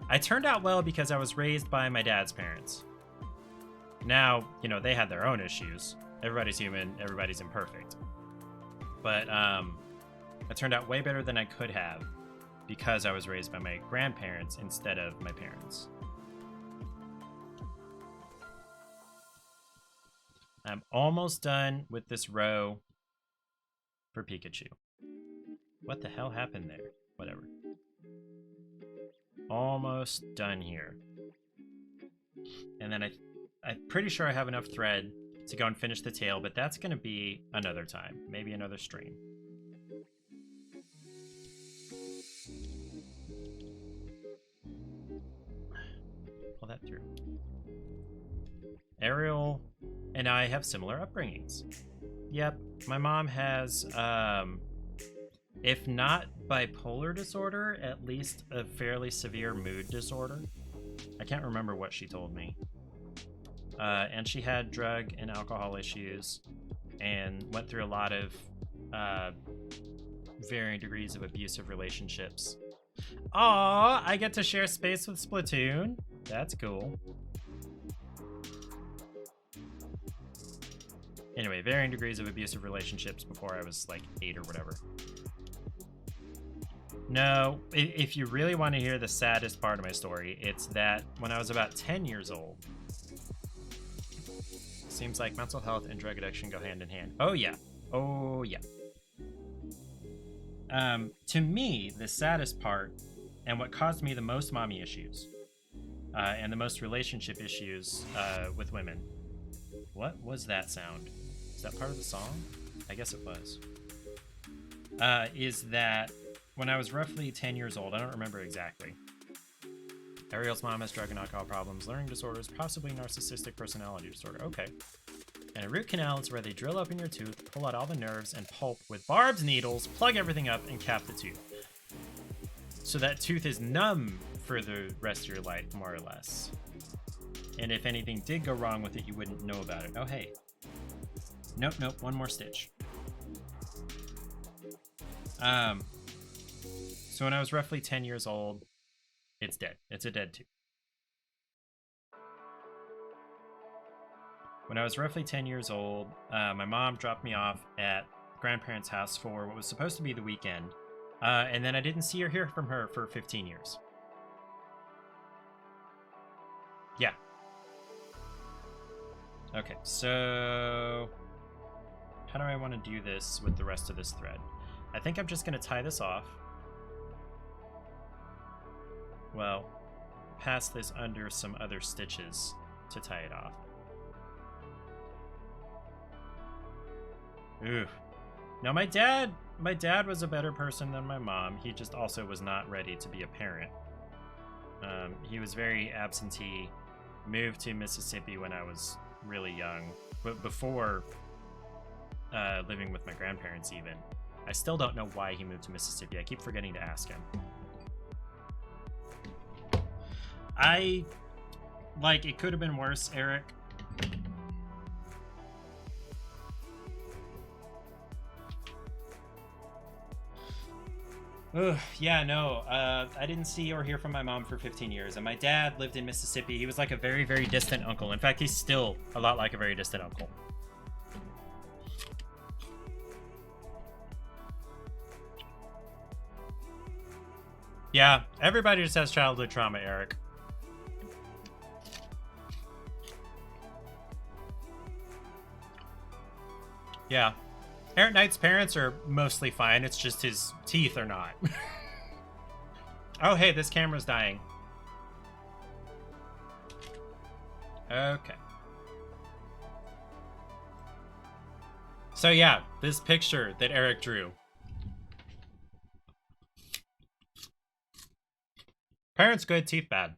I turned out well because I was raised by my dad's parents. Now, you know, they had their own issues. Everybody's human, everybody's imperfect. But, I turned out way better than I could have because I was raised by my grandparents instead of my parents. I'm almost done with this row for Pikachu. What the hell happened there? Whatever. Almost done here. And then I'm pretty sure I have enough thread to go and finish the tail, but that's going to be another time. Maybe another stream. Pull that through. Ariel and I have similar upbringings. Yep, my mom has, if not bipolar disorder, at least a fairly severe mood disorder. I can't remember what she told me. And she had drug and alcohol issues and went through a lot of varying degrees of abusive relationships. Aw, I get to share space with Splatoon. That's cool. Anyway, varying degrees of abusive relationships before I was like 8 or whatever. No, if you really want to hear the saddest part of my story, it's that when I was about 10 years old, seems like mental health and drug addiction go hand in hand. Oh yeah. Oh yeah. To me, the saddest part, and what caused me the most mommy issues, and the most relationship issues with women. What was that sound? Is that part of the song? I guess it was. Is that when I was roughly 10 years old, I don't remember exactly. Ariel's mom has drug and alcohol problems, learning disorders, possibly narcissistic personality disorder. Okay. And a root canal is where they drill open your tooth, pull out all the nerves, and pulp with barbed needles, plug everything up, and cap the tooth. So that tooth is numb for the rest of your life, more or less. And if anything did go wrong with it, you wouldn't know about it. Oh, hey. Nope, one more stitch. So when I was roughly 10 years old, it's dead. It's a dead tooth. When I was roughly 10 years old, my mom dropped me off at grandparents' house for what was supposed to be the weekend. And then I didn't see or hear from her for 15 years. Yeah. Okay, so how do I want to do this with the rest of this thread? I think I'm just going to tie this off. Well, pass this under some other stitches to tie it off. Ooh. Now my dad was a better person than my mom. He just also was not ready to be a parent. He was very absentee, moved to Mississippi when I was really young, but before living with my grandparents even. I still don't know why he moved to Mississippi. I keep forgetting to ask him. It could have been worse, Eric. Ugh, yeah, no, I didn't see or hear from my mom for 15 years, and my dad lived in Mississippi. He was like a very, very distant uncle. In fact, he's still a lot like a very distant uncle. Yeah, everybody just has childhood trauma, Eric. Yeah. Eric Knight's parents are mostly fine. It's just his teeth are not. Oh, hey, this camera's dying. Okay. So yeah, this picture that Eric drew. Parents good, teeth bad.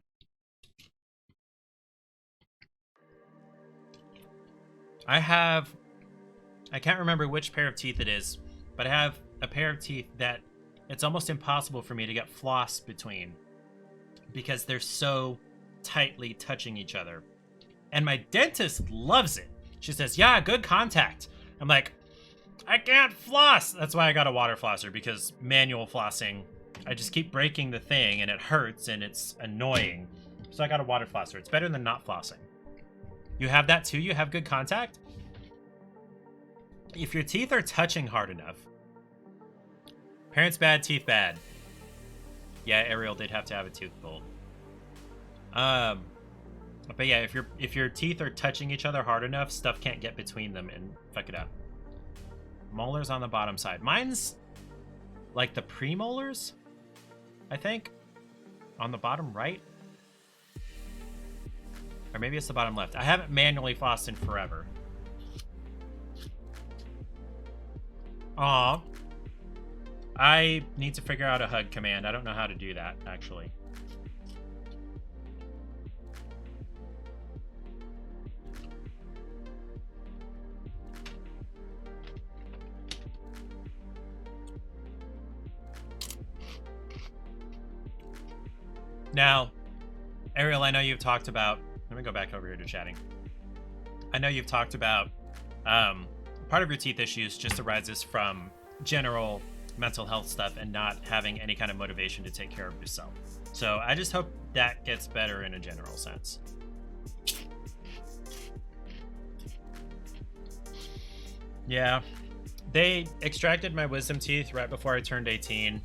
I can't remember which pair of teeth it is, but I have a pair of teeth that it's almost impossible for me to get floss between because they're so tightly touching each other. And my dentist loves it. She says, yeah, good contact. I'm like, I can't floss. That's why I got a water flosser, because manual flossing, I just keep breaking the thing and it hurts and it's annoying. So I got a water flosser. It's better than not flossing. You have that too? You have good contact? If your teeth are touching hard enough. Parents bad, teeth bad. Yeah, Ariel did have to have a tooth pulled. But yeah, if your teeth are touching each other hard enough, stuff can't get between them and fuck it up. Molars on the bottom side. Mine's like the premolars, I think. On the bottom right. Or maybe it's the bottom left. I haven't manually flossed in forever. Aw. I need to figure out a hug command. I don't know how to do that, actually. Now, Ariel, I know you've talked about... Let me go back over here to chatting. I know you've talked about part of your teeth issues just arises from general mental health stuff and not having any kind of motivation to take care of yourself. So I just hope that gets better in a general sense. Yeah. They extracted my wisdom teeth right before I turned 18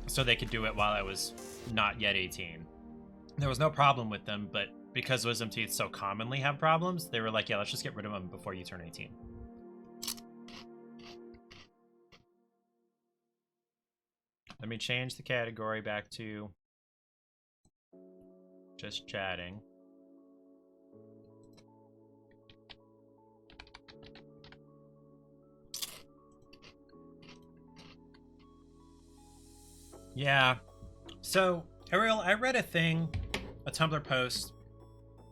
so they could do it while I was not yet 18. There was no problem with them, but because wisdom teeth so commonly have problems, they were like, yeah, let's just get rid of them before you turn 18. Let me change the category back to just chatting. Yeah. So, Ariel, I read a thing, a Tumblr post,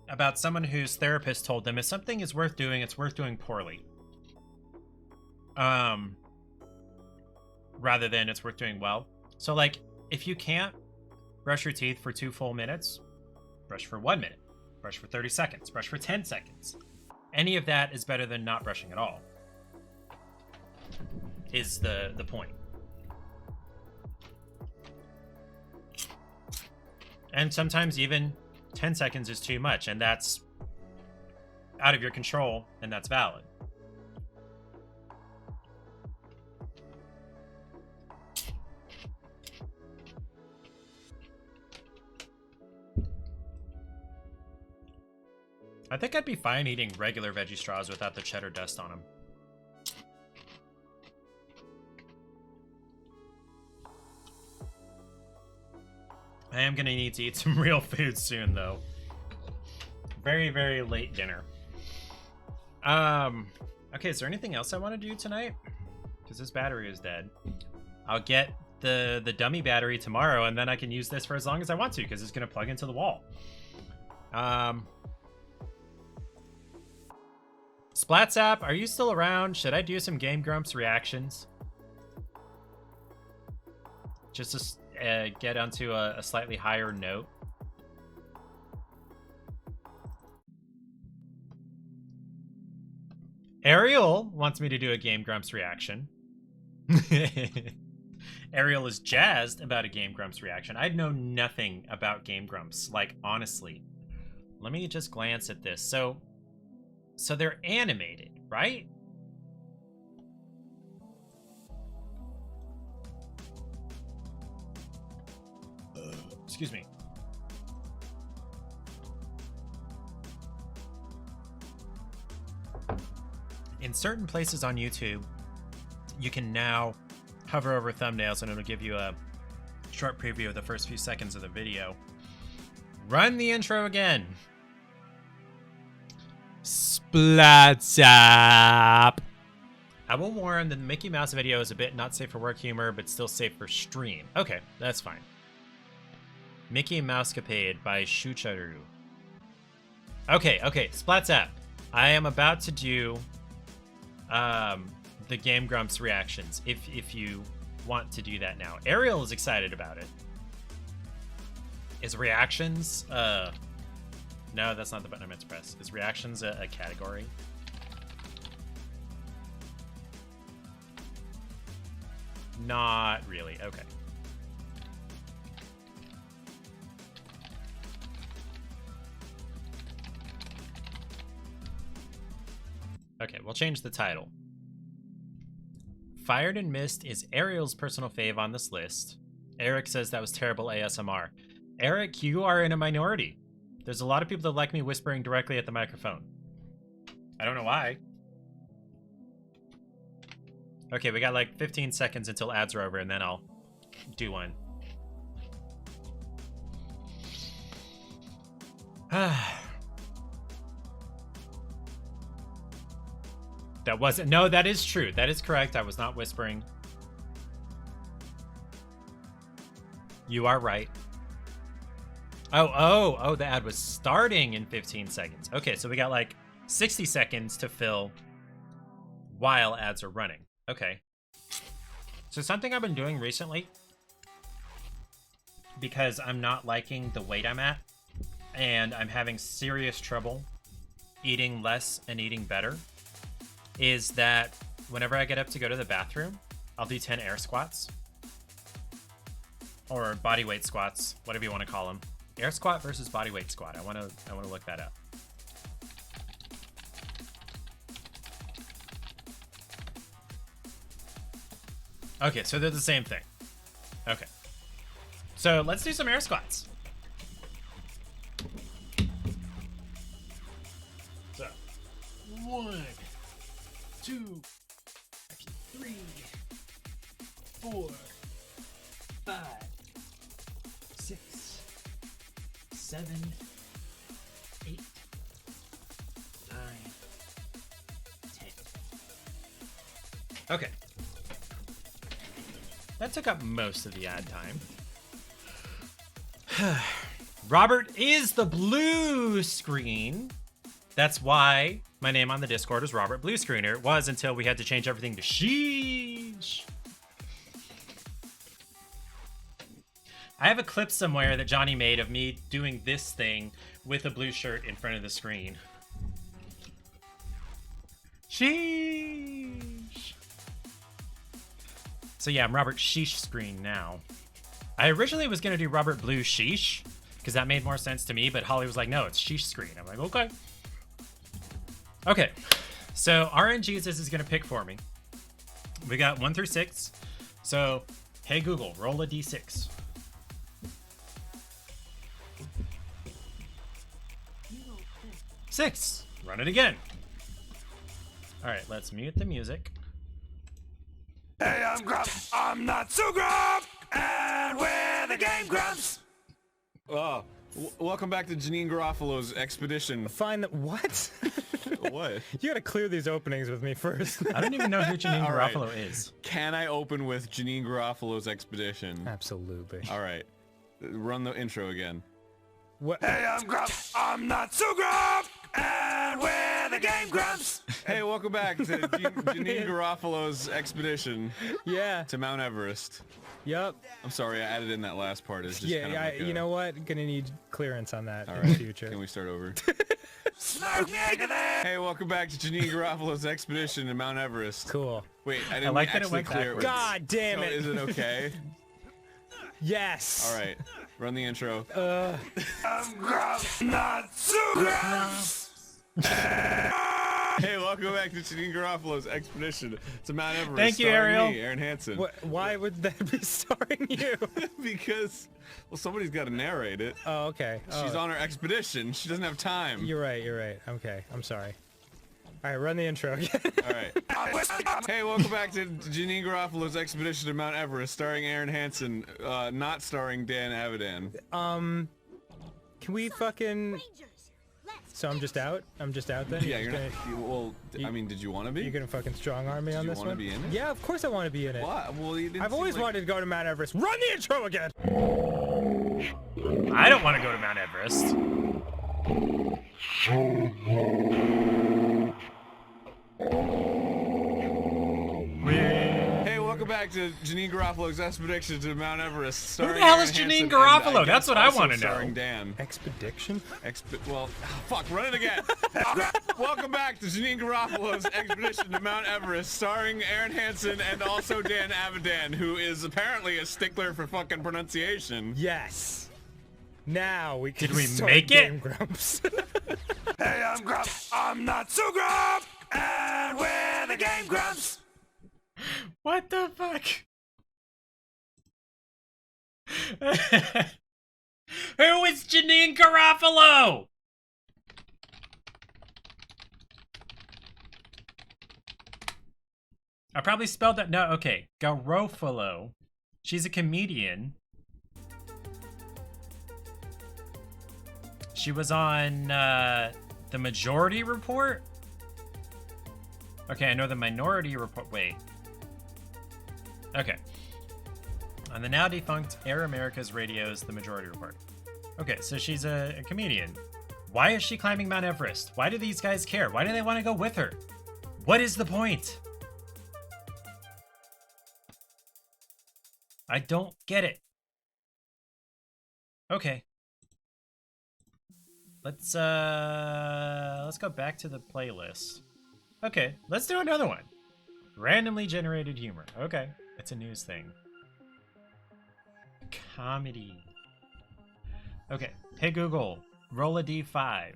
about someone whose therapist told them if something is worth doing, it's worth doing poorly. Rather than it's worth doing well. So, like, if you can't brush your teeth for 2 full minutes, brush for 1 minute, brush for 30 seconds, brush for 10 seconds. Any of that is better than not brushing at all, is the point. And sometimes even 10 seconds is too much, and that's out of your control, and that's valid. I think I'd be fine eating regular veggie straws without the cheddar dust on them. I am gonna need to eat some real food soon, though. Very, very late dinner. Okay, is there anything else I want to do tonight? Because this battery is dead. I'll get the dummy battery tomorrow, and then I can use this for as long as I want to, because it's gonna plug into the wall. Splatsap, are you still around? Should I do some Game Grumps reactions? Just to get onto a slightly higher note. Ariel wants me to do a Game Grumps reaction. Ariel is jazzed about a Game Grumps reaction. I know nothing about Game Grumps, like, honestly. Let me just glance at this. So they're animated, right? Excuse me. In certain places on YouTube, you can now hover over thumbnails and it'll give you a short preview of the first few seconds of the video. Run the intro again. Splatsap. I will warn that the Mickey Mouse video is a bit not safe for work humor, but still safe for stream. Okay, that's fine. Mickey Mousecapade by Shucharu. Okay, Splatsap. I am about to do the Game Grumps reactions, if you want to do that now. Ariel is excited about it. Is reactions no, that's not the button I meant to press. Is reactions a category? Not really. Okay. Okay, we'll change the title. Fired and Missed is Ariel's personal fave on this list. Eric says that was terrible ASMR. Eric, you are in a minority. There's a lot of people that like me whispering directly at the microphone. I don't know why. Okay, we got like 15 seconds until ads are over, and then I'll do one. That wasn't... No, that is true. That is correct. I was not whispering. You are right. Oh, the ad was starting in 15 seconds. Okay, so we got like 60 seconds to fill while ads are running. Okay. So something I've been doing recently, because I'm not liking the weight I'm at, and I'm having serious trouble eating less and eating better, is that whenever I get up to go to the bathroom, I'll do 10 air squats. Or body weight squats, whatever you want to call them. Air squat versus body weight squat. I want to look that up. Okay, so they're the same thing. Okay. So let's do some air squats. So 1, 2, 3, 4, 5, 6, 7, 8, 9, 10. Okay. That took up most of the ad time. Robert is the blue screen. That's why my name on the Discord is Robert Blue Screener. It was until we had to change everything to Sheesh. I have a clip somewhere that Johnny made of me doing this thing with a blue shirt in front of the screen. Sheesh. So yeah, I'm Robert Sheesh Screen now. I originally was going to do Robert Blue Sheesh, because that made more sense to me, but Holly was like, no, it's Sheesh Screen. I'm like, okay. Okay, so RNGesus is going to pick for me. We got 1 through 6. So, hey Google, roll a d6. 6. Run it again. All right, let's mute the music. Hey, I'm Grumps. I'm not so Grump, and we're the Game Grumps. Oh, welcome back to Janine Garofalo's expedition. Find that what? What? You gotta clear these openings with me first. I don't even know who Janine All right. Garofalo is. Can I open with Janine Garofalo's expedition? Absolutely. All right. Run the intro again. What? Hey, I'm Grumps. I'm not so Grump, and we're the game, Grumps. Hey, welcome back to Janine Garofalo's expedition Yeah. to Mount Everest. Yep. I'm sorry, I added in that last part. It's just Yeah. kind of like You know what? Gonna need clearance on that All in right, the future. can we start over? Smoke me out of there. Hey, welcome back to Janine Garofalo's expedition to Mount Everest. Cool. Wait, I didn't like that it actually went clear it. God damn So it. is it okay? Yes. All right, run the intro. I'm Grumps, not so Grumps. Hey, welcome back to Janine Garofalo's expedition to Mount Everest. Thank you, starring Ariel. Me, Aaron Hansen. Why would that be starring you? Because, well, somebody's got to narrate it. Oh, okay. She's on her expedition. She doesn't have time. You're right. Okay, I'm sorry. All right, run the intro again. All right. Hey, welcome back to Janine Garofalo's expedition to Mount Everest, starring Aaron Hansen, not starring Dan Avidan. Can we fucking... So I'm just out? I'm just out then? Yeah, you're just not. gonna, Well, I mean, did you want to be? you're gonna fucking strong arm me on you this wanna one? be in it? Yeah, of course I want to be in it. What? Well, you didn't I've seem always like... wanted to go to Mount Everest. Run the intro again! I don't want to go to Mount Everest. Hey, welcome back to Janine Garofalo's expedition to Mount Everest. Who Starring the hell Aaron is Janine Hansen and, Garofalo? I That's guess what I also wanna know. Starring Dan. Expedition? Well, fuck, run it again. Welcome back to Janine Garofalo's expedition to Mount Everest, starring Aaron Hansen and also Dan Avidan, who is apparently a stickler for fucking pronunciation. Yes. Now we can Did we start make it? Game Grumps. Hey, I'm Grumps, I'm not so Grump. And we're the game, Grumps. What the fuck? Who is Janine Garofalo? I probably spelled that. No, okay. Garofalo. She's a comedian. She was on the Majority Report. Okay, I know the Minority Report. Wait. Okay. On the now defunct Air America's Radio's The Majority Report. Okay, so she's a comedian. Why is she climbing Mount Everest? Why do these guys care? Why do they want to go with her? What is the point? I don't get it. Okay. Let's go back to the playlist. Okay, let's do another one. Randomly generated humor. Okay, it's a news thing. Comedy. Okay, hey Google, roll a D5.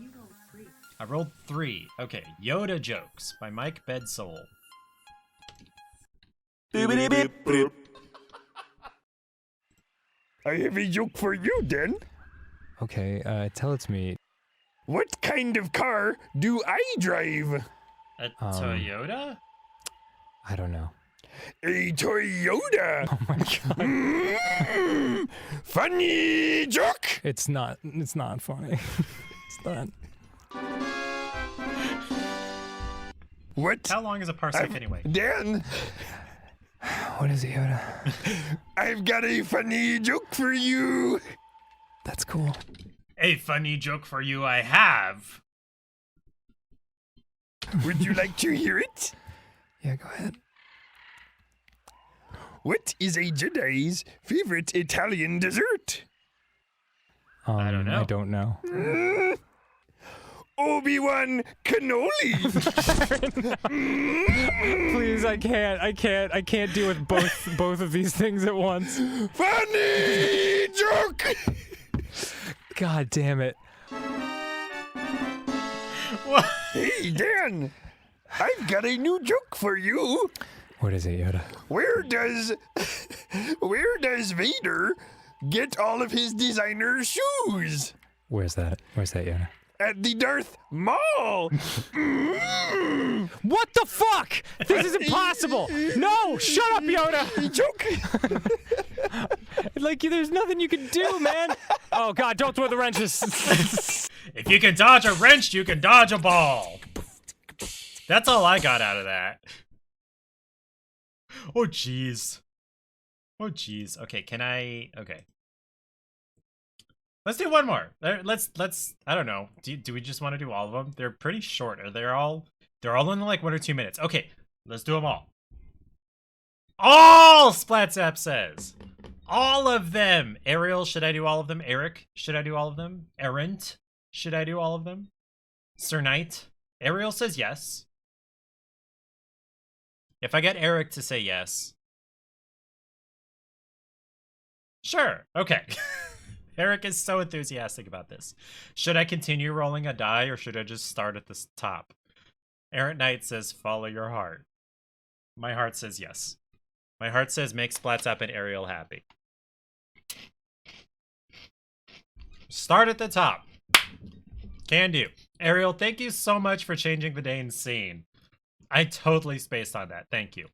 You rolled 3. I rolled 3. Okay, Yoda Jokes by Mike Bedsole. I have a joke for you, Dan. Okay, tell it to me. What kind of car do I drive? A Toyota? I don't know. A Toyota. Oh my god. Funny joke. It's not funny. It's not. What? How long is a parsec anyway? Dan, What is it, Yoda? I've got a funny joke for you. That's cool. A funny joke for you I have. Would you like to hear it? Yeah, go ahead. What is a Jedi's favorite Italian dessert? I don't know. I don't know. Obi-Wan cannoli. Please, I can't deal with both of these things at once. Funny joke. God damn it. What? Hey, Dan, I've got a new joke for you. What is it, Yoda? Where does Vader get all of his designer shoes? Where's that, Yoda? At the Darth Mall. What the fuck? This is impossible! No! Shut up, Yoda! Joke. Like, there's nothing you can do, man! Oh god, don't throw the wrenches! If you can dodge a wrench, you can dodge a ball. That's all I got out of that. Oh jeez. Oh jeez. Okay, can I... Okay. Let's do one more. Let's. I don't know. Do we just want to do all of them? They're pretty short. They're all in like 1 or 2 minutes. Okay, let's do them all. All Splatzap says. All of them. Ariel, should I do all of them? Eric, should I do all of them? Errant, should I do all of them? Sir Knight. Ariel says yes. If I get Eric to say yes. Sure. Okay. Eric is so enthusiastic about this. Should I continue rolling a die or should I just start at the top? Errant Knight says follow your heart. My heart says yes. My heart says make Splatzap and Ariel happy. Start at the top. Can do. Ariel, thank you so much for changing the Dane scene. I totally spaced on that. Thank you.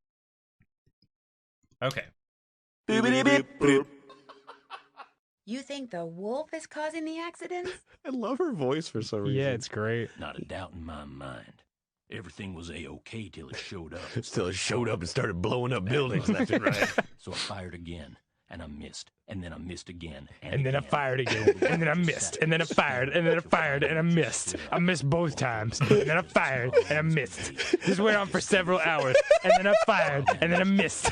Okay. You think the wolf is causing the accidents? I love her voice for some reason. Yeah, it's great. Not a doubt in my mind. Everything was a-okay till it showed up. Still, it showed up and started blowing up buildings left and right. So I fired again, and I missed, and then I missed again, and then I fired again, and then I missed, and then I fired, and then I fired, and I missed. I missed both times, and then I fired, and I missed. This went on for several hours, and then I fired, and then I missed.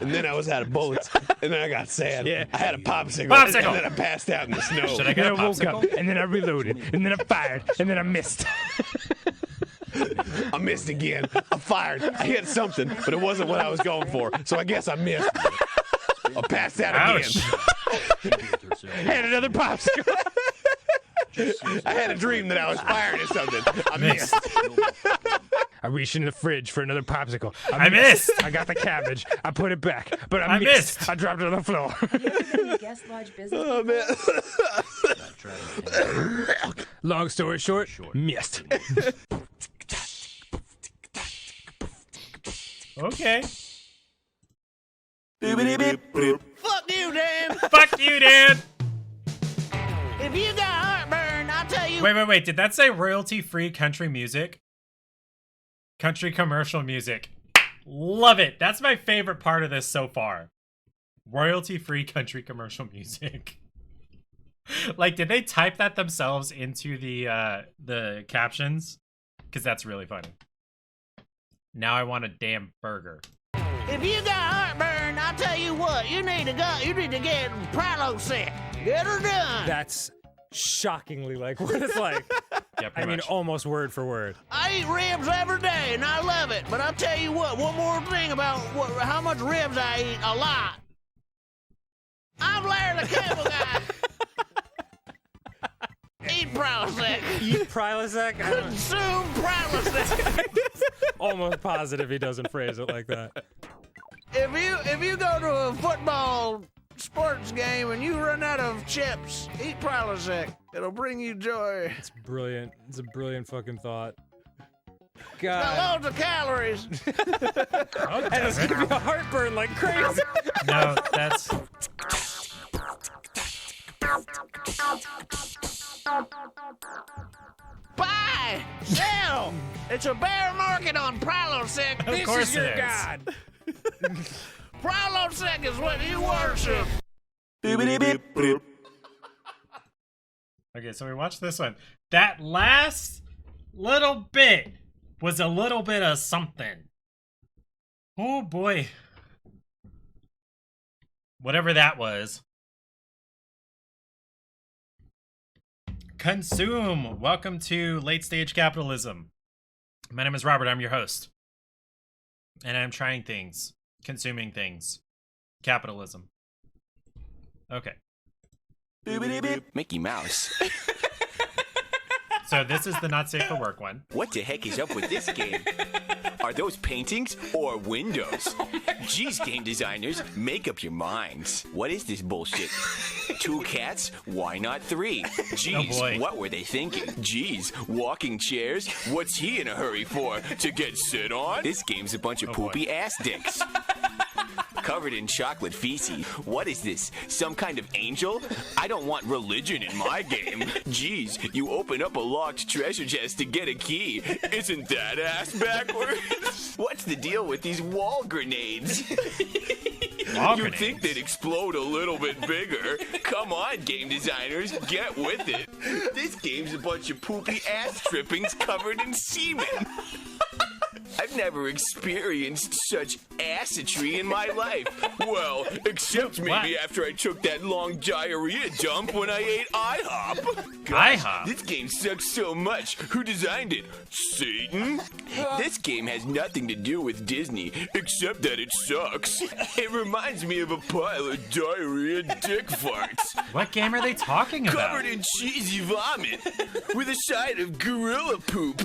And then I was out of bullets, and then I got sad. Yeah. I had a popsicle, Popsicle! and then I passed out in the snow. Should I get a And then I woke popsicle? up, and then I reloaded, and then I fired, and then I missed. I missed again. I fired. I hit something, but it wasn't what I was going for, so I guess I missed. I passed out Ouch. again. And another popsicle. I had a dream that I was firing at something. I missed. I reached in the fridge for another popsicle. I missed. I got the cabbage. I put it back, but I I missed. missed. I dropped it on the floor. You ever been to guest lodge business? Oh, man. Long story short, missed. Okay. Fuck you, Dan. Fuck you, Dan. If you got heartburn, I'll tell you. Wait. Did that say royalty-free country music? Country commercial music. Love it. That's my favorite part of this so far. Royalty-free country commercial music. Like, did they type that themselves into the captions? Because that's really funny. Now I want a damn burger. If you got heartburn, I'll tell you what. You need to get Prilosec. Get her done. That's shockingly like what it's like. Yeah, I pretty mean, much. almost word for word. I eat ribs every day, and I love it. But I'll tell you what. One more thing about how much ribs I eat. A lot. I'm Larry the Cable Guy. Eat Prilosec. Eat Prilosec? Consume Prilosec. Almost positive he doesn't phrase it like that. If you go to a football sports game and you run out of chips, eat Prilosec. It'll bring you joy. It's brilliant. It's a brilliant fucking thought. Got God. loads of calories. And it's gonna be a heartburn like crazy. No, that's... Buy! Sell! It's a bear market on Prilosec. Of course This is your it is. god. Prilosec is what you worship. Okay, so we watched this one. That last little bit was a little bit of something. Oh boy. Whatever that was. Consume. Welcome to Late Stage Capitalism. My name is Robert. I'm your host. And I'm trying things. Consuming things. Capitalism. Okay. Mickey Mouse. So this is the not safe for work one. What the heck is up with this game? Are those paintings or windows? Geez, game designers, make up your minds. What is this bullshit? 2 cats? Why not 3? Geez, boy. what were they thinking? Geez, walking chairs? What's he in a hurry for? To get sit on? This game's a bunch of poopy ass dicks. Covered in chocolate feces. What is this? Some kind of angel? I don't want religion in my game. Geez, you open up a locked treasure chest to get a key. Isn't that ass backwards? What's the deal with these wall grenades? You'd think they'd explode a little bit bigger. Come on, game designers, get with it. This game's a bunch of poopy ass trippings covered in semen. I've never experienced such assetry in my life. Well, except maybe after I took that long diarrhea dump when I ate IHOP. Gosh, IHOP? this game sucks so much. Who designed it? Satan? This game has nothing to do with Disney, except that it sucks. It reminds me of a pile of diarrhea dick farts. What game are they talking about? Covered in cheesy vomit, with a side of gorilla poop.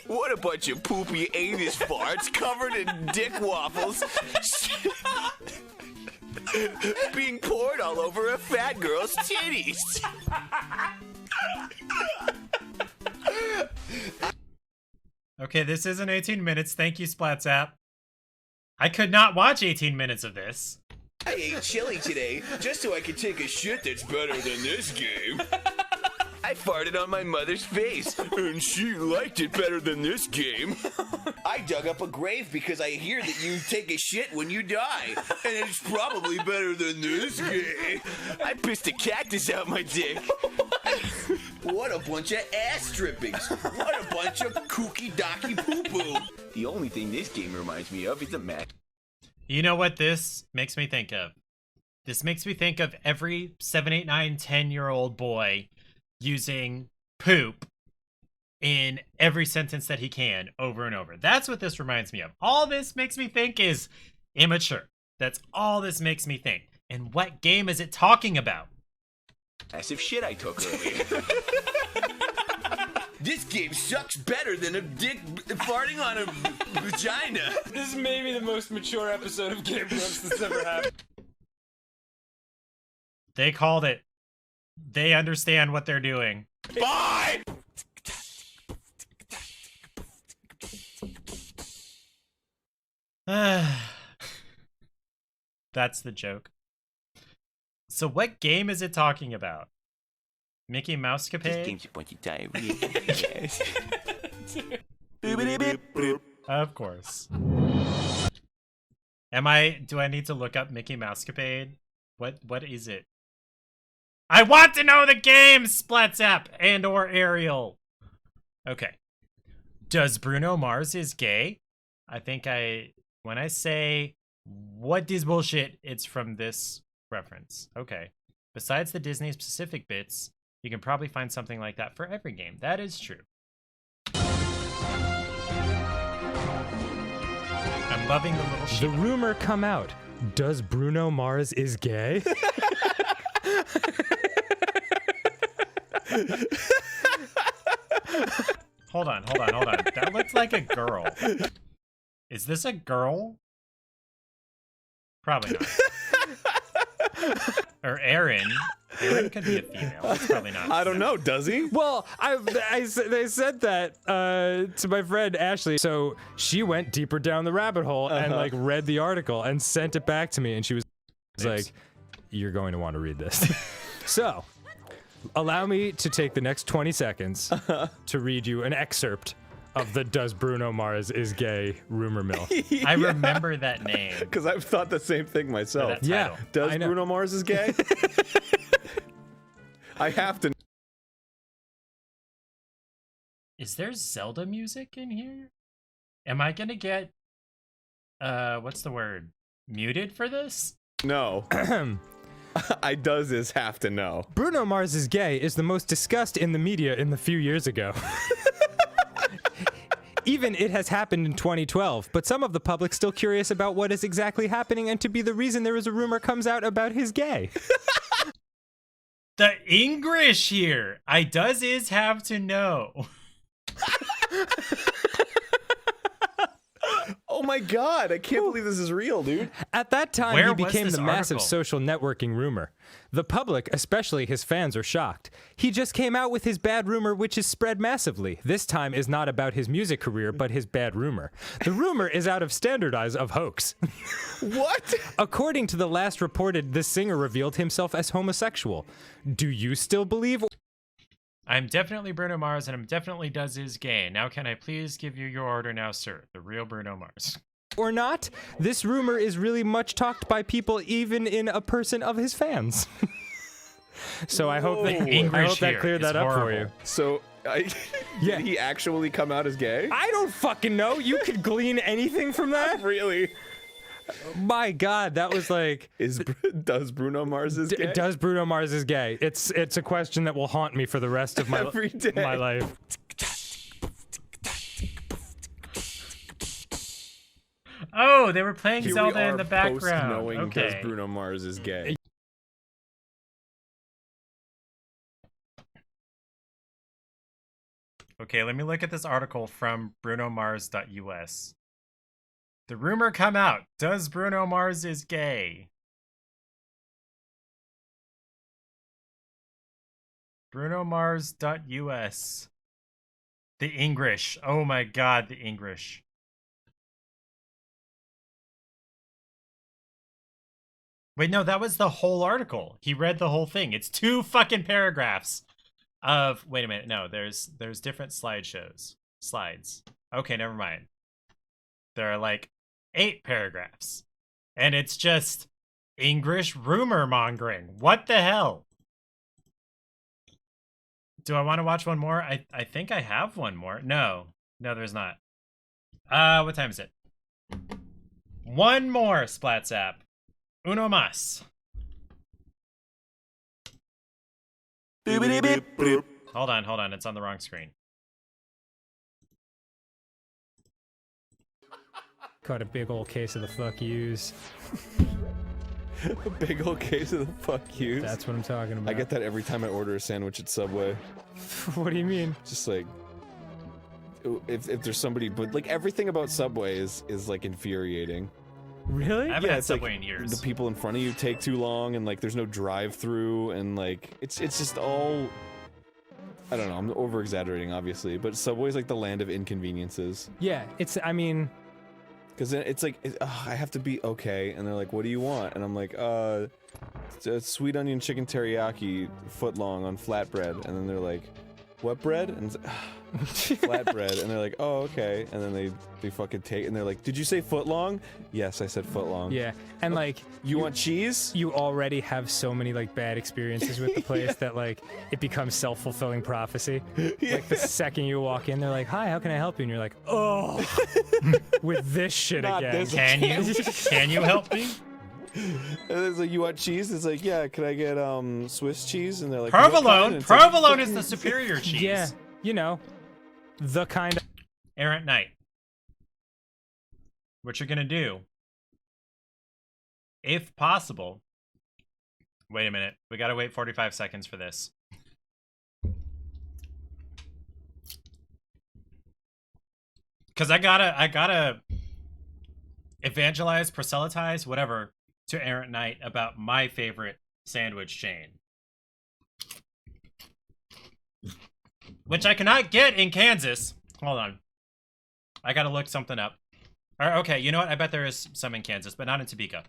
What a bunch of poopy anus farts covered in dick waffles being poured all over a fat girl's titties. Okay, this isn't 18 minutes. Thank you, Splatzap. I could not watch 18 minutes of this. I ate chili today just so I could take a shit that's better than this game. I farted on my mother's face, and she liked it better than this game. I dug up a grave because I hear that you take a shit when you die, and it's probably better than this game. I pissed a cactus out my dick. What a bunch of ass strippings. What a bunch of kooky docky poo-poo. The only thing this game reminds me of is a Mac. You know what this makes me think of? This makes me think of every 7, 8, 9, 10-year-old boy using poop in every sentence that he can over and over. That's what this reminds me of. All this makes me think is immature. That's all this makes me think. And what game is it talking about? Massive shit I took earlier. This game sucks better than a dick farting on a vagina. This is maybe the most mature episode of Game Grumps that's ever happened. They called it. They understand what they're doing. Bye! That's the joke. So what game is it talking about? Mickey Mousecapade? This game's a bunch of diarrhea. Of course. Do I need to look up Mickey Mousecapade? What is it? I want to know the game, Splatzap and or Ariel. Okay. Does Bruno Mars is gay? I think when I say what is bullshit, it's from this reference. Okay. Besides the Disney specific bits, you can probably find something like that for every game. That is true. I'm loving the little shit. The rumor come out. Does Bruno Mars is gay? Hold on. That looks like a girl. Is this a girl? Probably not. Or Aaron. Aaron could be a female. That's probably not. I don't know. Does he? Well, they said that to my friend Ashley. So she went deeper down the rabbit hole and like read the article and sent it back to me, and she was like, "You're going to want to read this." So, allow me to take the next 20 seconds to read you an excerpt of the "Does Bruno Mars is gay" rumor mill. Yeah. I remember that name. Because I've thought the same thing myself. Yeah. Does Bruno Mars is gay? I have to. Is there Zelda music in here? Am I gonna get, what's the word? Muted for this? No. I does is have to know. Bruno Mars is gay is the most discussed in the media in the few years ago. Even it has happened in 2012, but some of the public still curious about what is exactly happening and to be the reason there is a rumor comes out about his gay. The English here. I does is have to know. Oh my god, I can't believe this is real, dude. At that time, Where he was became this the massive article? social networking rumor. The public, especially his fans, are shocked. He just came out with his bad rumor, which is spread massively. This time is not about his music career, but his bad rumor. The rumor is out of standardize of hoax. What? According to the last reported, the singer revealed himself as homosexual. Do you still believe? I'm definitely Bruno Mars, and I'm definitely does is gay. Now can I please give you your order now, sir? The real Bruno Mars. or not, this rumor is really much talked by people, even in a person of his fans. So I hope that cleared that up for you. So, did he actually come out as gay? I don't fucking know. You could glean anything from that? Really? My God, that was like... Does Bruno Mars is gay? Does Bruno Mars is gay? It's a question that will haunt me for the rest of my Every day. My life. Oh, they were playing Here Zelda we are in the background. Knowing okay. does Bruno Mars is gay. Okay, let me look at this article from brunomars.us. The rumor come out. Does Bruno Mars is gay? brunomars.us. The English. Oh my God, the English. Wait, no, that was the whole article. He read the whole thing. It's 2 fucking paragraphs of... Wait a minute. No, there's different slideshows. Slides. Okay, never mind. There are like 8 paragraphs. And it's just English rumor mongering. What the hell? Do I want to watch one more? I think I have one more. No, there's not. What time is it? One more, Splats app. Uno más. Hold on. It's on the wrong screen. Caught a big old case of the fuck yous. A big old case of the fuck yous? That's what I'm talking about. I get that every time I order a sandwich at Subway. What do you mean? Just like... If there's somebody... But like everything about Subway is like infuriating. Really? I haven't had it's Subway like in years. The people in front of you take too long, and like there's no drive-through, and like it's just all... I don't know, I'm over-exaggerating, obviously, but Subway's like the land of inconveniences. Yeah, I mean... Because it's like, I have to be okay, and they're like, what do you want? And I'm like, sweet onion chicken teriyaki foot long on flatbread. And then they're like, what bread? And it's flatbread. And they're like, oh, okay. And then they fucking take, and they're like, did you say foot long? Yes, I said foot long. Yeah, and like... You want cheese? You already have so many like bad experiences with the place that like it becomes self-fulfilling prophecy. Like the second you walk in, they're like, hi, how can I help you? And you're like, oh, with this shit Not again. this Can you help me? And it's like, you want cheese? It's like, yeah, can I get Swiss cheese? And they're like, provolone. Provolone is the superior cheese. Yeah, you know, the kind of... Errant Knight. What you're gonna do, if possible... Wait a minute. We gotta wait 45 seconds for this. Because I gotta evangelize, proselytize, whatever, to Errant Knight about my favorite sandwich chain. Which I cannot get in Kansas. Hold on. I gotta look something up. Okay, you know what? I bet there is some in Kansas, but not in Topeka.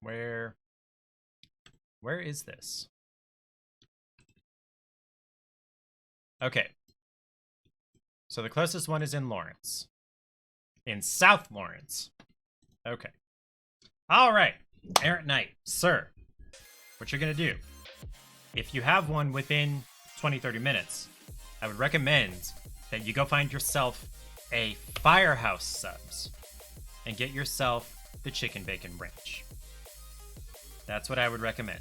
Where is this? Okay. So the closest one is in Lawrence. In South Lawrence. Okay. All right. Errant Knight, sir. What you're going to do, if you have one within 20-30 minutes, I would recommend that you go find yourself a Firehouse Subs and get yourself the Chicken Bacon Ranch. That's what I would recommend.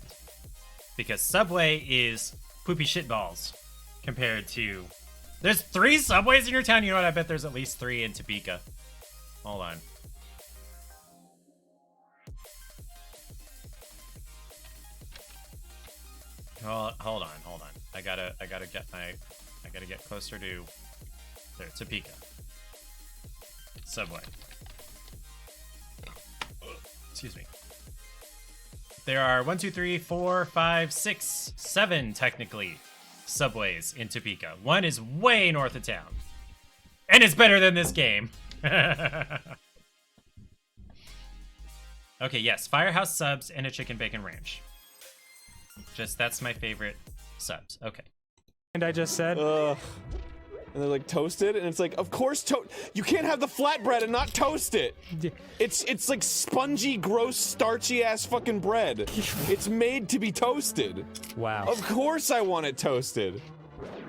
Because Subway is poopy shitballs compared to... There's 3 Subways in your town? You know what? I bet there's at least 3 in Topeka. Hold on. Hold on. I gotta get closer to there, Topeka. Subway. Excuse me. There are 1, 2, 3, 4, 5, 6, 7 technically Subways in Topeka. One is way north of town. And it's better than this game. Okay, yes, Firehouse Subs and a Chicken Bacon Ranch. Just that's my favorite subs. Okay. And I just said. And they're like toasted, and it's like, of course, you can't have the flatbread and not toast it. It's like spongy, gross, starchy ass fucking bread. It's made to be toasted. Wow. Of course, I want it toasted.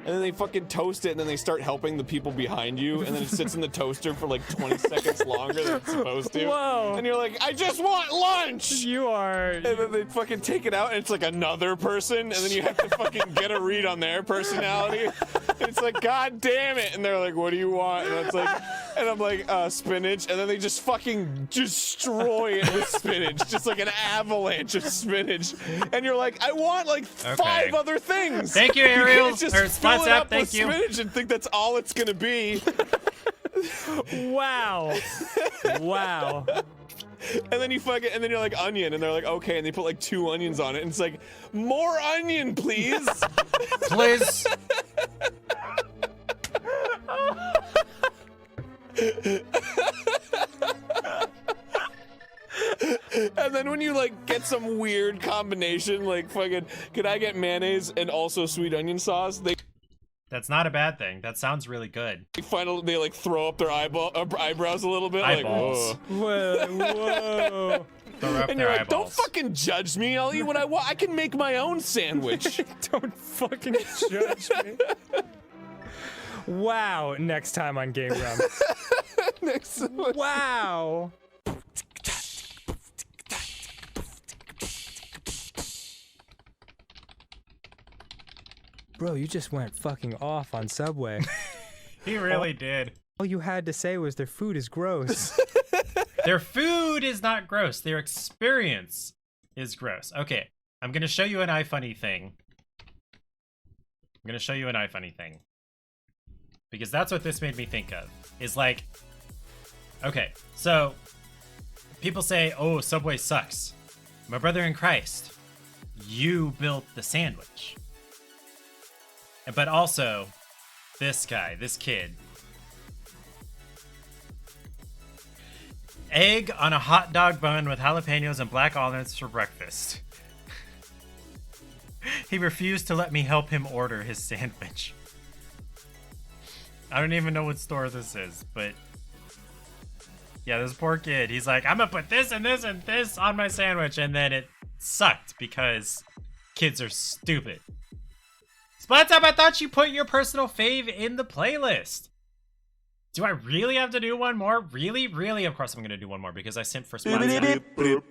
And then they fucking toast it, and then they start helping the people behind you, and then it sits in the toaster for like 20 seconds longer than it's supposed to. Whoa. And you're like, I just want lunch! You are... And then they fucking take it out, and it's like another person, and then you have to fucking get a read on their personality. And it's like, God damn it! And they're like, what do you want? And it's like, and I'm like, spinach, and then they just fucking destroy it with spinach. Just like an avalanche of spinach. And you're like, I want like 5 other things! Thank you, Ariel. You can't just fill it up with thank you. spinach and think that's all it's gonna be. Wow. Wow. And then you fucking, and then you're like, onion, and they're like, okay, and they put like 2 onions on it, and it's like, more onion, please. Please. And then when you like get some weird combination, like fucking, could I get mayonnaise and also sweet onion sauce? That's not a bad thing. That sounds really good. Finally, they like throw up their eyebrows a little bit. Eyeballs. Like, Whoa. Throw up and their you're like, eyeballs. don't fucking judge me. I'll eat what I want. I can make my own sandwich. Don't fucking judge me. Wow. Next time on Game Grumps. Wow. Bro, you just went fucking off on Subway. He really did. All you had to say was their food is gross. Their food is not gross. Their experience is gross. Okay, I'm gonna show you an iFunny thing. Because that's what this made me think of. Is like, okay, so people say, oh, Subway sucks. My brother in Christ, you built the sandwich. But also, this kid. Egg on a hot dog bun with jalapenos and black olives for breakfast. He refused to let me help him order his sandwich. I don't even know what store this is, but yeah, this poor kid. He's like, I'm gonna put this and this and this on my sandwich, and then it sucked because kids are stupid. Splatop, I thought you put your personal fave in the playlist. Do I really have to do one more? Really? Really? Of course I'm gonna do one more because I simped for Splatop.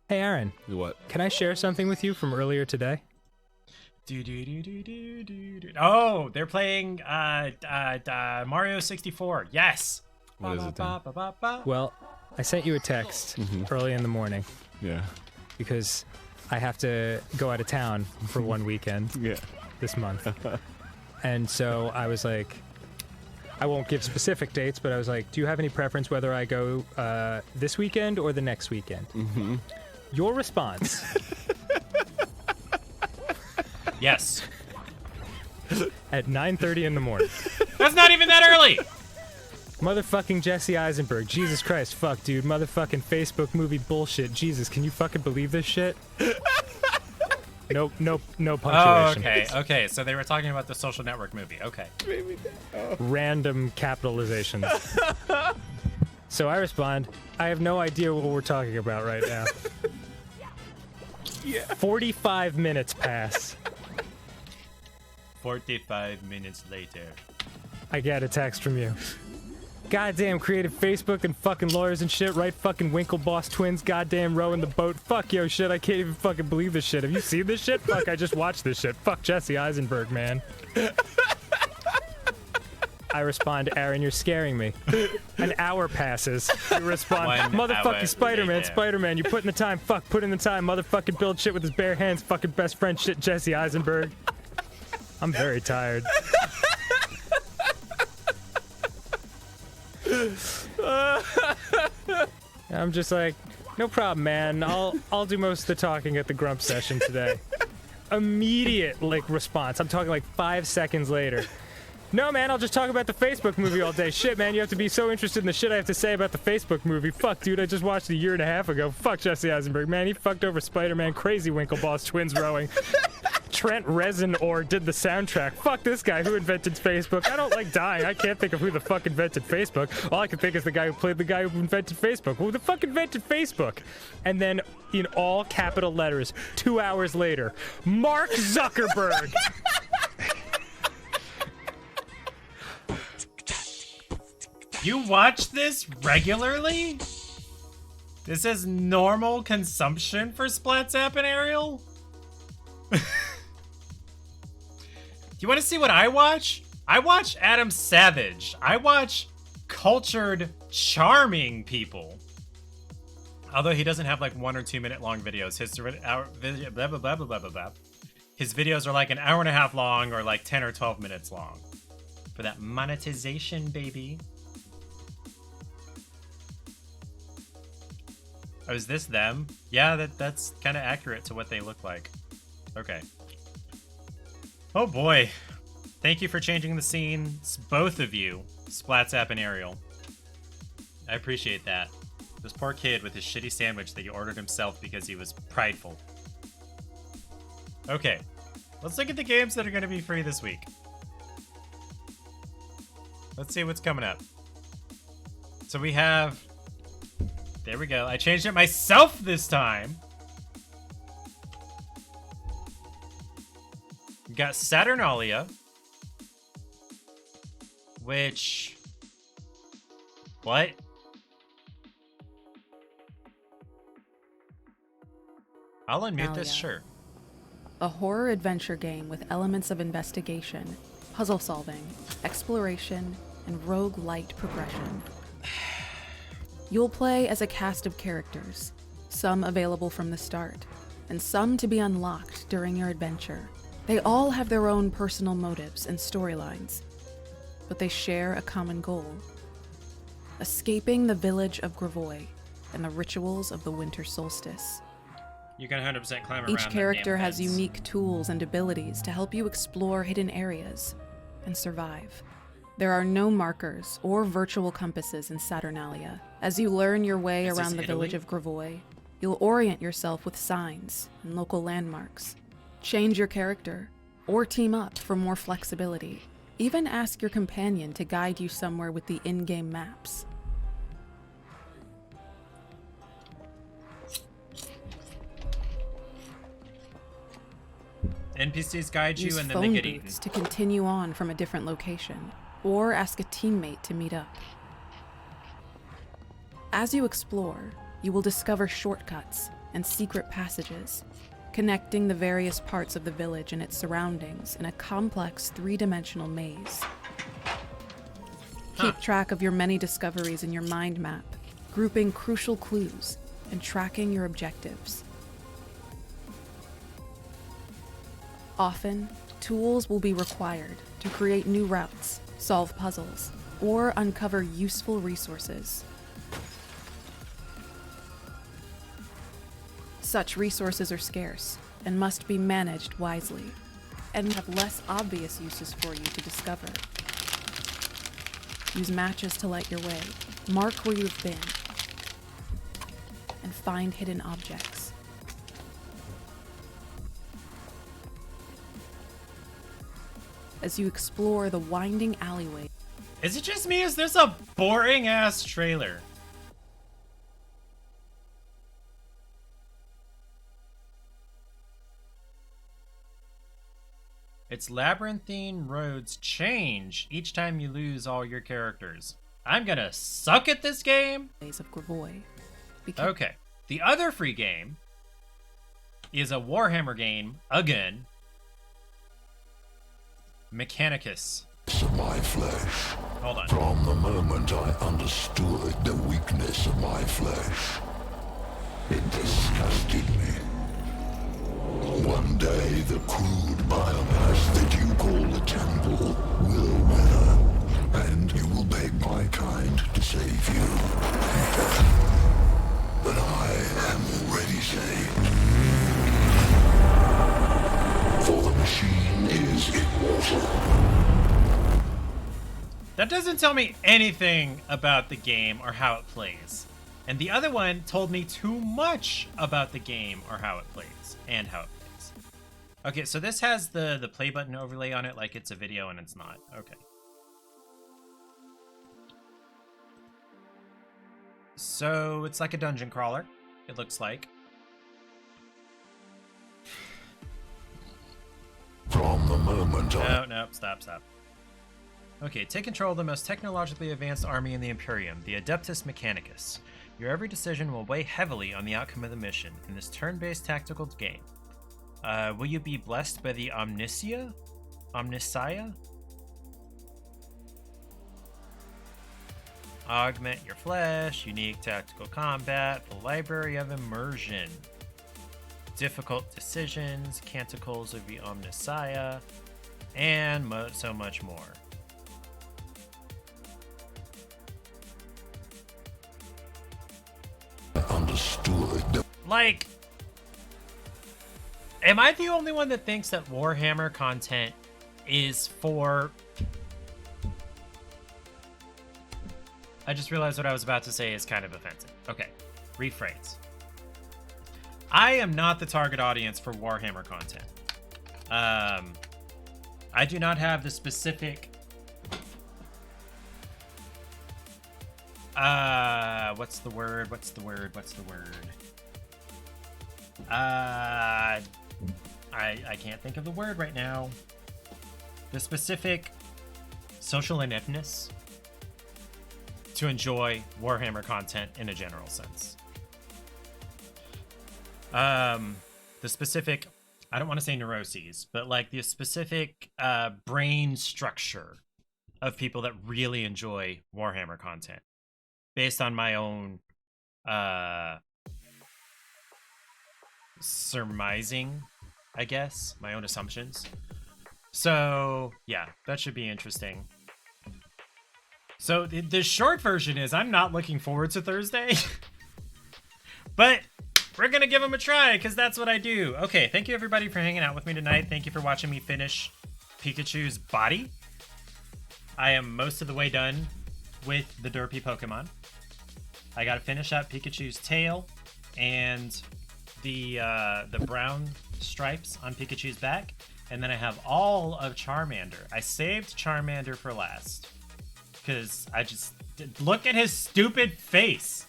Hey, Aaron. What? Can I share something with you from earlier today? Oh, they're playing Mario 64. Yes. What is it then? Well, I sent you a text early in the morning. Yeah. Because I have to go out of town for one weekend this month. And so I was like, I won't give specific dates, but I was like, do you have any preference whether I go this weekend or the next weekend? Your response. Yes. At 9:30 in the morning. That's not even that early. Motherfucking Jesse Eisenberg. Jesus Christ, fuck, dude. Motherfucking Facebook movie bullshit. Jesus, can you fucking believe this shit? No punctuation. Oh, okay. So they were talking about the Social Network movie. Okay. Random capitalization. So I respond, I have no idea what we're talking about right now. 45 minutes pass. 45 minutes later. I get a text from you. Goddamn creative Facebook and fucking lawyers and shit, right? Fucking Winklevoss twins, goddamn rowing the boat. Fuck yo shit, I can't even fucking believe this shit. Have you seen this shit? Fuck, I just watched this shit. Fuck Jesse Eisenberg, man. I respond, Aaron, you're scaring me. An hour passes. You respond, motherfucking Spider-Man, Spider-Man, you put in the time. Fuck, put in the time. Motherfucking build shit with his bare hands. Fucking best friend shit, Jesse Eisenberg. I'm very tired. I'm just like, no problem, man. I'll do most of the talking at the Grump session today. Immediate response. I'm talking like 5 seconds later. No, man, I'll just talk about the Facebook movie all day. Shit, man, you have to be so interested in the shit I have to say about the Facebook movie. Fuck, dude, I just watched it a year and a half ago. Fuck Jesse Eisenberg, man. He fucked over Spider-Man, crazy Winklevoss, twins rowing. Trent Reznor did the soundtrack. Fuck this guy who invented Facebook. I don't like dying. I can't think of who the fuck invented Facebook. All I can think is the guy who played the guy who invented Facebook. Who the fuck invented Facebook? And then, in all capital letters, 2 hours later, Mark Zuckerberg. You watch this regularly? This is normal consumption for Splatzap and Ariel? Do you want to see what I watch? I watch Adam Savage. I watch cultured, charming people. Although he doesn't have like 1 or 2 minute long videos. His blah, blah, blah, blah, blah, blah, blah. His videos are like an hour and a half long or like 10 or 12 minutes long. For that monetization, baby. Oh, is this them? Yeah, that's kind of accurate to what they look like. Okay. Oh boy. Thank you for changing the scene, both of you, Splatzap and Ariel. I appreciate that. This poor kid with his shitty sandwich that he ordered himself because he was prideful. Okay. Let's look at the games that are going to be free this week. Let's see what's coming up. So we have... There we go. I changed it myself this time. We got Saturnalia. Which... What? I'll unmute this, sure. A horror adventure game with elements of investigation, puzzle solving, exploration, and roguelite progression. You'll play as a cast of characters, some available from the start, and some to be unlocked during your adventure. They all have their own personal motives and storylines, but they share a common goal: escaping the village of Gravois and the rituals of the winter solstice. You can 100% climb around. Each character has unique tools and abilities to help you explore hidden areas and survive. There are no markers or virtual compasses in Saturnalia. As you learn your way around the village of Gravois, you'll orient yourself with signs and local landmarks. Change your character or team up for more flexibility. Even ask your companion to guide you somewhere with the in-game maps. NPCs guide you Use and then they phone get eaten. booths to continue on from a different location, or ask a teammate to meet up. As you explore, you will discover shortcuts and secret passages, connecting the various parts of the village and its surroundings in a complex three-dimensional maze. Keep track of your many discoveries in your mind map, grouping crucial clues and tracking your objectives. Often, tools will be required to create new routes, solve puzzles, or uncover useful resources. Such resources are scarce and must be managed wisely, and have less obvious uses for you to discover. Use matches to light your way, mark where you've been, and find hidden objects. As you explore the winding alleyway. Is it just me? Is this a boring ass trailer? Its labyrinthine roads change each time you lose all your characters. I'm gonna suck at this game? Of Gravois. Okay. The other free game is a Warhammer game, again. Mechanicus. My flesh. Hold on. From the moment I understood the weakness of my flesh, it disgusted me. One day, the crude biomass that you call the temple will wither, and you will beg my kind to save you. But I am already saved. For the machine is immortal. doesn't tell me anything about the game or how it plays. And the other one told me too much about the game or how it plays and how it plays. Okay, so this has the play button overlay on it like it's a video and it's not. Okay. So it's like a dungeon crawler, it looks like. From the moment No, stop. Okay, take control of the most technologically advanced army in the Imperium, the Adeptus Mechanicus. Your every decision will weigh heavily on the outcome of the mission in this turn-based tactical game. Will you be blessed by the Omnicia? Augment your flesh, unique tactical combat, the Library of Immersion. Difficult decisions, canticles of the Omnicia, and so much more. understood. Like, am I the only one that thinks that Warhammer content is for... I just realized what I was about to say is kind of offensive. Okay, rephrase. I am not the target audience for Warhammer content. I do not have the specific... what's the word? I can't think of the word right now. The specific social ineptness to enjoy Warhammer content in a general sense. The specific, I don't want to say neuroses, but like the specific brain structure of people that really enjoy Warhammer content based on my own surmising, I guess, my own assumptions. So yeah, that should be interesting. So the short version is I'm not looking forward to Thursday, but we're gonna give them a try because that's what I do. Okay, thank you everybody for hanging out with me tonight. Thank you for watching me finish Pikachu's body. I am most of the way done with the derpy Pokemon. I gotta finish up Pikachu's tail and the brown stripes on Pikachu's back, and then I have all of Charmander. I saved Charmander for last because I just look at his stupid face.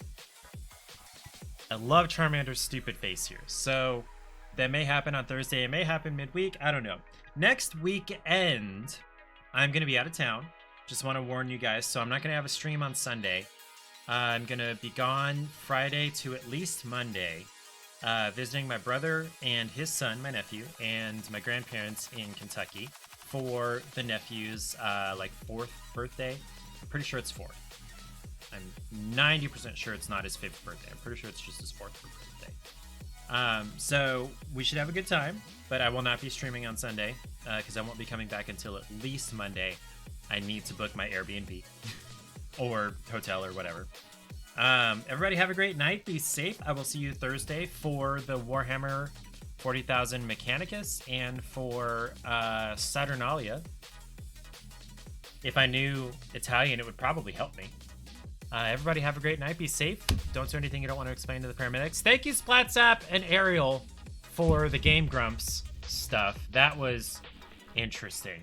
I love Charmander's stupid face here. So that may happen on Thursday. It may happen midweek. I don't know. Next weekend, I'm going to be out of town. Just want to warn you guys. So I'm not going to have a stream on Sunday. I'm going to be gone Friday to at least Monday, visiting my brother and his son, my nephew, and my grandparents in Kentucky for the nephew's like 4th birthday. I'm pretty sure it's 4th. I'm 90% sure it's not his 5th birthday. I'm pretty sure it's just his 4th birthday. So we should have a good time, but I will not be streaming on Sunday because I won't be coming back until at least Monday. I need to book my Airbnb or hotel or whatever. Everybody have a great night. Be safe. I will see you Thursday for the Warhammer 40,000 Mechanicus and for Saturnalia. If I knew Italian, it would probably help me. Everybody have a great night. Be safe. Don't do anything you don't want to explain to the paramedics. Thank you, Splatsap and Ariel, for the Game Grumps stuff. That was interesting.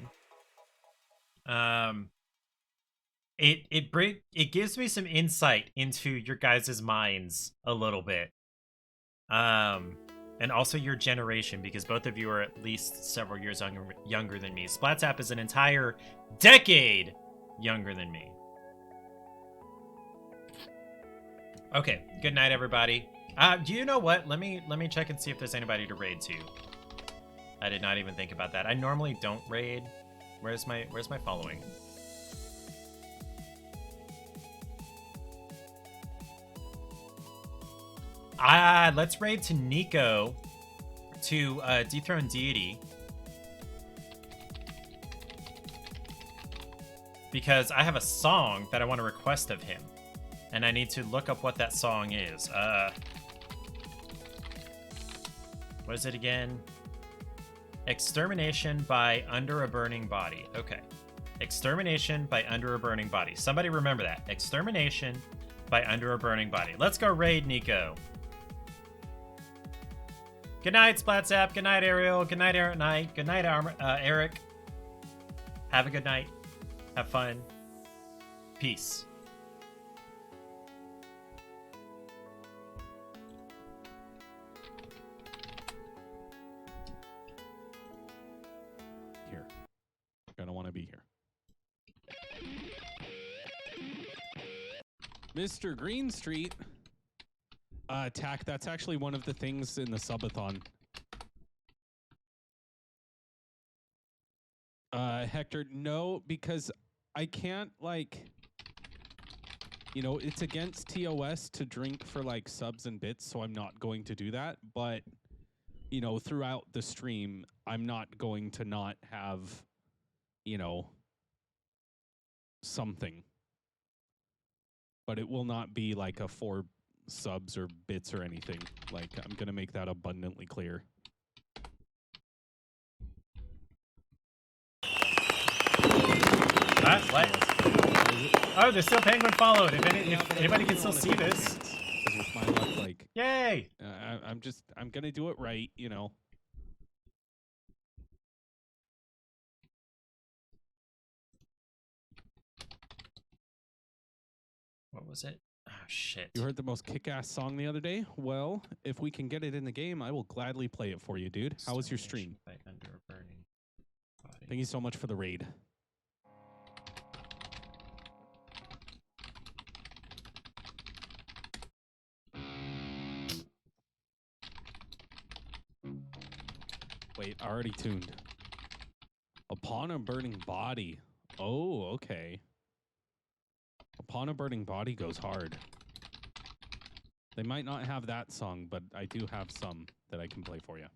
It gives me some insight into your guys' minds a little bit. And also your generation, because both of you are at least several years younger than me. Splatsap is an entire decade younger than me. Okay, good night, everybody. Do you know what? Let me check and see if there's anybody to raid to. I did not even think about that. I normally don't raid. Where's my following? Let's raid to Nico to dethrone deity. Because I have a song that I want to request of him. And I need to look up what that song is. What is it again? Extermination by Under a Burning Body. Okay. Extermination by under a burning body. Somebody remember that. Extermination by under a burning body. Let's go raid Nico. Good night, Splatzap. Good night, Ariel. Good night, Eric. Good night, Eric. Have a good night. Have fun. Peace. Here. Gonna want to be here. Mr. Greenstreet. Tack, that's actually one of the things in the subathon. Hector, no, because I can't, like, you know, it's against TOS to drink for, like, subs and bits, so I'm not going to do that. But, you know, throughout the stream, I'm not going to not have, you know, something. But it will not be, like, a 4 subs or bits or anything. Like, I'm going to make that abundantly clear. What? Oh, there's still penguin followed. If anybody can still see this. With my luck, like, yay! I'm gonna do it right, you know. What was it? Oh shit! You heard the most kick-ass song the other day? Well, if we can get it in the game, I will gladly play it for you, dude. How was your stream? Thank you so much for the raid. Wait, already tuned. Upon a burning body. Oh, okay. Upon a burning body goes hard. They might not have that song, but I do have some that I can play for you.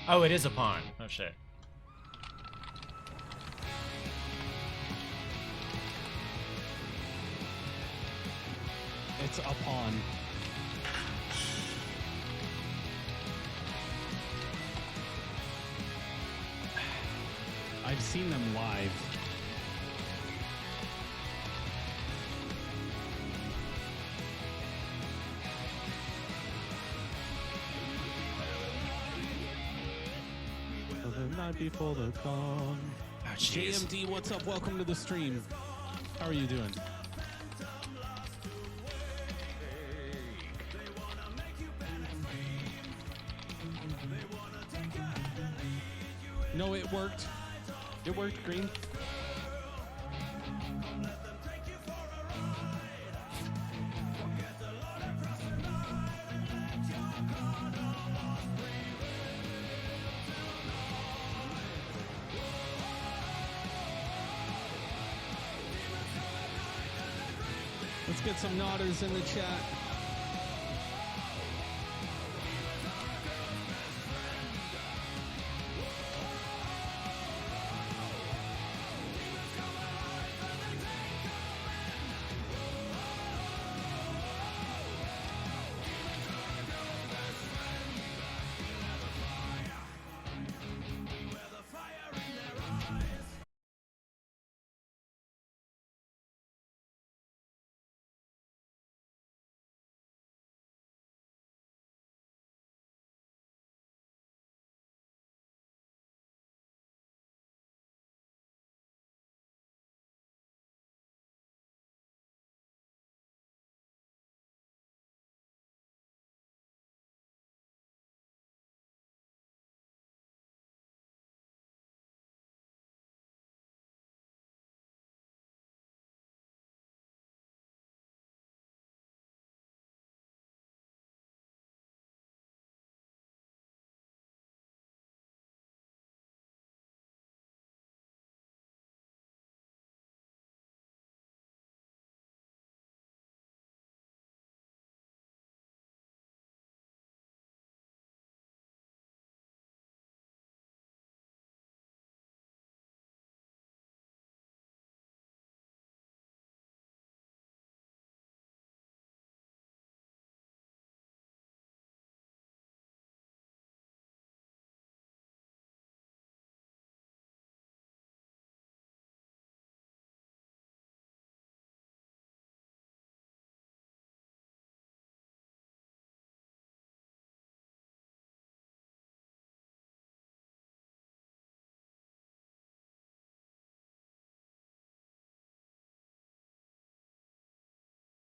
Oh, it is Upon. Oh shit. It's Upon. I've seen them live. The night before the dawn. Oh, JMD, what's up? Welcome to the stream. How are you doing? No, it worked. It worked, Green. Let's get some nodders in the chat.